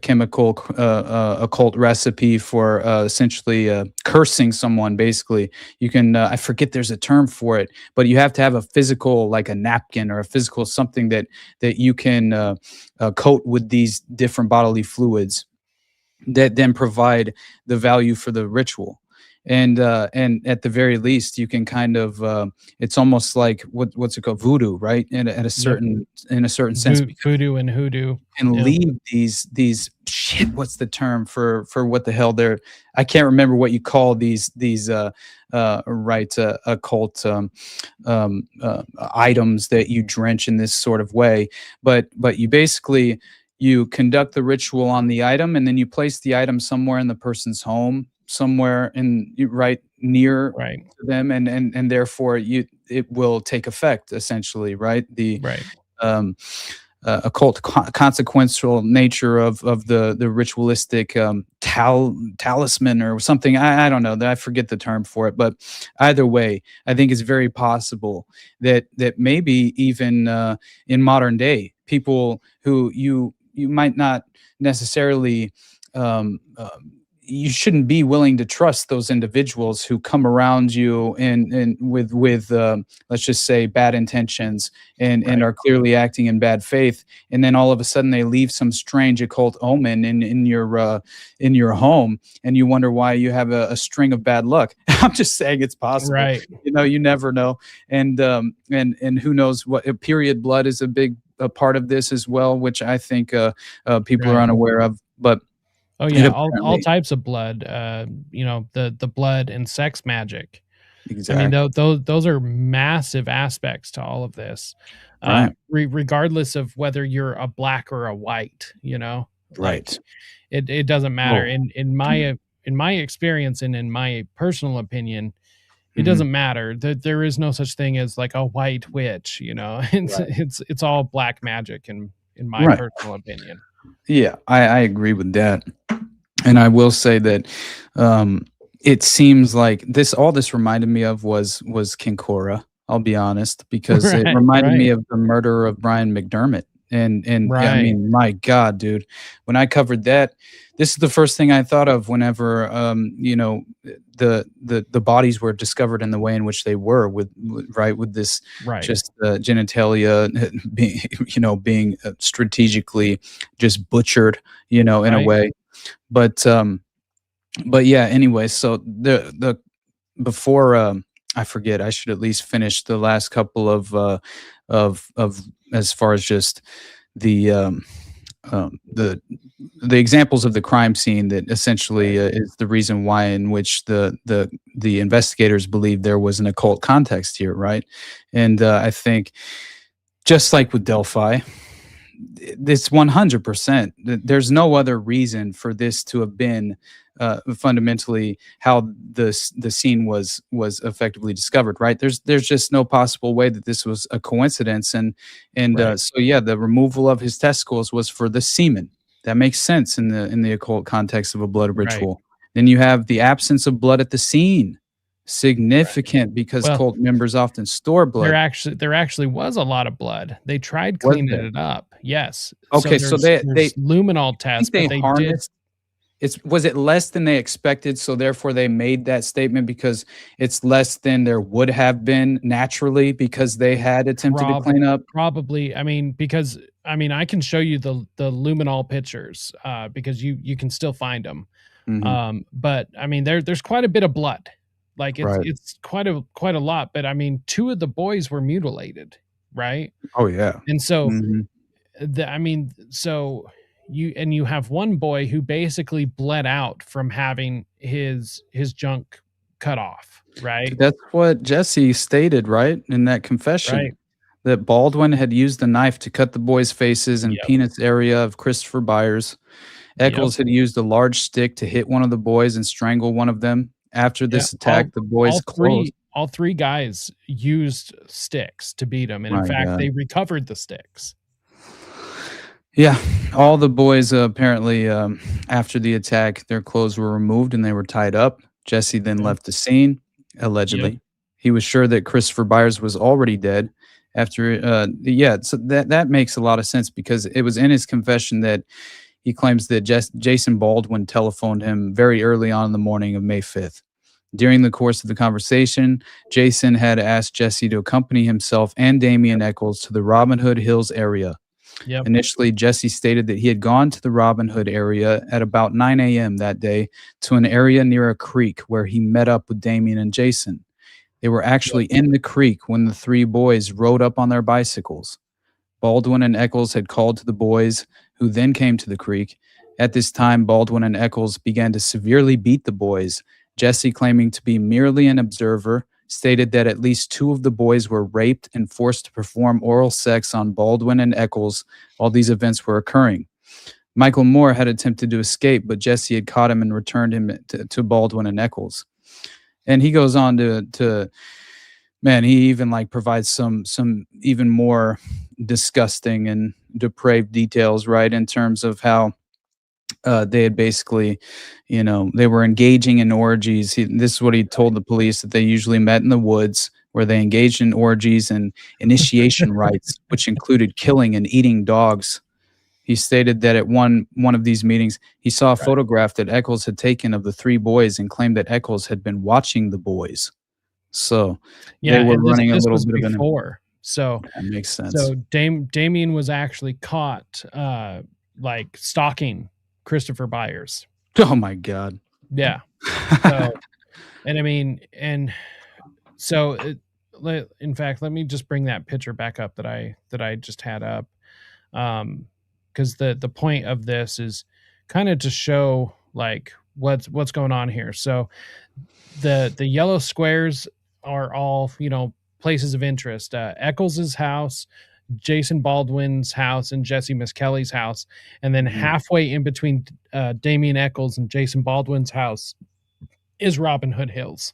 chemical occult recipe for essentially cursing someone? Basically, you can I forget, there's a term for it, but you have to have a physical, like a napkin or a physical something that you can coat with these different bodily fluids that then provide the value for the ritual. And at the very least, you can kind of it's almost like what's it called, voodoo, right? In a certain sense, voodoo and hoodoo, and leave these shit. What's the term for what the hell they're? I can't remember what you call these occult items that you drench in this sort of way. But you basically, you conduct the ritual on the item, and then you place the item somewhere in the person's home, somewhere right near to them, and therefore it will take effect, essentially, right? The occult consequential nature of the ritualistic talisman or something. I don't know, that I forget the term for it, but either way, I think it's very possible that maybe even in modern day, people who you might not necessarily you shouldn't be willing to trust those individuals who come around you and with let's just say bad intentions and are clearly acting in bad faith, and then all of a sudden they leave some strange occult omen in your home, and you wonder why you have a string of bad luck. I'm just saying it's possible, right? You never know, and who knows what period blood is a part of this as well, which I think people are unaware of, but. Oh yeah, all types of blood. The blood and sex magic. Exactly. I mean, those are massive aspects to all of this. Regardless of whether you're a black or a white, right? It doesn't matter. In my experience and in my personal opinion, it doesn't matter. There is no such thing as like a white witch. It's all black magic in my personal opinion. Yeah, I agree with that. And I will say that it seems like all this reminded me of was Kinkora. I'll be honest, because it reminded me of the murder of Brian McDermott. And I mean, my God, dude, when I covered that, this is the first thing I thought of whenever the bodies were discovered in the way in which they were with this just genitalia being strategically just butchered, in a way. But yeah, anyway, so the before I forget, I should at least finish the last couple of as far as just the the examples of the crime scene that essentially is the reason why in which the investigators believe there was an occult context here, right? And I think just like with Delphi, this 100%, there's no other reason for this to have been fundamentally how the scene was effectively discovered, right? There's just no possible way that this was a coincidence. And so yeah, the removal of his testicles was for the semen. That makes sense in the occult context of a blood ritual. Then you have the absence of blood at the scene. Significant because cult members often store blood. There actually was a lot of blood. They tried cleaning it up. Yes. Okay, so there's they luminol tests, they but they harnessed. Was it less than they expected? So therefore, they made that statement because it's less than there would have been naturally because they had attempted to clean up. Probably. I mean, because I can show you the luminol pictures because you can still find them. Mm-hmm. But I mean, there's quite a bit of blood. Like it's quite a lot, but I mean, 2 of the boys were mutilated, right? Oh yeah. And so, mm-hmm. So you have one boy who basically bled out from having his junk cut off, right? That's what Jesse stated, right, in that confession, that Baldwin had used the knife to cut the boys' faces and penis area of Christopher Byers. Eccles had used a large stick to hit one of the boys and strangle one of them. After this attack, the boys closed. All 3 guys used sticks to beat him, and in fact, they recovered the sticks. Yeah, all the boys apparently, after the attack, their clothes were removed and they were tied up. Jesse then left the scene, allegedly. He was sure that Christopher Byers was already dead. After, so that makes a lot of sense because it was in his confession that he claims that Jason Baldwin telephoned him very early on in the morning of May 5th. During the course of the conversation, Jason had asked Jesse to accompany himself and Damian Eccles to the Robin Hood Hills area. Initially, Jesse stated that he had gone to the Robin Hood area at about 9 a.m. that day to an area near a creek where he met up with Damian and Jason. They were actually in the creek when the 3 boys rode up on their bicycles. Baldwin and Eccles had called to the boys, who then came to the creek. At this time, Baldwin and Eccles began to severely beat the boys. Jesse, claiming to be merely an observer, stated that at least 2 of the boys were raped and forced to perform oral sex on Baldwin and Eccles while these events were occurring. Michael Moore had attempted to escape, but Jesse had caught him and returned him to Baldwin and Eccles. And he goes on to man, he even provides some even more disgusting and depraved details, right, in terms of how they had basically, they were engaging in orgies. This is what he told the police, that they usually met in the woods where they engaged in orgies and initiation rites, which included killing and eating dogs. He stated that at one of these meetings, he saw a photograph that Eccles had taken of the 3 boys and claimed that Eccles had been watching the boys. So they were running a little bit before. So that makes sense. So Damian was actually caught stalking Christopher Byers. Oh my God. Yeah. So, in fact, let me just bring that picture back up that I just had up. Because the point of this is kind of to show what's going on here. So the yellow squares are all, places of interest. Eccles's house, Jason Baldwin's house, and Jesse Miskelly's house. And then halfway in between Damian Eccles and Jason Baldwin's house is Robin Hood Hills.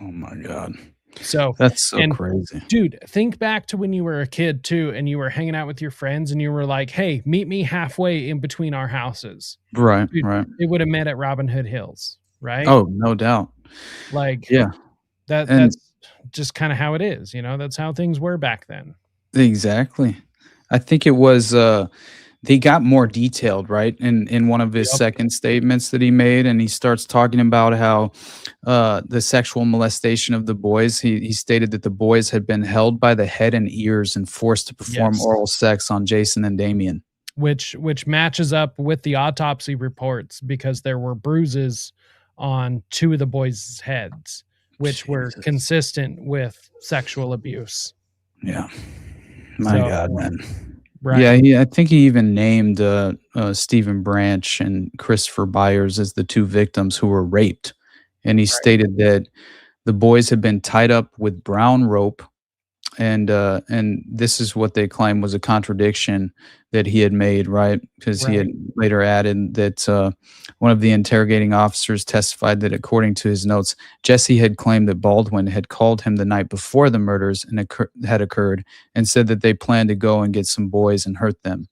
Oh my God. So That's so and crazy. dude, think back to when you were a kid too, and you were hanging out with your friends and you were like, hey, meet me halfway in between our houses. Right, Dude, right. they would have met at Robin Hood Hills, right? Oh, no doubt. Like Yeah, and that's just kind of how it is, that's how things were back then. exactly. I think it was, they got more detailed, right? In one of his Yep. second statements that he made, and he starts talking about how the sexual molestation of the boys. He stated that the boys had been held by the head and ears and forced to perform Yes. oral sex on Jason and Damien. Which matches up with the autopsy reports because there were bruises on 2 of the boys' heads, which were Jesus. consistent with sexual abuse. Yeah. My So, God, man. right. Yeah, I think he even named Stephen Branch and Christopher Byers as the 2 victims who were raped. And he stated that the boys had been tied up with brown rope, and this is what they claim was a contradiction that he had made, right? Because he had later added that one of the interrogating officers testified that according to his notes, Jesse had claimed that Baldwin had called him the night before the murders had occurred and said that they planned to go and get some boys and hurt them.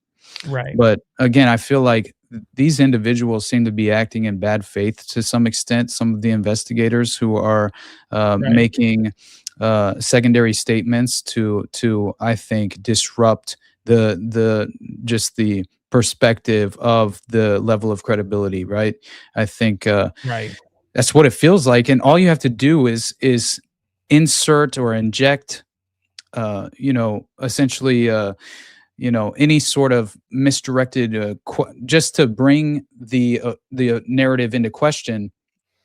Right. But again, I feel like these individuals seem to be acting in bad faith to some extent. Some of the investigators who are making secondary statements to I think disrupt the perspective of the level of credibility, right? I think Right. that's what it feels like, and all you have to do is insert or inject, essentially. Any sort of misdirected, just to bring the narrative into question,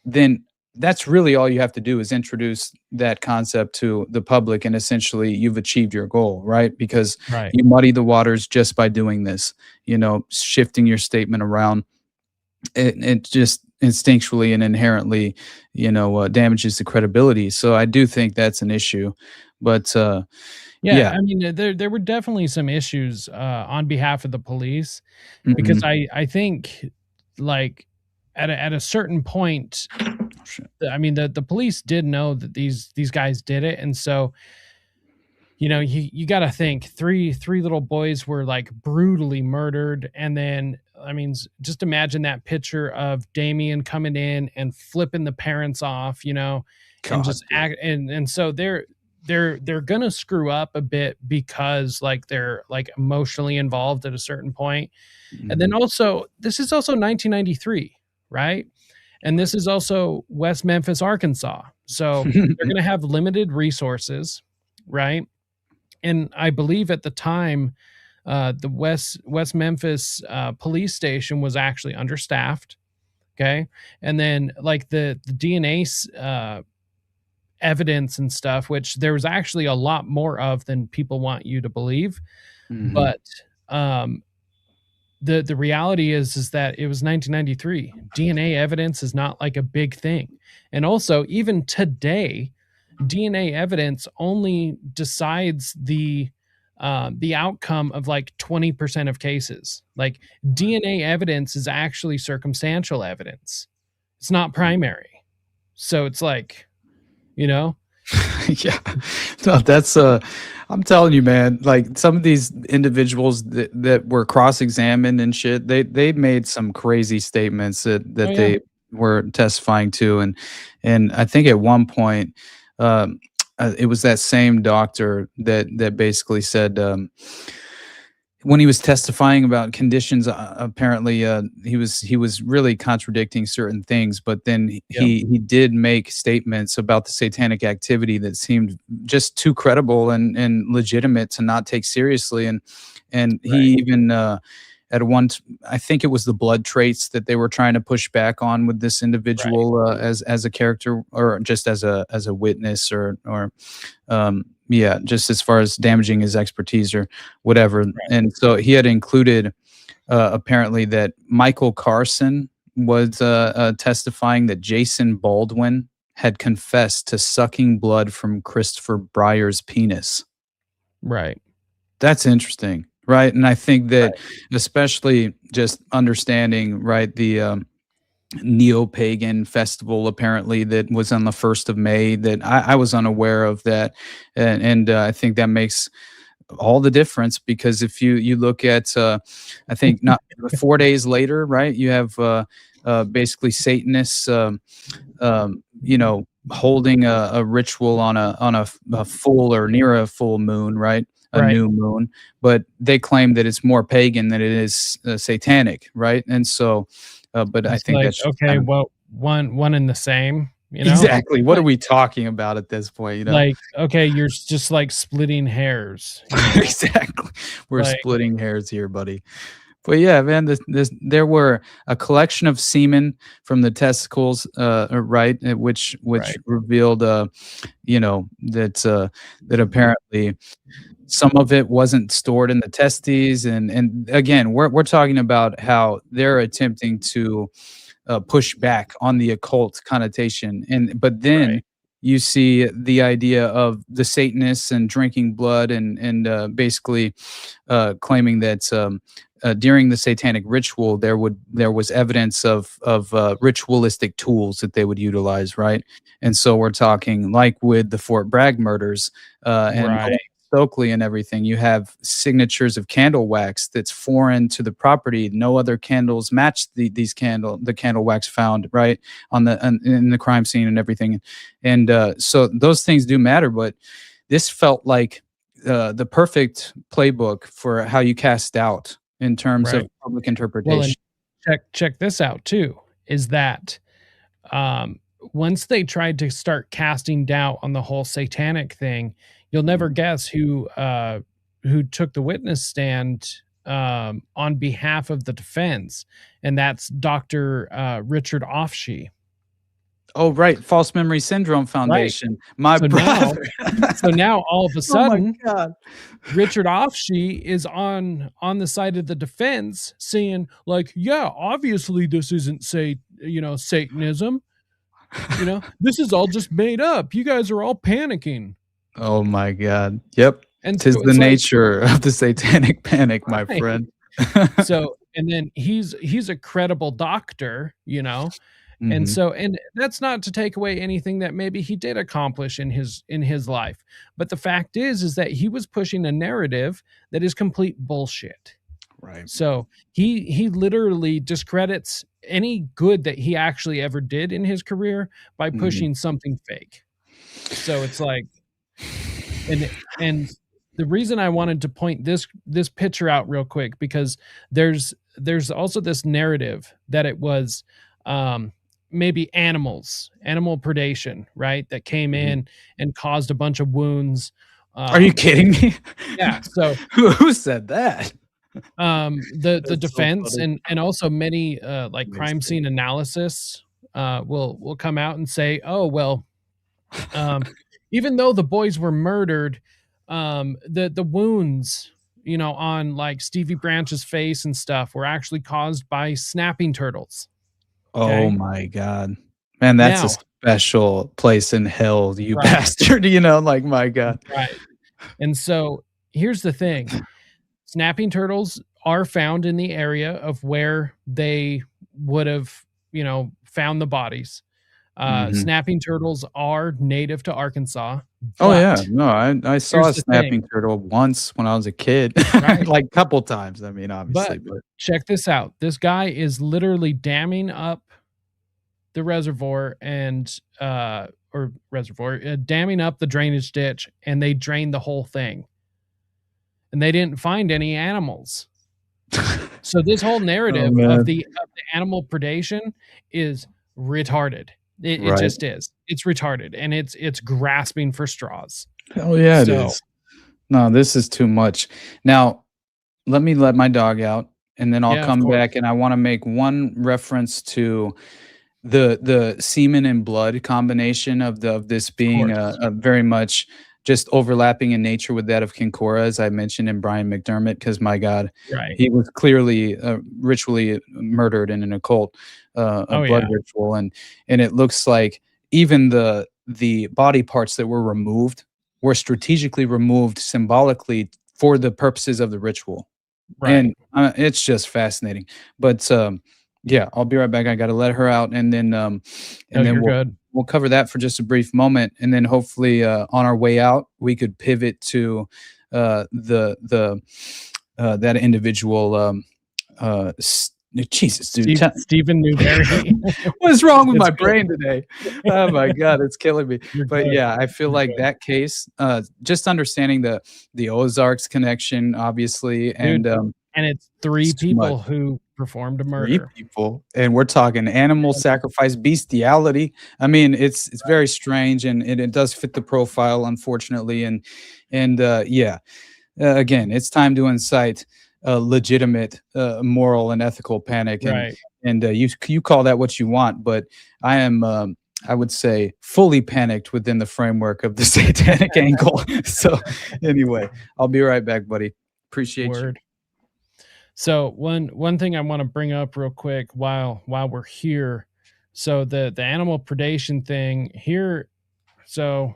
then that's really all you have to do is introduce that concept to the public, and essentially you've achieved your goal, right? Because Right. you muddy the waters just by doing this, shifting your statement around. It just instinctually and inherently, damages the credibility. So I do think that's an issue, but Yeah, I mean, there were definitely some issues on behalf of the police because Mhm. I think like at a certain point, Shit. I mean the police did know that these guys did it, and so you got to think three little boys were like brutally murdered, and then I mean just imagine that picture of Damien coming in and flipping the parents off, and God, just act, and so they're gonna screw up a bit because like they're like emotionally involved at a certain point. And then Mhm. also this is also 1993, right? And this is also West Memphis, Arkansas. So they're gonna have limited resources, right? And I believe at the time, the West Memphis police station was actually understaffed. Okay, and then like the DNA evidence and stuff, which there was actually a lot more of than people want you to believe. Mhm. But the reality is that it was 1993. DNA evidence is not like a big thing, and also even today, DNA evidence only decides the outcome of like 20% of cases. Like DNA evidence is actually circumstantial evidence. It's not primary. So it's like, you know, Yeah. No, that's I'm telling you, man, like some of these individuals that were cross-examined and shit, they made some crazy statements oh that yeah, they were testifying to. And I think at one point it was that same doctor that basically said, when he was testifying about conditions, apparently he was really contradicting certain things, but then yep, he did make statements about the satanic activity that seemed just too credible and legitimate to not take seriously. And right, he even I think it was the blood traits that they were trying to push back on with this right, individual, as a character, or just as a witness, or yeah, just as far as damaging his expertise or whatever. right, And so he had included apparently that Michael Carson was testifying that Jason Baldwin had confessed to sucking blood from Christopher Breyer's penis. right, That's interesting, right? And I think that right, especially just understanding, right, neo-pagan festival apparently that was on the 1st of May that I was unaware of that. And I think that makes all the difference, because if you look at I think not 4 days later, right, you have basically Satanists holding a ritual on a full or near a full moon, right? A Right. new moon, but they claim that it's more pagan than it is satanic, right? And so, but I It's think like, that's just okay, kind of well, one and the same, exactly what are Like we talking about at this point, like, okay, you're just like splitting hairs, Exactly. We're Like splitting hairs here, buddy. But yeah, man, there were a collection of semen from the testicles, right, which Right. revealed, that apparently some of it wasn't stored in the testes, and again, we're talking about how they're attempting to push back on the occult connotation, but then Right. you see the idea of the Satanists and drinking blood and basically claiming that during the satanic ritual there was evidence of ritualistic tools that they would utilize, right? And so we're talking like with the Fort Bragg murders and Right. Stokely and everything. You have signatures of candle wax that's foreign to the property. No other candles match the candle wax found right in the crime scene and everything. And so those things do matter, but this felt like the perfect playbook for how you cast doubt in terms of Right. public Well, and interpretation. check this out too, is that once they tried to start casting doubt on the whole satanic thing, you'll never guess who took the witness stand on behalf of the defense, and that's Dr. Richard Offshee. Oh, right. False Memory Syndrome Right. Foundation. My So brother. now all of a Oh my sudden, God. Richard Offshee is on the side of the defense saying like, yeah, obviously this isn't Satanism. This is all just made up. You guys are all panicking. Oh my God. Yep. And Tis so the it's like, nature of the satanic panic, my right. friend. So, and then he's a credible doctor, and Mhm. so, and that's not to take away anything that maybe he did accomplish in his life, but the fact is that he was pushing a narrative that is complete bullshit. Right. So he literally discredits any good that he actually ever did in his career by Mhm. pushing something fake. So it's like, and the reason I wanted to point this picture out real quick, because there's also this narrative that it was maybe animal predation, right? That came Mhm. in and caused a bunch of wounds. Are you kidding me? Yeah. So who said that? the That's so defense funny. and also many like crime Amazing. scene analysis will come out and say, oh well, even though the boys were murdered, the wounds, on like Stevie Branch's face and stuff were actually caused by snapping turtles. Oh Okay. my God. Man, that's a Now, special place in hell, you right, bastard, like, my God. right. And so here's the thing. Snapping turtles are found in the area of where they would have, found the bodies. Mhm. Snapping turtles are native to Arkansas, Oh, yeah. but No, I saw here's a the thing, snapping turtle once when I was a kid, right? like, couple times, I mean, obviously, But but check this out. This guy is literally damming up the reservoir damming up the drainage ditch, and they drained the whole thing. And they didn't find any animals. So this whole Oh, narrative of man. the animal predation is retarded. It Right. just is. It's retarded, and it's grasping for straws. Oh, yeah, it So is. No, this is too much. Now, let me let my dog out, and then I'll yeah, of come course. back, and I wanna make one reference to the semen and blood combination of this Of being course. a very much just overlapping in nature with that of Kinkora, as I mentioned in Brian McDermott, because my God, Right. he was clearly ritually murdered in an occult a Oh, blood yeah. ritual, and it looks like even the body parts that were removed were strategically removed symbolically for the purposes of the ritual. Right. And it's just fascinating. But Yeah, I'll be right back. I got to let her out, and then you're we'll good. cover that for just a brief moment, and then hopefully on our way out we could pivot to the that individual. Jesus, dude. Stephen Newberry. What is wrong with my good. brain today? Oh my God, it's killing me. You're But good. yeah, I feel You're like good. that case, just understanding the Ozarks connection, obviously, Dude, and it's 3 it's too people much. who performed a 3 murder. people, and we're talking animal sacrifice, bestiality. I mean, it's very strange, and it does fit the profile, unfortunately, and yeah. Again, it's time to incite legitimate moral and ethical panic, Right. and you call that what you want, but I am I would say fully panicked within the framework of the satanic angle. So anyway, I'll be right back, buddy. Appreciate you. Word. So one thing I want to bring up real quick while we're here. So the animal predation thing here. So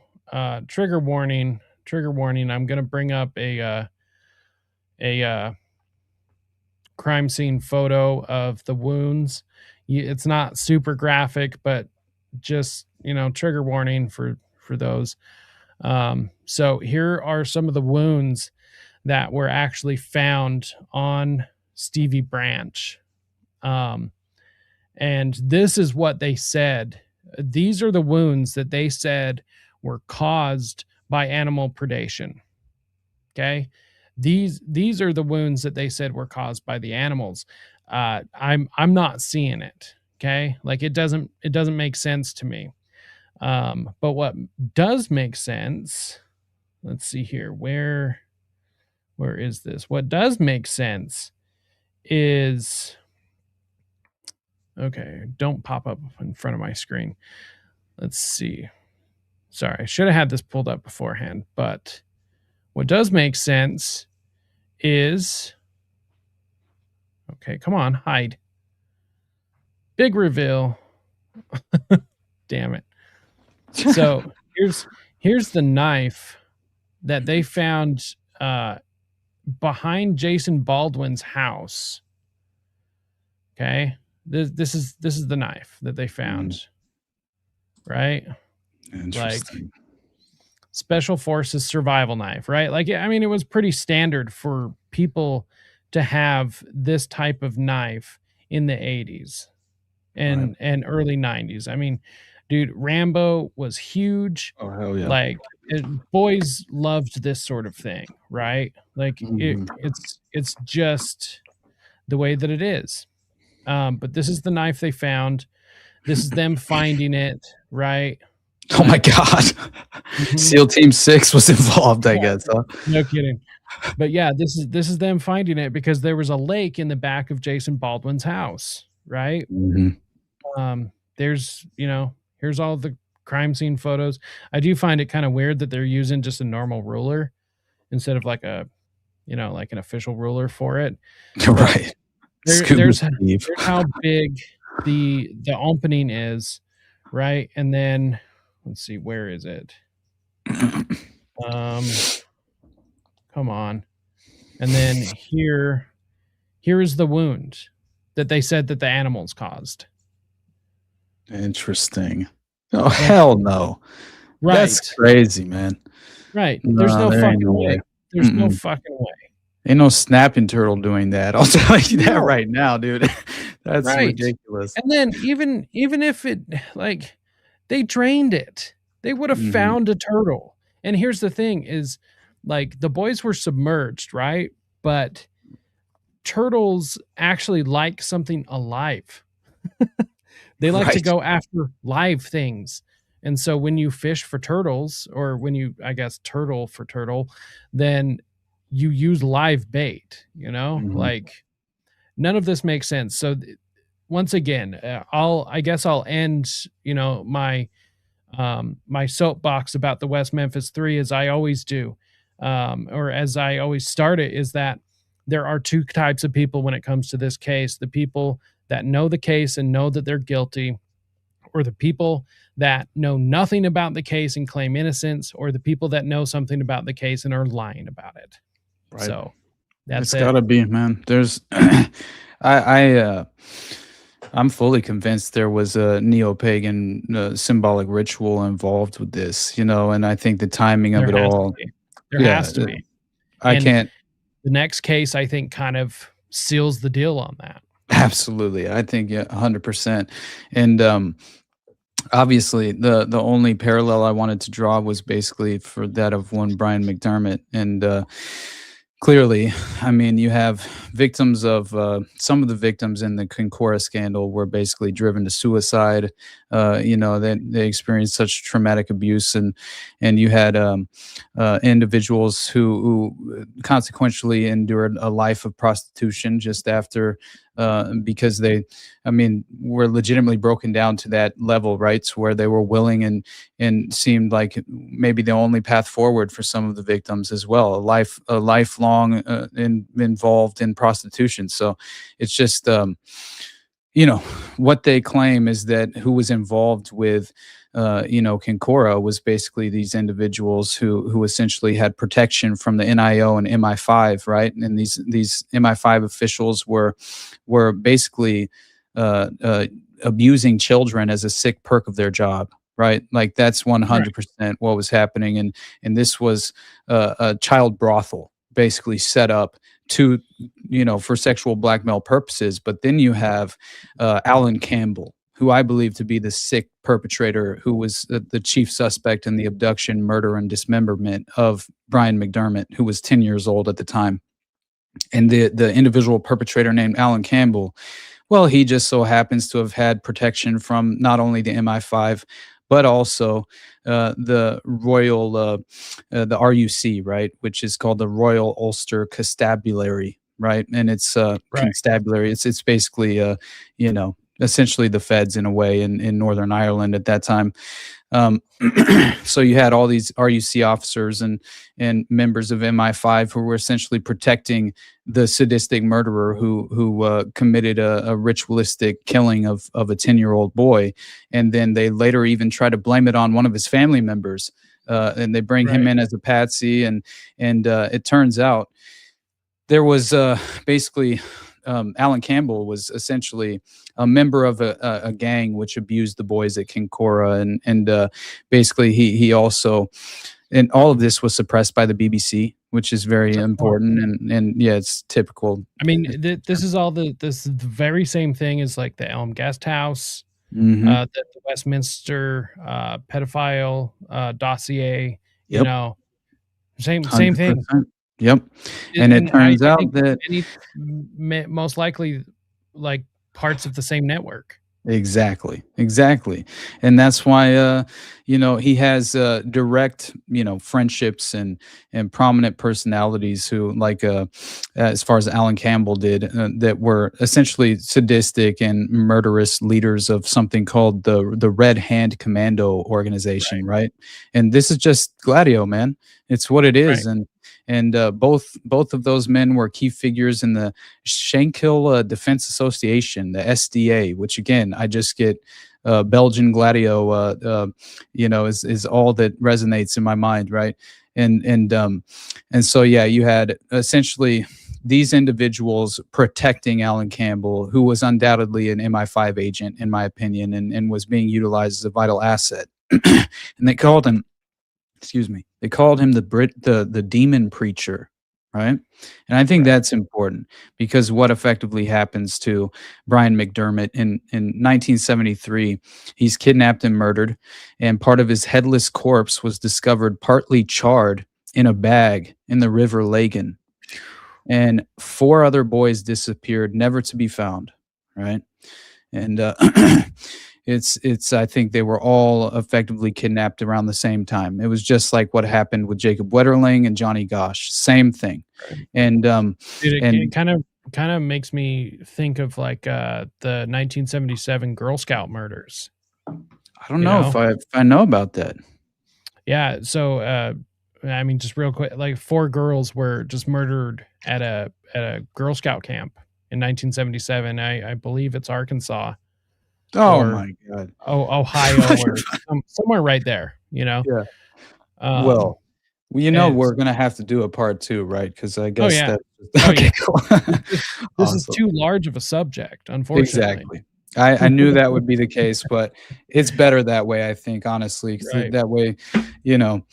trigger warning. I'm going to bring up a crime scene photo of the wounds. It's not super graphic, but just, trigger warning for those. So here are some of the wounds that were actually found on Stevie Branch. And this is what they said. These are the wounds that they said were caused by animal predation. Okay. These are the wounds that they said were caused by the animals. I'm not seeing it. Okay. Like it doesn't make sense to me. But what does make sense, let's see here. Where is this? What does make sense is, okay, don't pop up in front of my screen. Let's see. Sorry, I should have had this pulled up beforehand, but what does make sense is, okay, come on, hide. Big reveal. Damn it. So here's the knife that they found behind Jason Baldwin's house. Okay, this is the knife that they found, right? Interesting. Like special forces survival knife, right? Like, I mean, it was pretty standard for people to have this type of knife in the 80s and early 90s. I mean, dude, Rambo was huge. Oh hell yeah! Like boys loved this sort of thing, right? Like it's just the way that it is. But this is the knife they found. This is them finding it, right? Oh my God. SEAL Team 6 was involved, I guess. Huh? No kidding. But yeah, this is them finding it because there was a lake in the back of Jason Baldwin's house, right? There's, here's all the crime scene photos. I do find it kind of weird that they're using just a normal ruler instead of like a, like an official ruler for it. Right. There's how big the opening is, right? And then let's see, where is it? Come on. And then here is the wound that they said that the animals caused. Interesting. Oh hell no. Right. That's crazy, man. Right. There's no fucking way. There's no fucking way. Ain't no snapping turtle doing that. I'll tell you that right now, dude. That's ridiculous. And then even if it, like, they drained it, they would have found a turtle. And here's the thing is, like, the boys were submerged, right? But turtles actually like something alive. They like to go after live things. And so when you fish for turtles, or when you, I guess, turtle for turtle, then you use live bait, like none of this makes sense. So once again, I guess I'll end, my soapbox about the West Memphis 3 as I always do, or as I always start it, is that there are 2 types of people when it comes to this case: the people that know the case and know that they're guilty, or the people that know nothing about the case and claim innocence, or the people that know something about the case and are lying about it. Right. So that's it's gotta be, man. There's I'm fully convinced there was a neo-pagan symbolic ritual involved with this, and I think the timing of There it has to all, be. There yeah, has to be. I And can't. the next case, I think, kind of seals the deal on that. Absolutely, I think 100%. And obviously, the only parallel I wanted to draw was basically for that of one Brian McDermott, and clearly, I mean, you have victims of some of the victims in the Concora scandal were basically driven to suicide. They experienced such traumatic abuse, and you had individuals who consequentially endured a life of prostitution just after. Because were legitimately broken down to that level, right? So where they were willing and seemed like maybe the only path forward for some of the victims as well, a lifelong involved in prostitution. So it's just what they claim is that who was involved with Concora was basically these individuals who essentially had protection from the NIO and MI5, right? And these MI5 officials were basically abusing children as a sick perk of their job, right? Like that's 100% what was happening, and this was a child brothel basically set up to for sexual blackmail purposes. But then you have Alan Campbell, who I believe to be the sick perpetrator, who was the chief suspect in the abduction, murder, and dismemberment of Brian McDermott, who was 10 years old at the time. And the individual perpetrator named Alan Campbell, well, he just so happens to have had protection from not only the MI5, but also the Royal, the RUC, right, which is called the Royal Ulster Constabulary, right? And it's constabulary. It's basically, essentially the feds in a way in Northern Ireland at that time. So you had all these RUC officers and members of MI5 who were essentially protecting the sadistic murderer who committed a ritualistic killing of a 10-year-old boy, and then they later even try to blame it on one of his family members, and they bring him in as a patsy, and it turns out there was basically. Alan Campbell was essentially a member of a gang which abused the boys at Concora, and basically he also, and all of this was suppressed by the BBC, which is very important, and yeah, it's typical. I mean, this is the very same thing as like the Elm Guest House, the Westminster pedophile dossier. Yep. Same 100%. thing. Yep. And it turns out that most likely like parts of the same network. Exactly. And that's why he has direct friendships and prominent personalities who, like as far as Alan Campbell did, that were essentially sadistic and murderous leaders of something called the Red Hand Commando organization, right? And this is just Gladio, man. It's what it is. And both of those men were key figures in the Shankill Defense Association, the SDA, which again, I just get Belgian Gladio, is all that resonates in my mind, right? And so yeah, you had essentially these individuals protecting Alan Campbell, who was undoubtedly an MI5 agent, in my opinion, and was being utilized as a vital asset. And they called him. They called him the demon preacher, right? And I think that's important, because what effectively happens to Brian McDermott in 1973, he's kidnapped and murdered, and part of his headless corpse was discovered partly charred in a bag in the River Lagan. And 4 other boys disappeared, never to be found, right? And It's I think they were all effectively kidnapped around the same time. It was just like what happened with Jacob Wetterling and Johnny Gosch, same thing. And it kind of makes me think of like the 1977 Girl Scout murders. I don't know if I know about that. Yeah, so I mean, just real quick, like 4 girls were just murdered at a Girl Scout camp in 1977. I believe it's Arkansas. Oh my God! Ohio, or somewhere right there. Yeah. Well, we're gonna have to do a part 2, right? Because I guess that. Okay, cool. This is too large of a subject, unfortunately. I knew that would be the case, but it's better that way, I think, honestly, 'cause Right. that way, you know,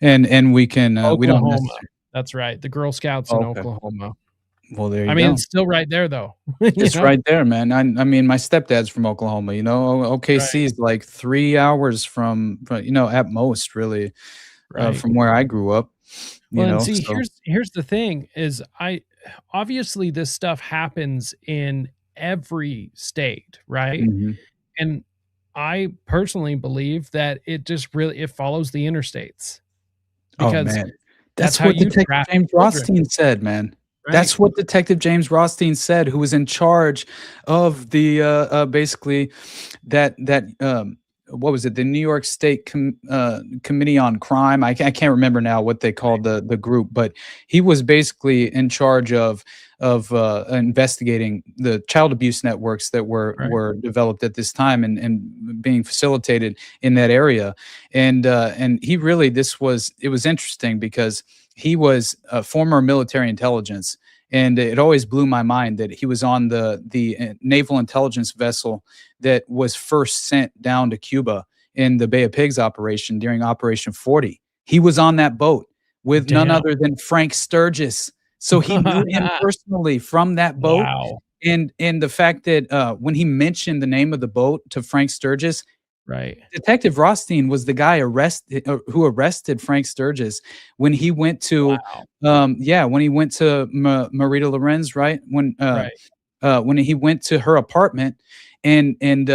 and we can, we don't Oklahoma. necessarily. That's right. The Girl Scouts in Okay. Oklahoma. Well, there I you mean, go. it's still right there though. You It's know? right there, man. I mean, my stepdad's from Oklahoma, you know, Right. OKC is like 3 hours from, you know, at most, really, Right. from where I grew up, you Well, and know, see, so. here's the thing is obviously this stuff happens in every state, right? Mhm. And I personally believe that it just really it follows the interstates Oh, because man. that's That's how what you Detective traffic James children, Rothstein said, man. right? That's what Detective James Rothstein said, who was in charge of the, basically that what was it? The New York State Committee on Crime. I can't remember now what they called the group, but he was basically in charge of investigating the child abuse networks that Right. were developed at this time and being facilitated in that area. And he really it was interesting because he was a former military intelligence. And it always blew my mind that he was on the naval intelligence vessel that was first sent down to Cuba in the Bay of Pigs operation during Operation 40. He was on that boat with none Damn. other than Frank Sturgis. So he knew him personally from that boat. Wow. And the fact that when he mentioned the name of the boat to Frank Sturgis, Right. Detective Rothstein was the guy who arrested Frank Sturgis when he went to, Wow. when he went to Marita Lorenz, right? Right. When he went to her apartment and then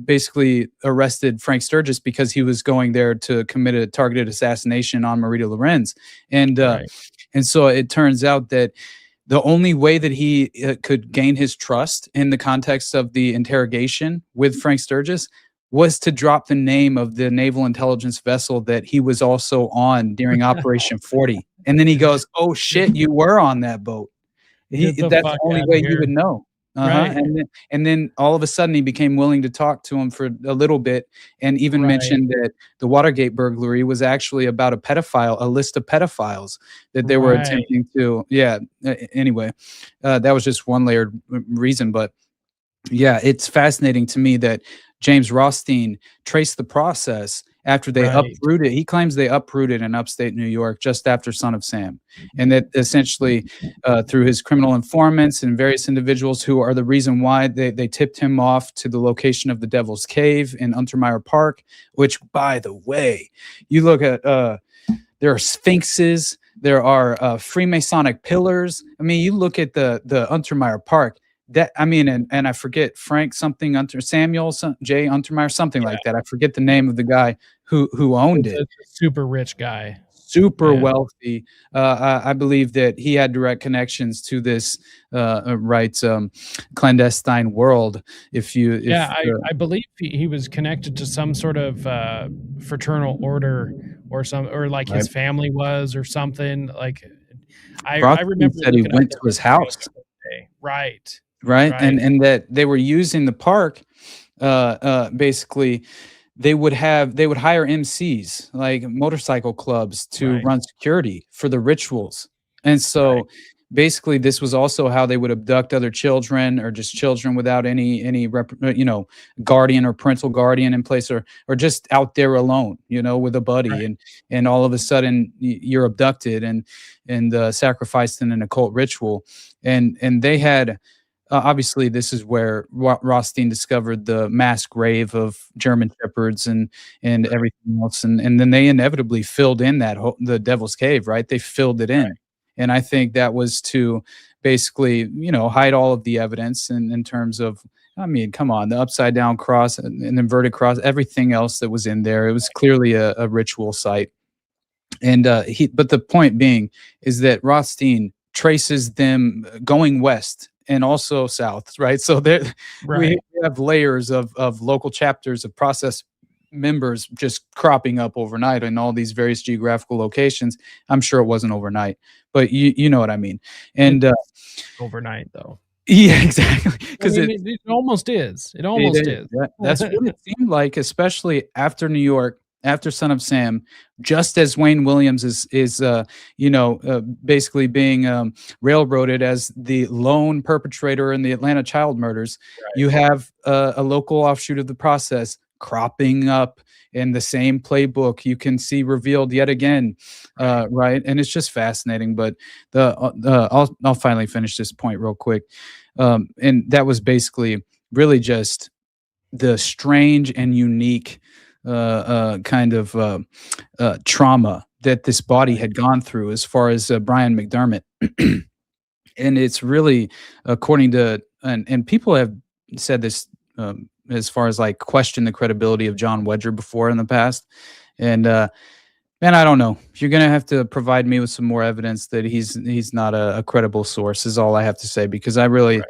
basically arrested Frank Sturgis because he was going there to commit a targeted assassination on Marita Lorenz. Right. And so it turns out that the only way that he could gain his trust in the context of the interrogation with Frank Sturgis was to drop the name of the naval intelligence vessel that he was also on during Operation 40. And then he goes, "Oh shit, you were on that boat." Get the That's the fuck only outta way he here. would know. Right. And then all of a sudden he became willing to talk to him for a little bit and even Right. mentioned that the Watergate burglary was actually about a list of pedophiles that they were Right. attempting to. Yeah. Anyway, that was just one layered reason, but yeah, it's fascinating to me that James Rothstein traced the process after they Right. uprooted. He claims they uprooted in upstate New York just after Son of Sam, and that essentially through his criminal informants and various individuals who are the reason why they tipped him off to the location of the Devil's Cave in Untermeyer Park, which, by the way, you look at there are sphinxes, there are Freemasonic pillars. I mean, you look at the Untermeyer Park. That I mean, and I forget Frank something Samuel J. Untermeyer, something like that. I forget the name of the guy who owned It's it. a super rich guy. Super Yeah. wealthy. I believe that he had direct connections to this clandestine world. Yeah, I believe he was connected to some sort of fraternal order or like Right. his family was or something. Like I Rothstein remember said he looking up went the to his history of house. it one day. Right. Right. Right. And that they were using the park, basically they would hire MCs like motorcycle clubs to Right. run security for the rituals. And so Right. basically this was also how they would abduct other children or just children without any guardian or parental guardian in place or just out there alone, with a buddy. Right. And all of a sudden you're abducted and sacrificed in an occult ritual. And they had obviously, this is where Rothstein discovered the mass grave of German shepherds and everything else, and then they inevitably filled in the Devil's Cave, right? They filled it in, Right. and I think that was to basically, hide all of the evidence in terms of, I mean, come on, the upside down cross, an inverted cross, everything else that was in there. It was clearly a ritual site, and but the point being is that Rothstein traces them going west and also south, right? So there we Right. have layers of local chapters of process members just cropping up overnight in all these various geographical locations. I'm sure it wasn't overnight, but you know what I mean. And Overnight though. yeah, exactly. I Because mean, it almost is. It almost is. that's what it seemed like, especially after New York. after Son of Sam, just as Wayne Williams is basically being railroaded as the lone perpetrator in the Atlanta child murders, you have a local offshoot of the process cropping up in the same playbook. You can see revealed yet again, right? And it's just fascinating. But I'll finally finish this point real quick, and that was basically really just the strange and unique kind of trauma that this body had gone through as far as Brian McDermott. And it's really, according to, and people have said this as far as like question the credibility of John Wedger before in the past. And man, I don't know. You're going to have to provide me with some more evidence that he's not a credible source is all I have to say, because I really,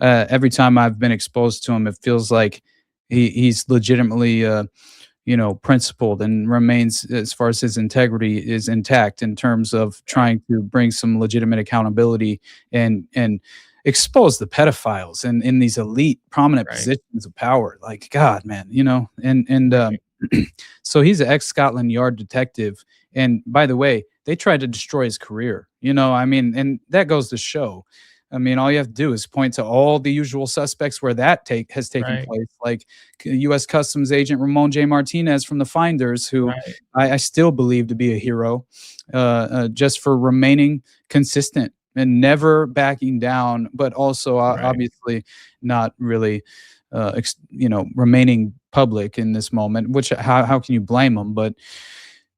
every time I've been exposed to him, it feels like he's legitimately, principled and remains, as far as his integrity is intact, in terms of trying to bring some legitimate accountability and expose the pedophiles and in these elite prominent positions of power. Like, God, man, so he's an ex-Scotland Yard detective. And by the way, they tried to destroy his career, and that goes to show. I mean, all you have to do is point to all the usual suspects where that has taken place, like U.S. Customs Agent Ramon J. Martinez from the Finders, who I still believe to be a hero, just for remaining consistent and never backing down, but also obviously not really, remaining public in this moment. Which how can you blame him? But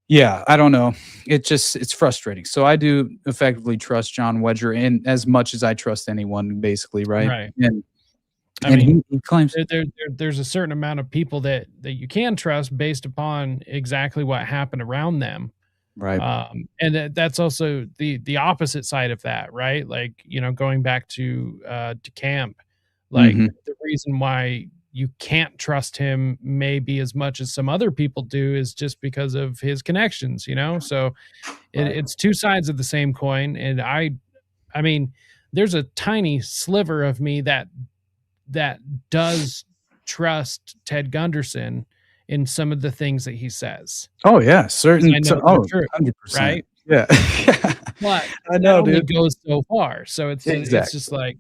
yeah, I don't know. It's frustrating. So I do effectively trust John Wedger in as much as I trust anyone, basically, right? Right. And he claims there's a certain amount of people that you can trust based upon exactly what happened around them. Right. And that's also the opposite side of that, right? Like, going back to Camp, like the reason why you can't trust him maybe as much as some other people do is just because of his connections, so it's two sides of the same coin. And I mean, there's a tiny sliver of me that does trust Ted Gunderson in some of the things that he says. Oh yeah, certain. I know true, 100%. right? Yeah. But I know, it only dude. goes so far. So it's just like,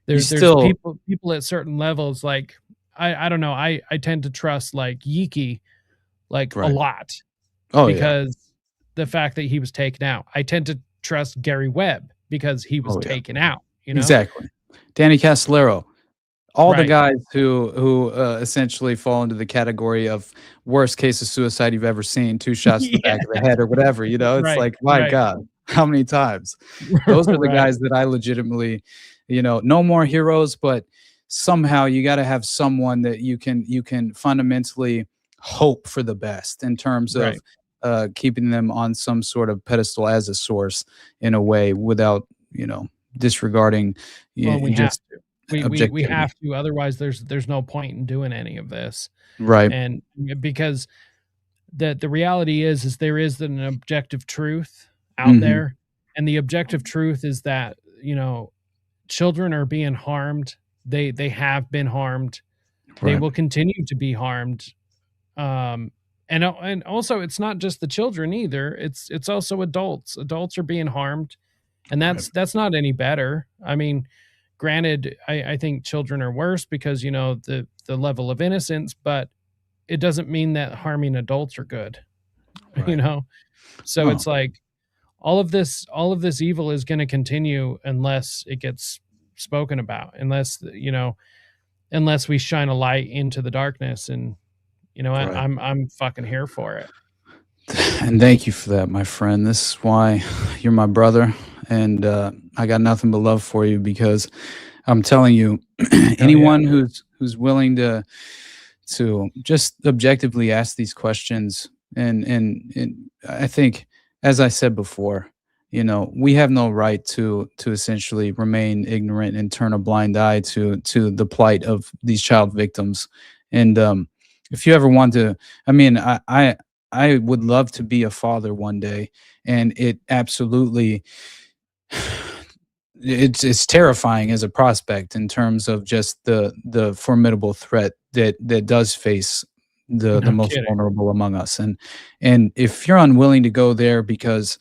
there's still people at certain levels. Like, I don't know. I tend to trust like Yiki, like a lot, because the fact that he was taken out. I tend to trust Gary Webb because he was taken out. Exactly. Danny Castellero. All the guys who essentially fall into the category of worst case of suicide you've ever seen, 2 shots to the back of the head or whatever, it's like, my God, how many times? Those are the guys that I legitimately, no more heroes, but somehow you got to have someone that you can fundamentally hope for the best in terms of keeping them on some sort of pedestal as a source in a way without, disregarding. Well, we have to. We have to, otherwise there's no point in doing any of this. Right. And because the reality is there is an objective truth out there. And the objective truth is that, children are being harmed. They have been harmed. They will continue to be harmed. And also it's not just the children either. It's also adults. Adults are being harmed. And that's not any better. I mean, granted, I think children are worse because, the level of innocence, but it doesn't mean that harming adults are good, So it's like all of this evil is going to continue unless it gets spoken about, unless we shine a light into the darkness. And, I'm fucking here for it. And thank you for that, my friend. This is why you're my brother. And I got nothing but love for you, because I'm telling you, anyone who's willing to just objectively ask these questions, and I think, as I said before, we have no right to essentially remain ignorant and turn a blind eye to the plight of these child victims. And if you ever want to, I would love to be a father one day, and it absolutely, it's terrifying as a prospect in terms of just the formidable threat that does face the No most kidding. vulnerable among us. And if you're unwilling to go there because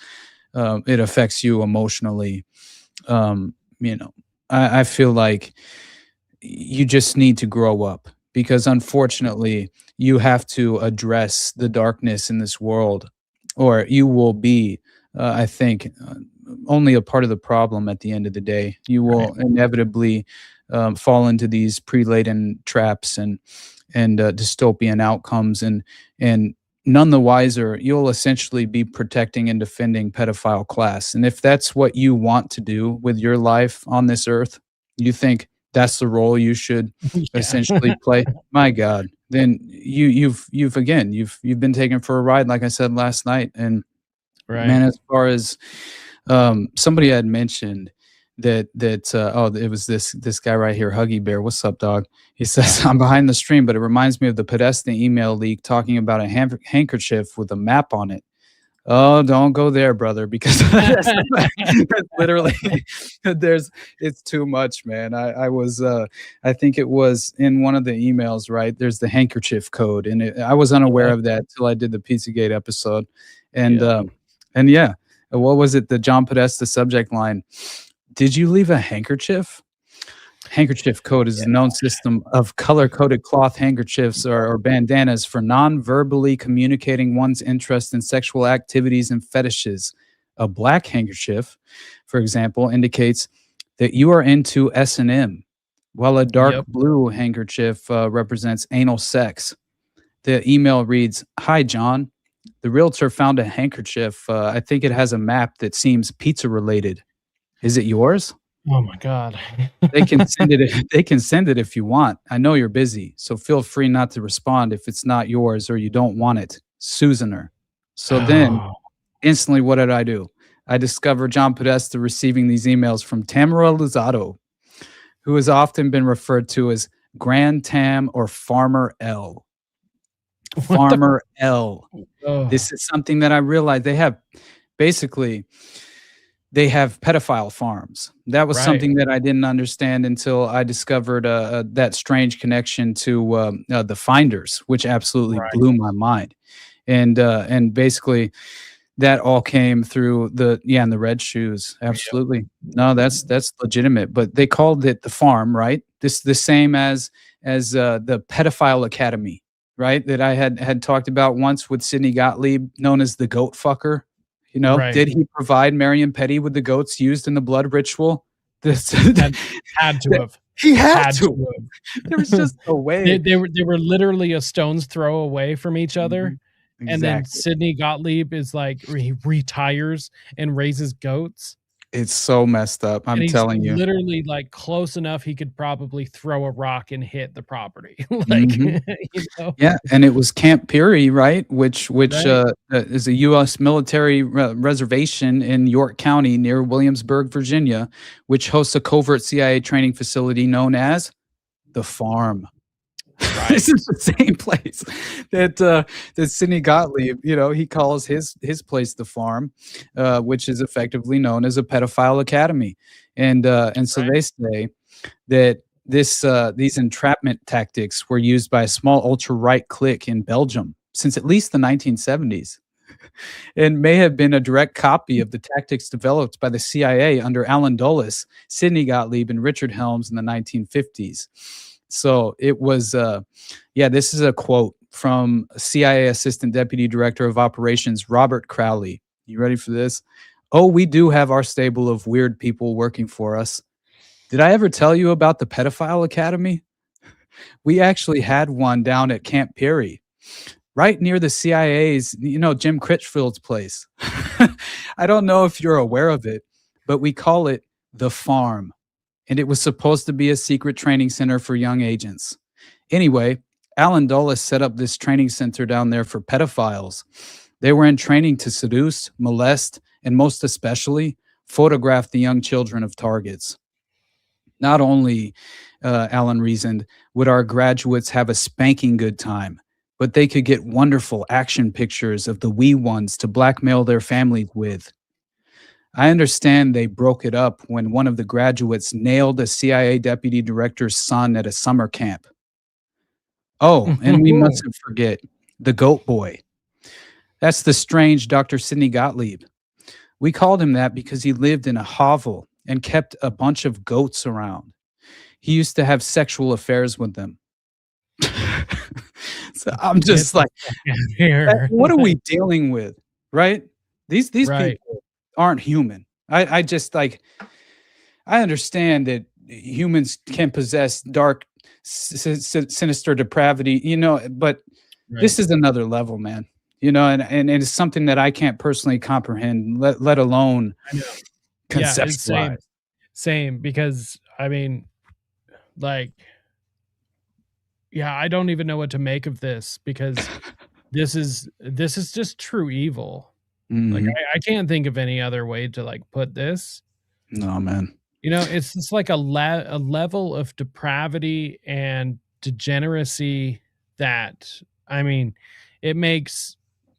it affects you emotionally, you know, I feel like you just need to grow up, because unfortunately you have to address the darkness in this world, or you will be, I think, only a part of the problem at the end of the day. You will inevitably fall into these pre-laden traps and dystopian outcomes, and none the wiser. You'll essentially be protecting and defending pedophile class. And if that's what you want to do with your life on this earth, you think that's the role you should essentially play, my God, then you've again, you've been taken for a ride, like I said last night. And man, as far as somebody had mentioned that oh, it was this guy right here, Huggy Bear. What's up, dog? He says, I'm behind the stream, but it reminds me of the Podesta email leak talking about a handkerchief with a map on it. Oh, don't go there, brother, because that's literally it's too much, man. I was I think it was in one of the emails, right? There's the handkerchief code, and I was unaware of that till I did the Pizzagate episode. And yeah, what was it? The John Podesta subject line: did you leave a handkerchief? Handkerchief code is a known system of color-coded cloth handkerchiefs or bandanas for non-verbally communicating one's interest in sexual activities and fetishes. A black handkerchief, for example, indicates that you are into S&M, while a dark blue handkerchief represents anal sex. The email reads, "Hi, John. The realtor found a handkerchief. I think it has a map that seems pizza-related. Is it yours?" Oh my God. They can send it. They can send it if you want. I know you're busy, so feel free not to respond if it's not yours or you don't want it. Susaner. So then, instantly, what did I do? I discovered John Podesta receiving these emails from Tamara Luzado, who has often been referred to as Grand Tam or Farmer L. Farmer L. This is something that I realized they have. Basically, they have pedophile farms. That was something that I didn't understand until I discovered that strange connection to the Finders, which absolutely blew my mind. And basically, that all came through the and the red shoes. Absolutely, no, that's legitimate. But they called it the farm, right? This the same as the pedophile academy, right? That I had talked about once with Sidney Gottlieb, known as the goat fucker. You know, did he provide Marion Petty with the goats used in the blood ritual? This had to have. He had to have. There was just no way. They were literally a stone's throw away from each other. Exactly. And then Sidney Gottlieb is like, he retires and raises goats. It's so messed up. I'm telling you. Literally like close enough he could probably throw a rock and hit the property. Like, you know? Yeah, and it was Camp Peary, right? Which is a U.S. military reservation in York County near Williamsburg, Virginia, which hosts a covert CIA training facility known as the Farm. This is the same place that Sidney Gottlieb, you know, he calls his place the Farm, which is effectively known as a pedophile academy, and so they say that these entrapment tactics were used by a small ultra-right clique in Belgium since at least the 1970s, and may have been a direct copy of the tactics developed by the CIA under Alan Dulles, Sidney Gottlieb, and Richard Helms in the 1950s. So it was, this is a quote from CIA Assistant Deputy Director of Operations, Robert Crowley. You ready for this? "Oh, we do have our stable of weird people working for us. Did I ever tell you about the pedophile academy? We actually had one down at Camp Peary, right near the CIA's, you know, Jim Critchfield's place. I don't know if you're aware of it, but we call it the Farm. And it was supposed to be a secret training center for young agents. Anyway, Alan Dulles set up this training center down there for pedophiles. They were in training to seduce, molest, and most especially, photograph the young children of targets. Not only, Alan reasoned, would our graduates have a spanking good time, but they could get wonderful action pictures of the wee ones to blackmail their families with. I understand they broke it up when one of the graduates nailed a CIA deputy director's son at a summer camp. Oh, and we mustn't forget the Goat Boy. That's the strange Dr. Sidney Gottlieb. We called him that because he lived in a hovel and kept a bunch of goats around. He used to have sexual affairs with them. So I'm just like, what are we dealing with, right? These Right. people aren't human. I just like, I understand that humans can possess dark, sinister depravity, you know, but this is another level, man. You know, and it's something that I can't personally comprehend, let alone conceptualize. Yeah, it's same because I mean, like, yeah, I don't even know what to make of this because this is just true evil. Like I can't think of any other way to like put this. No, man. You know, it's just like a level of depravity and degeneracy that, I mean, it makes,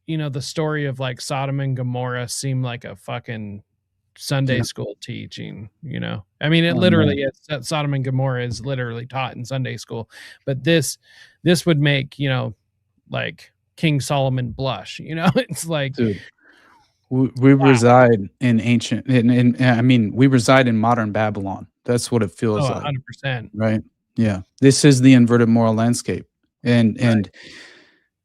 you know, the story of like Sodom and Gomorrah seem like a fucking Sunday school teaching, you know? I mean, it literally is. Sodom and Gomorrah is literally taught in Sunday school, but this would make, you know, like King Solomon blush, you know? It's like, dude, we reside in ancient, I mean, we reside in modern Babylon. That's what it feels like. 100%. Right? Yeah. This is the inverted moral landscape. And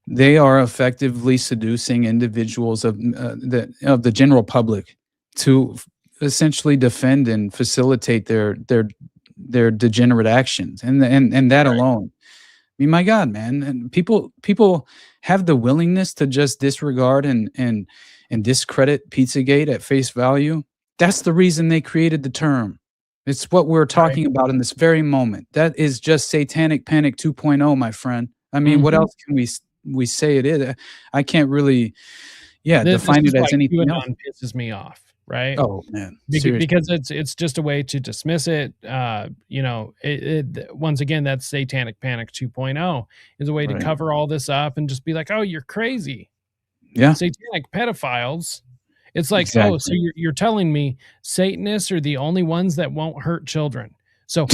they are effectively seducing individuals of the general public to essentially defend and facilitate their degenerate actions. And that alone. I mean, my God, man. And people have the willingness to just disregard and discredit Pizzagate at face value. That's the reason they created the term. It's what we're talking about in this very moment. That is just Satanic Panic 2.0, my friend. I mean, what else can we say it is? I can't really, define it as anything else. Pisses me off, right? Oh man, because it's just a way to dismiss it. You know, once again, that's Satanic Panic 2.0 is a way to cover all this up and just be like, oh, you're crazy. Yeah, satanic pedophiles. It's like, oh, so you're telling me Satanists are the only ones that won't hurt children. So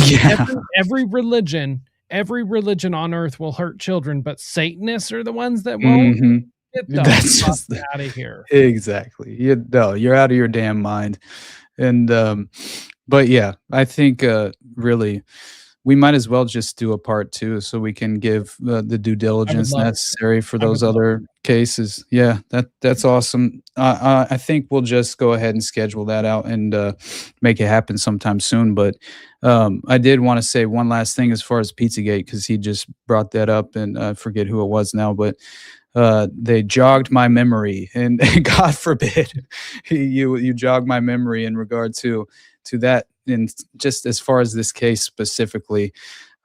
every religion on earth will hurt children, but Satanists are the ones that won't. Get the fuck out of here. Exactly. You're out of your damn mind. And but yeah, I think really we might as well just do a part 2 so we can give the due diligence necessary for those other cases. Yeah, that's awesome. I think we'll just go ahead and schedule that out and make it happen sometime soon. But I did want to say one last thing as far as Pizzagate, because he just brought that up, and I forget who it was now, but they jogged my memory, and God forbid you jog my memory in regard to that. And just as far as this case specifically,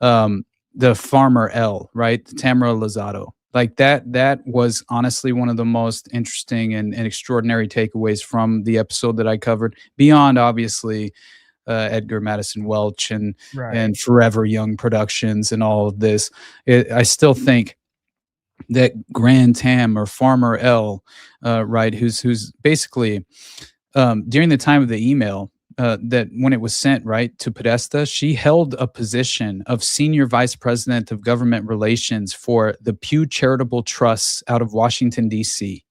the Farmer L, right? Tamara Lozado, like that was honestly one of the most interesting and extraordinary takeaways from the episode that I covered, beyond obviously Edgar Madison Welch and Forever Young Productions and all of this. I still think that Grand Tam or Farmer L, right, who's basically during the time of the email, that when it was sent right to Podesta, she held a position of senior vice president of government relations for the Pew Charitable Trusts out of Washington, D.C.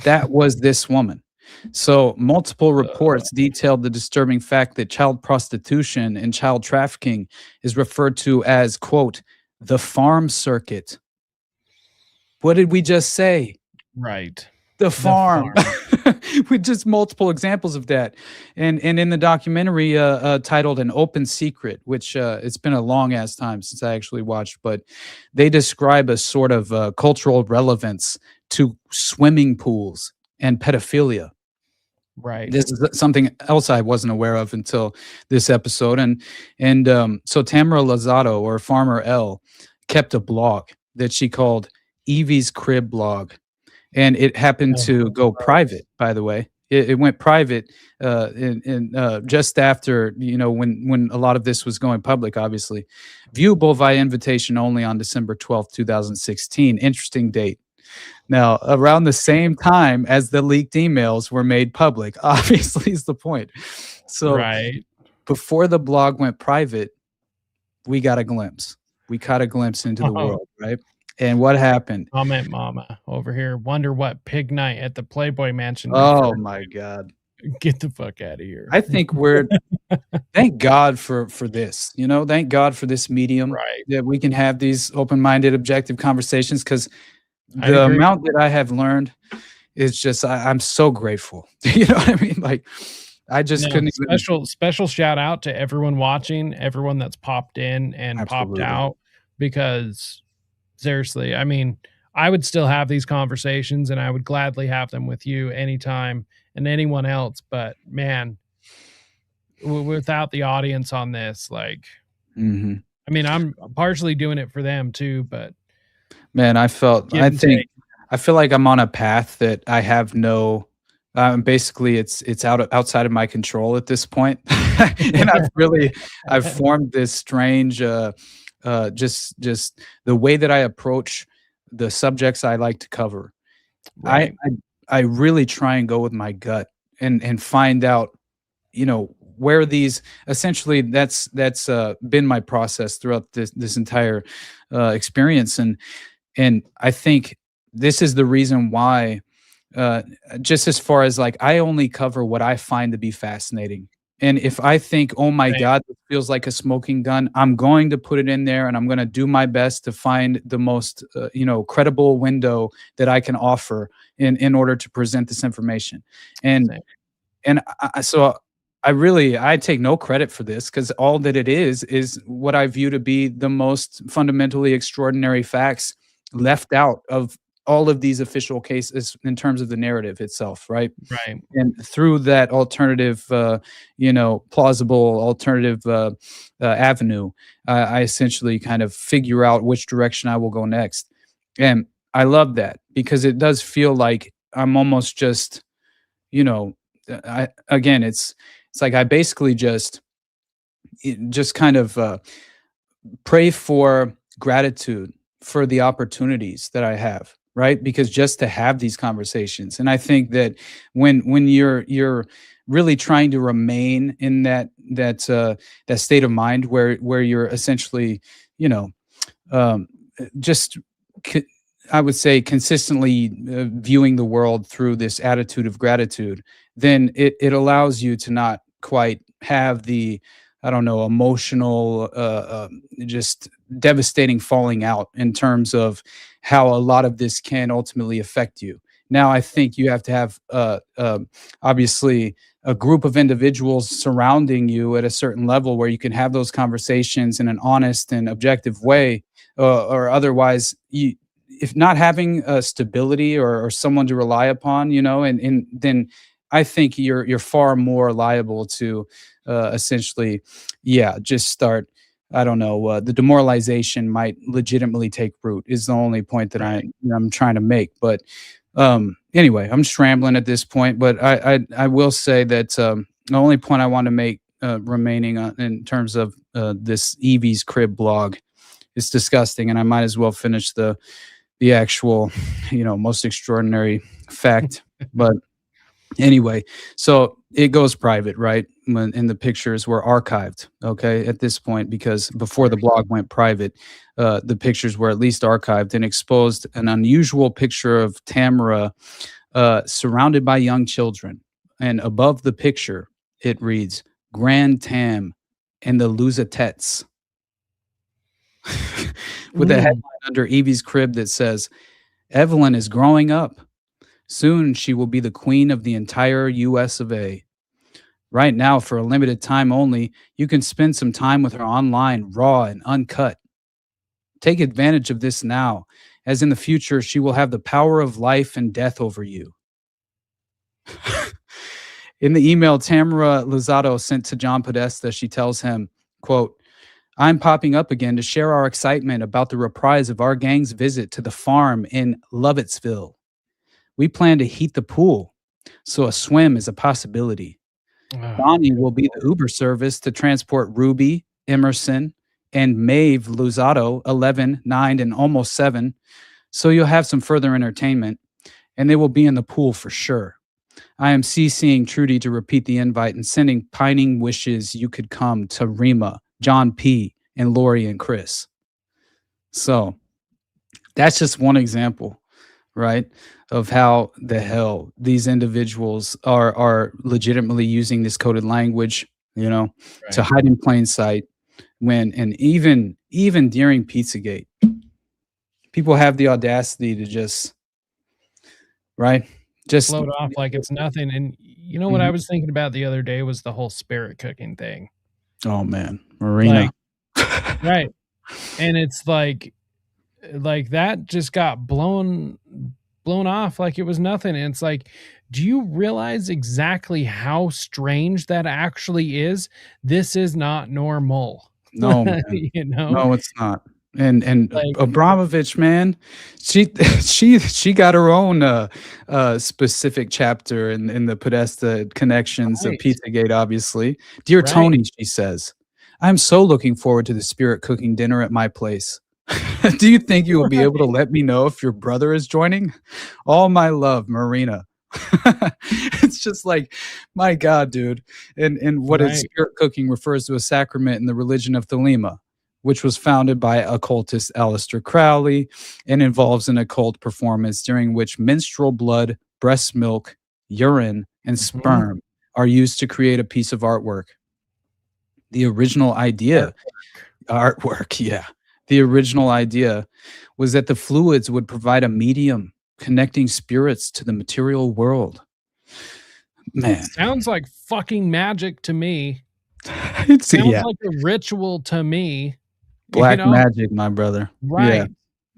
That was this woman. So multiple reports detailed the disturbing fact that child prostitution and child trafficking is referred to as, quote, the farm circuit. What did we just say? Right. The farm. With just multiple examples of that. And in the documentary titled An Open Secret, which it's been a long ass time since I actually watched, but they describe a sort of cultural relevance to swimming pools and pedophilia. Right. This is something else I wasn't aware of until this episode. And so Tamara Lozado, or Farmer L, kept a blog that she called Evie's Crib Blog. And it happened to go private, by the way. It went private in just after, you know, when a lot of this was going public, obviously. Viewable via invitation only on December 12th, 2016. Interesting date. Now, around the same time as the leaked emails were made public, obviously is the point. So before the blog went private, we got a glimpse. we caught a glimpse into the world, right? And what happened? Comment mama over here. Wonder what pig night at the Playboy Mansion. Oh my God. Get the fuck out of here. I think thank God for this, thank God for this medium, Right. that we can have these open-minded, objective conversations, because the amount that I have learned is just, I'm so grateful. You know what I mean? Like, I just couldn't even. Special shout out to everyone watching, everyone that's popped in and Absolutely. popped out, because seriously, I mean, I would still have these conversations and I would gladly have them with you anytime and anyone else. But man, without the audience on this, like, Mm-hmm. I mean, I'm partially doing it for them too, but man, I feel like I'm on a path that I have no, basically it's outside of my control at this point. And I've formed this strange, just the way that I approach the subjects I like to cover. Right. I really try and go with my gut and find out, where these, essentially that's been my process throughout this entire experience. And I think this is the reason why, just as far as like, I only cover what I find to be fascinating. And if I think, oh my God, this feels like a smoking gun, I'm going to put it in there, and I'm going to do my best to find the most, credible window that I can offer in order to present this information. So I take no credit for this, because all that it is what I view to be the most fundamentally extraordinary facts left out of all of these official cases in terms of the narrative itself, right? Right. And through that alternative, plausible alternative avenue, I essentially kind of figure out which direction I will go next. And I love that, because it does feel like I'm almost just, it's like I basically just kind of pray for gratitude for the opportunities that I have, right? Because just to have these conversations, and I think that when you're really trying to remain in that state of mind where you're essentially, I would say consistently viewing the world through this attitude of gratitude, then it allows you to not quite have the, I don't know, emotional, just devastating falling out in terms of how a lot of this can ultimately affect you. Now, I think you have to have, obviously, a group of individuals surrounding you at a certain level where you can have those conversations in an honest and objective way, or otherwise, if not having stability or someone to rely upon, and then I think you're far more liable to essentially, just start. I don't know. The demoralization might legitimately take root. Is the only point that I'm trying to make. But anyway, I'm just rambling at this point. But I will say that the only point I want to make remaining in terms of this Evie's Crib blog is disgusting, and I might as well finish the actual, most extraordinary fact. But anyway, so it goes private, right? And the pictures were archived, okay, at this point, because before the blog went private, the pictures were at least archived and exposed an unusual picture of Tamara surrounded by young children. And above the picture, it reads, Grand Tam and the Lusatettes. With a headline under Evie's Crib that says, Evelyn is growing up. Soon she will be the queen of the entire US of A. Right now, for a limited time only, you can spend some time with her online, raw and uncut. Take advantage of this now, as in the future she will have the power of life and death over you. In the email Tamara Luzzatto sent to John Podesta, she tells him, quote, I'm popping up again to share our excitement about the reprise of our gang's visit to the farm in Lovettsville. We plan to heat the pool, so a swim is a possibility. Donnie will be the Uber service to transport Ruby, Emerson, and Maeve Luzzatto, 11, 9, and almost 7, so you'll have some further entertainment, and they will be in the pool for sure. I am CCing Trudy to repeat the invite and sending pining wishes you could come to Rima, John P., and Lori and Chris. So that's just one example, right, of how the hell these individuals are legitimately using this coded language, to hide in plain sight. And even during Pizzagate, people have the audacity to just float off like it's nothing. And you know what I was thinking about the other day was the whole spirit cooking thing. Oh man, Marina. Right. And it's like that just got blown off like it was nothing. And it's like, do you realize exactly how strange that actually is? This is not normal. No, man. No, it's not. And Like- Abramovich, man, she got her own specific chapter in the Podesta connections of Right. Pizzagate, obviously. Dear Right. Tony, she says, I'm so looking forward to the spirit cooking dinner at my place. Do you think you will be able to let me know if your brother is joining? All my love, Marina. It's just like, my God, dude. And what is Right. spirit cooking refers to a sacrament in the religion of Thelema, which was founded by occultist Aleister Crowley and involves an occult performance during which menstrual blood, breast milk, urine, and sperm are used to create a piece of artwork. The original idea, artwork, yeah. The original idea was that the fluids would provide a medium connecting spirits to the material world. Man. Sounds like fucking magic to me. It's Sounds like a ritual to me. Black magic, my brother. Right. Yeah.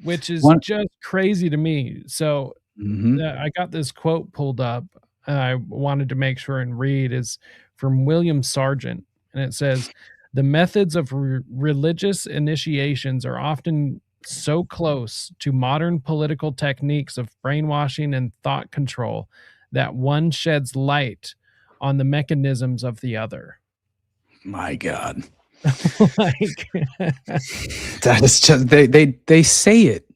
Which is just crazy to me. So I got this quote pulled up. I wanted to make sure and read is from William Sargent. And it says, the methods of religious initiations are often so close to modern political techniques of brainwashing and thought control that one sheds light on the mechanisms of the other. My God. Like that is just they say it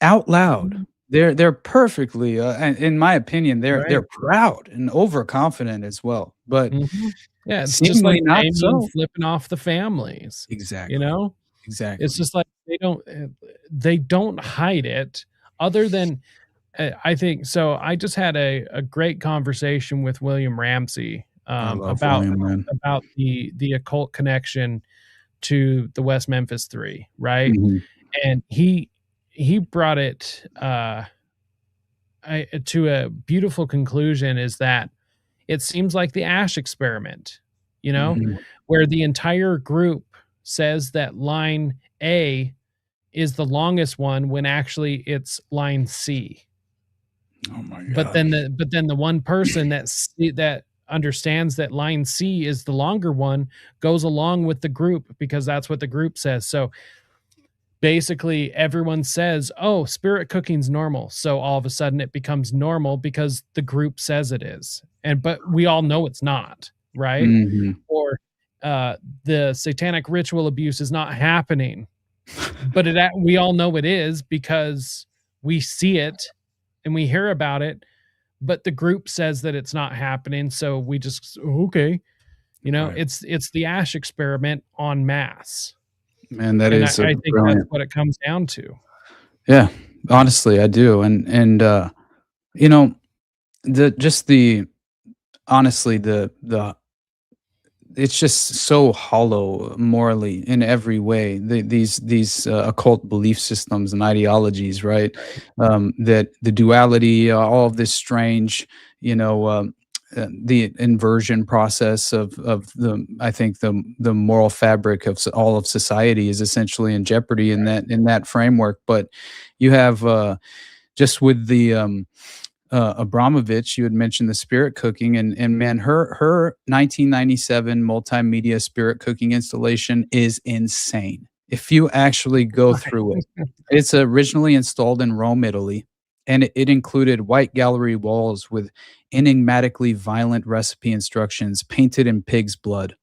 out loud. They're perfectly in my opinion, they're proud and overconfident as well. But yeah, it's just like not Damien so. flipping off the families. Exactly. Exactly. It's just like they don't hide it other than I think so. I just had a great conversation with William Ramsey about the occult connection to the West Memphis 3, right? And he brought it to a beautiful conclusion, is that it seems like the Ash experiment, where the entire group says that line A is the longest one when actually it's line C. Oh my God. But then the one person that understands that line C is the longer one goes along with the group because that's what the group says. So basically everyone says, oh, spirit cooking's normal. So all of a sudden it becomes normal because the group says it is. But we all know it's not, right? Or the satanic ritual abuse is not happening. But we all know it is because we see it and we hear about it, but the group says that it's not happening. So we just, okay, it's the Ash experiment en masse. Man, I think brilliant. That's what it comes down to. Yeah, honestly, I do. And it's just so hollow morally in every way. These occult belief systems and ideologies, right? That the duality, all of this strange, the inversion process of the moral fabric of all of society is essentially in jeopardy in that framework. But you have just with the Abramovich, you had mentioned the spirit cooking, and man, her 1997 multimedia spirit cooking installation is insane. If you actually go through it, it's originally installed in Rome, Italy, and it included white gallery walls with enigmatically violent recipe instructions painted in pig's blood.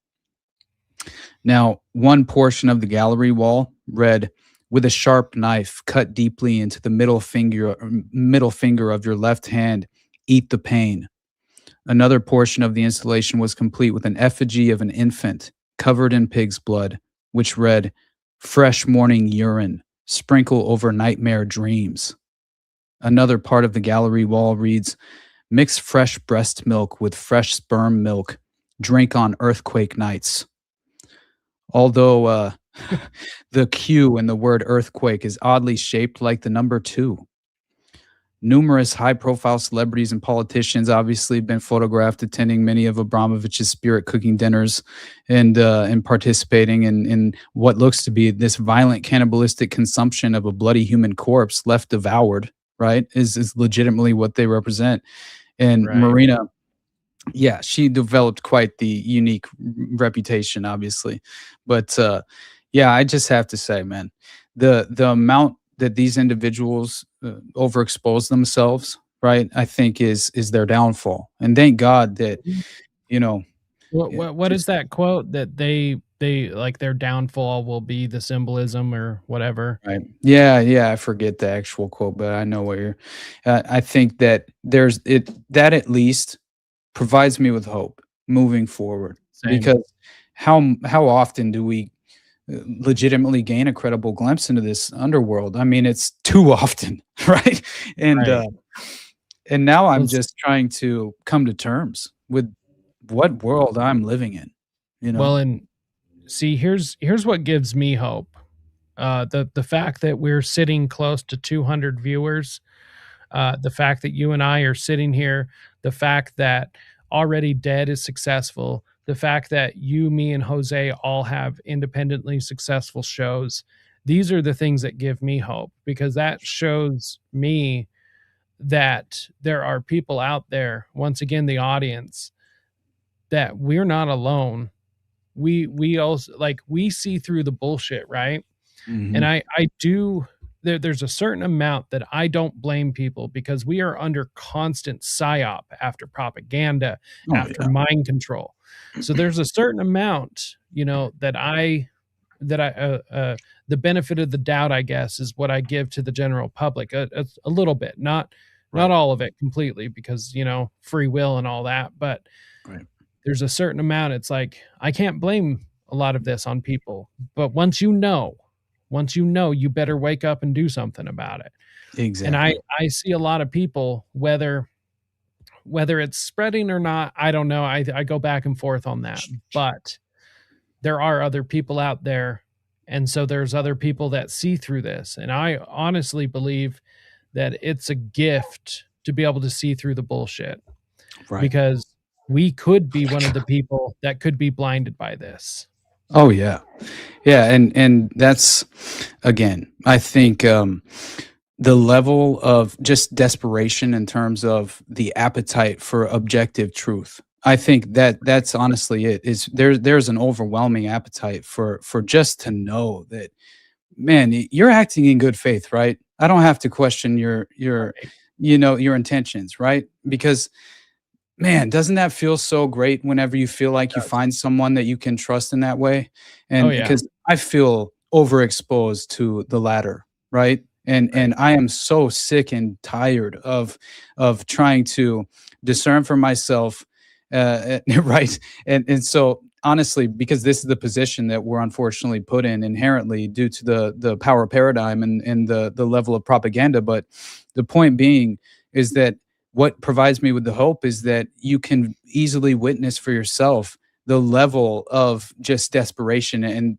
Now, one portion of the gallery wall read, with a sharp knife cut deeply into the middle finger of your left hand, eat the pain. Another portion of the installation was complete with an effigy of an infant covered in pig's blood, which read, fresh morning urine, sprinkle over nightmare dreams. Another part of the gallery wall reads, mix fresh breast milk with fresh sperm milk. Drink on earthquake nights. Although the Q in the word earthquake is oddly shaped like the number 2. Numerous high-profile celebrities and politicians obviously been photographed attending many of Abramovich's spirit cooking dinners and participating in what looks to be this violent cannibalistic consumption of a bloody human corpse left devoured, right, is legitimately what they represent. And Right. Marina, yeah, she developed quite the unique reputation, obviously. But yeah, I just have to say, man, the amount that these individuals overexpose themselves, right, I think is their downfall. And thank God that, you know, what is that quote that they like their downfall will be the symbolism or whatever? Right. Yeah, I forget the actual quote, but I know what you're I think that that at least provides me with hope moving forward. Same. Because how often do we legitimately gain a credible glimpse into this underworld? I mean, it's too often, right? And Right. and now I'm Well, just trying to come to terms with what world I'm living in, you know? Well, and see, here's what gives me hope. The fact that we're sitting close to 200 viewers, the fact that you and I are sitting here, the fact that Already Dead is successful, the fact that you, me, and Jose all have independently successful shows. These are the things that give me hope, because that shows me that there are people out there, once again, the audience, that we're not alone. We also, like, we see through the bullshit, right? Mhm. And I do, there's a certain amount that I don't blame people, because we are under constant psyop after propaganda, Oh, after yeah. mind control. So there's a certain amount, that the benefit of the doubt, I guess, is what I give to the general public, a little bit, not all of it completely, because, free will and all that, but Right. there's a certain amount. It's like, I can't blame a lot of this on people, but once you know, you better wake up and do something about it. And Exactly. I see a lot of people, whether it's spreading or not, I don't know. I go back and forth on that, but there are other people out there. And so there's other people that see through this. And I honestly believe that it's a gift to be able to see through the bullshit, Right. because we could be one of the people that could be blinded by this. Oh yeah. Yeah, and that's, again, I think the level of just desperation in terms of the appetite for objective truth. I think that's honestly it. Is there's an overwhelming appetite for just to know that, man, you're acting in good faith, right? I don't have to question your your intentions, right? Because, man, doesn't that feel so great whenever you feel like you find someone that you can trust in that way? And Oh, yeah. because I feel overexposed to the latter, right? And I am so sick and tired of trying to discern for myself, right? And so honestly, because this is the position that we're unfortunately put in inherently due to the power paradigm and the level of propaganda. But the point being is that what provides me with the hope is that you can easily witness for yourself the level of just desperation and,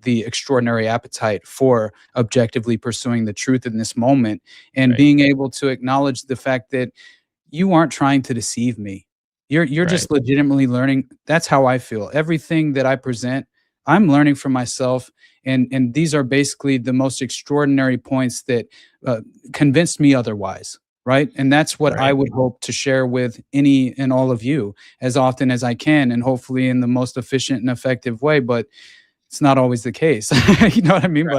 the extraordinary appetite for objectively pursuing the truth in this moment, and Right. being able to acknowledge the fact that you aren't trying to deceive me. You're just legitimately learning. That's how I feel. Everything that I present, I'm learning from myself. And these are basically the most extraordinary points that convinced me otherwise. Right. And that's what I would hope to share with any and all of you as often as I can, and hopefully in the most efficient and effective way. But it's not always the case. You know what I mean?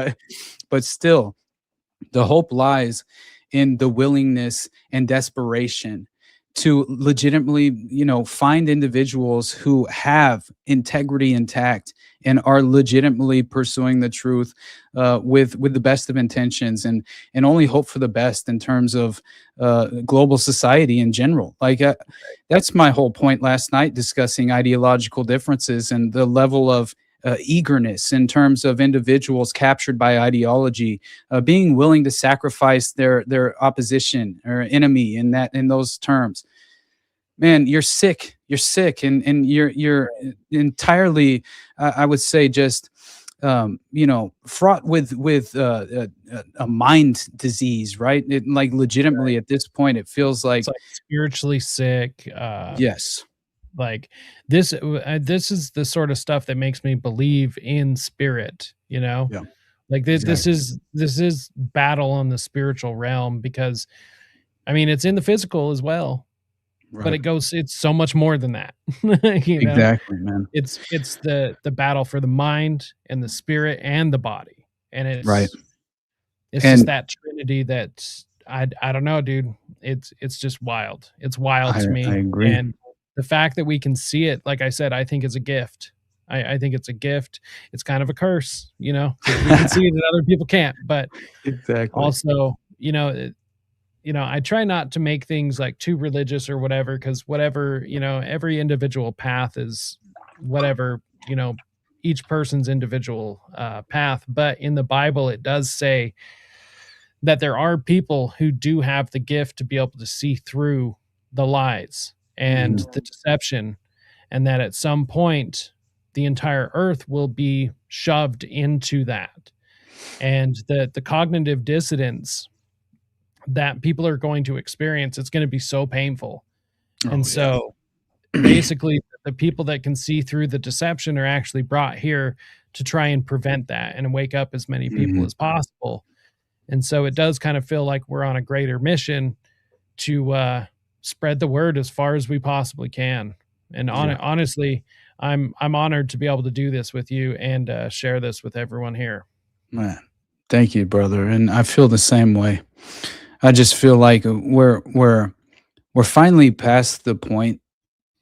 But still, the hope lies in the willingness and desperation to legitimately, find individuals who have integrity intact and are legitimately pursuing the truth with the best of intentions, and only hope for the best in terms of global society in general. Like that's my whole point last night, discussing ideological differences and the level of eagerness in terms of individuals captured by ideology, being willing to sacrifice their opposition or enemy in those terms. Man, you're sick. You're sick, and you're entirely, I would say, just fraught with a mind disease, right? It, like, legitimately at this point, it feels like, It's like spiritually sick. Yes. Like this is the sort of stuff that makes me believe in spirit, Yeah, like exactly. this is battle on the spiritual realm, because I mean, it's in the physical as well, but Right. it's so much more than that. Exactly, man. It's the battle for the mind and the spirit and the body. And Right. it's just And that trinity that I don't know, dude. It's just wild. It's wild to I me. agree. And the fact that we can see it, like I said, I think it's a gift. I think it's a gift. It's kind of a curse, 'cause we can see it and other people can't. But Exactly. also, I try not to make things like too religious or whatever, because whatever, every individual path is whatever, each person's individual path. But in the Bible, it does say that there are people who do have the gift to be able to see through the lies and Mhm. the deception, and that at some point the entire earth will be shoved into that. And the cognitive dissonance that people are going to experience, it's going to be so painful. And Oh, yeah. so basically, the people that can see through the deception are actually brought here to try and prevent that and wake up as many people Mhm. as possible. And so it does kind of feel like we're on a greater mission to spread the word as far as we possibly can. And Yeah. honestly, I'm honored to be able to do this with you and share this with everyone here. Man, thank you, brother. And I feel the same way. I just feel like we're finally past the point,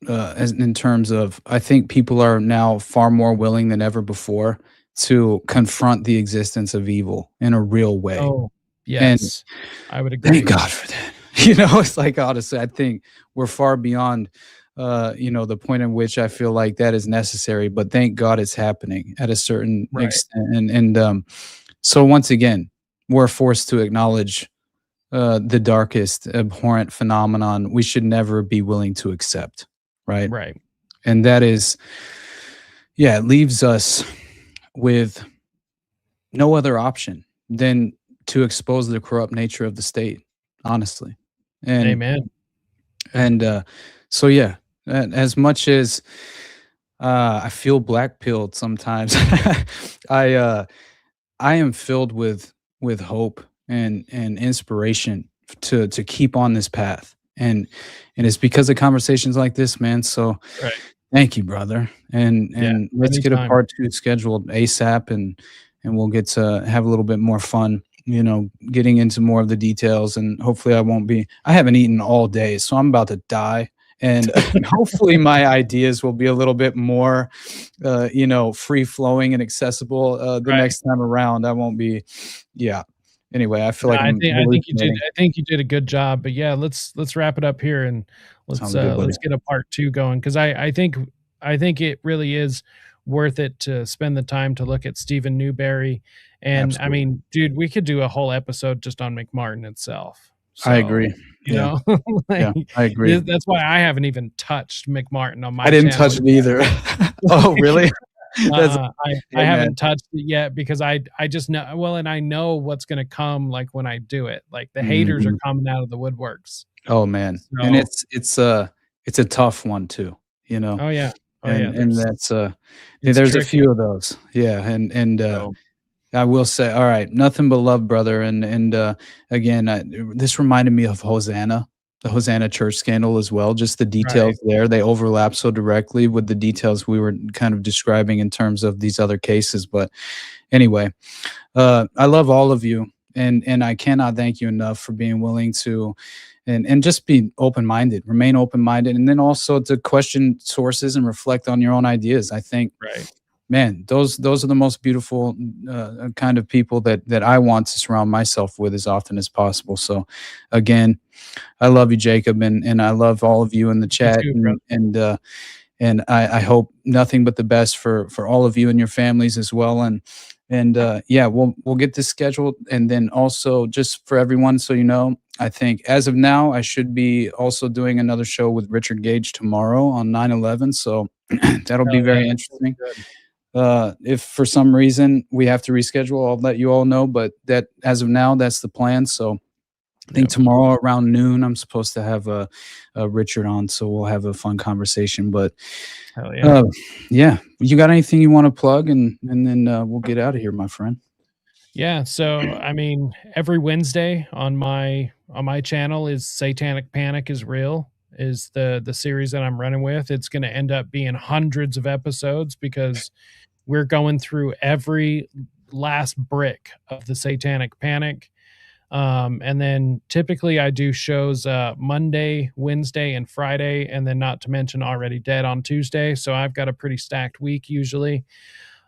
as in terms of, I think people are now far more willing than ever before to confront the existence of evil in a real way. Oh, And yes, I would thank agree. God for that. It's like, honestly, I think we're far beyond, the point in which I feel like that is necessary. But thank God it's happening at a certain Right, extent. And so once again, we're forced to acknowledge the darkest, abhorrent phenomenon we should never be willing to accept, right? right. And that is, yeah, it leaves us with no other option than to expose the corrupt nature of the state, honestly. And Amen. so yeah, as much as I feel black pilled sometimes, I I am filled with hope and inspiration to keep on this path. And it's because of conversations like this, man. So Right. thank you, brother. And Yeah, let's get a anytime. part 2 scheduled ASAP, and we'll get to have a little bit more fun, getting into more of the details. And hopefully I haven't eaten all day, so I'm about to die. And hopefully my ideas will be a little bit more free flowing and accessible the Right. next time around. I won't be, yeah. Anyway, I feel No, like I'm hallucinating. I think you did a good job. But yeah, let's wrap it up here, and Sounds good, buddy. let's get a part 2 going, because I think it really is worth it to spend the time to look at Stephen Newberry. And I Absolutely. mean, dude, we could do a whole episode just on McMartin itself. I So, agree. Yeah. like, Yeah, I agree. that's why I haven't even touched McMartin on I my didn't channel touch it yet. either. Oh, really? That's I Hey, man. haven't touched it yet, because I just know, well, and I know what's gonna come, like, when I do it. Like, the haters are Mhm. coming out of the woodworks. Oh, man. And So it's a tough one too, you know? oh, yeah. Oh, yeah, And that's, it's there's a tricky. few of those. Yeah, and So I will say, all right, nothing but love, brother. And again, this reminded me of Hosanna, the Hosanna church scandal as well. Just the right. details there, they overlap so directly with the details we were kind of describing in terms of these other cases. But anyway, I love all of you, and I cannot thank you enough for being willing to, and just be open-minded, remain open-minded, and then also to question sources and reflect on your own ideas. I think, Right. man, those are the most beautiful kind of people that I want to surround myself with as often as possible. So again, I love you, Jacob, and I love all of you in the You chat, too, bro. and And I hope nothing but the best for all of you and your families as well. And yeah, we'll get this scheduled. And then also, just for everyone, so you know, I think as of now, I should be also doing another show with Richard Gage tomorrow on 9/11. So that'll be very interesting. If for some reason we have to reschedule, I'll let you all know. But that, as of now, that's the plan. So I think tomorrow around noon, I'm supposed to have a Richard on, so we'll have a fun conversation. But yeah, you got anything you want to plug, and then we'll get out of here, my friend. Yeah, so I mean, every Wednesday on my channel is Satanic Panic is Real, is the series that I'm running with. It's going to end up being hundreds of episodes because we're going through every last brick of the Satanic Panic. And then typically I do shows Monday, Wednesday, and Friday, and then not to mention Already Dead on Tuesday. So I've got a pretty stacked week usually.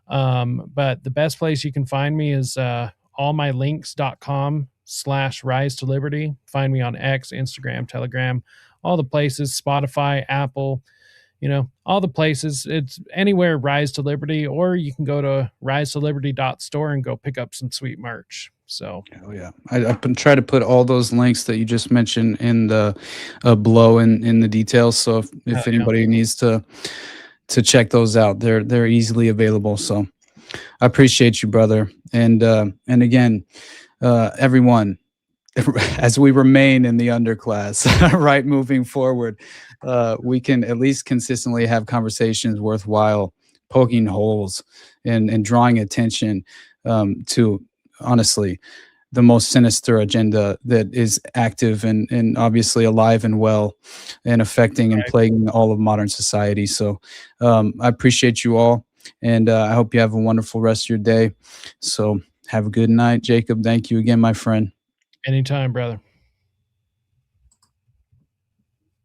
But the best place you can find me is allmylinks.com/rise to liberty. Find me on X, Instagram, Telegram, all the places, Spotify, Apple, all the places. It's anywhere Rise to Liberty, or you can go to risetoliberty.store and go pick up some sweet merch. So, oh yeah, I've been trying to put all those links that you just mentioned in the below in the details. So if anybody needs to check those out, they're easily available. So I appreciate you, brother. And again, everyone, as we remain in the underclass, right, moving forward, we can at least consistently have conversations worthwhile, poking holes and drawing attention to, honestly, the most sinister agenda that is active and obviously alive and well and affecting and plaguing all of modern society. So I appreciate you all, and I hope you have a wonderful rest of your day. So have a good night. Jacob, thank you again, my friend. Anytime, brother.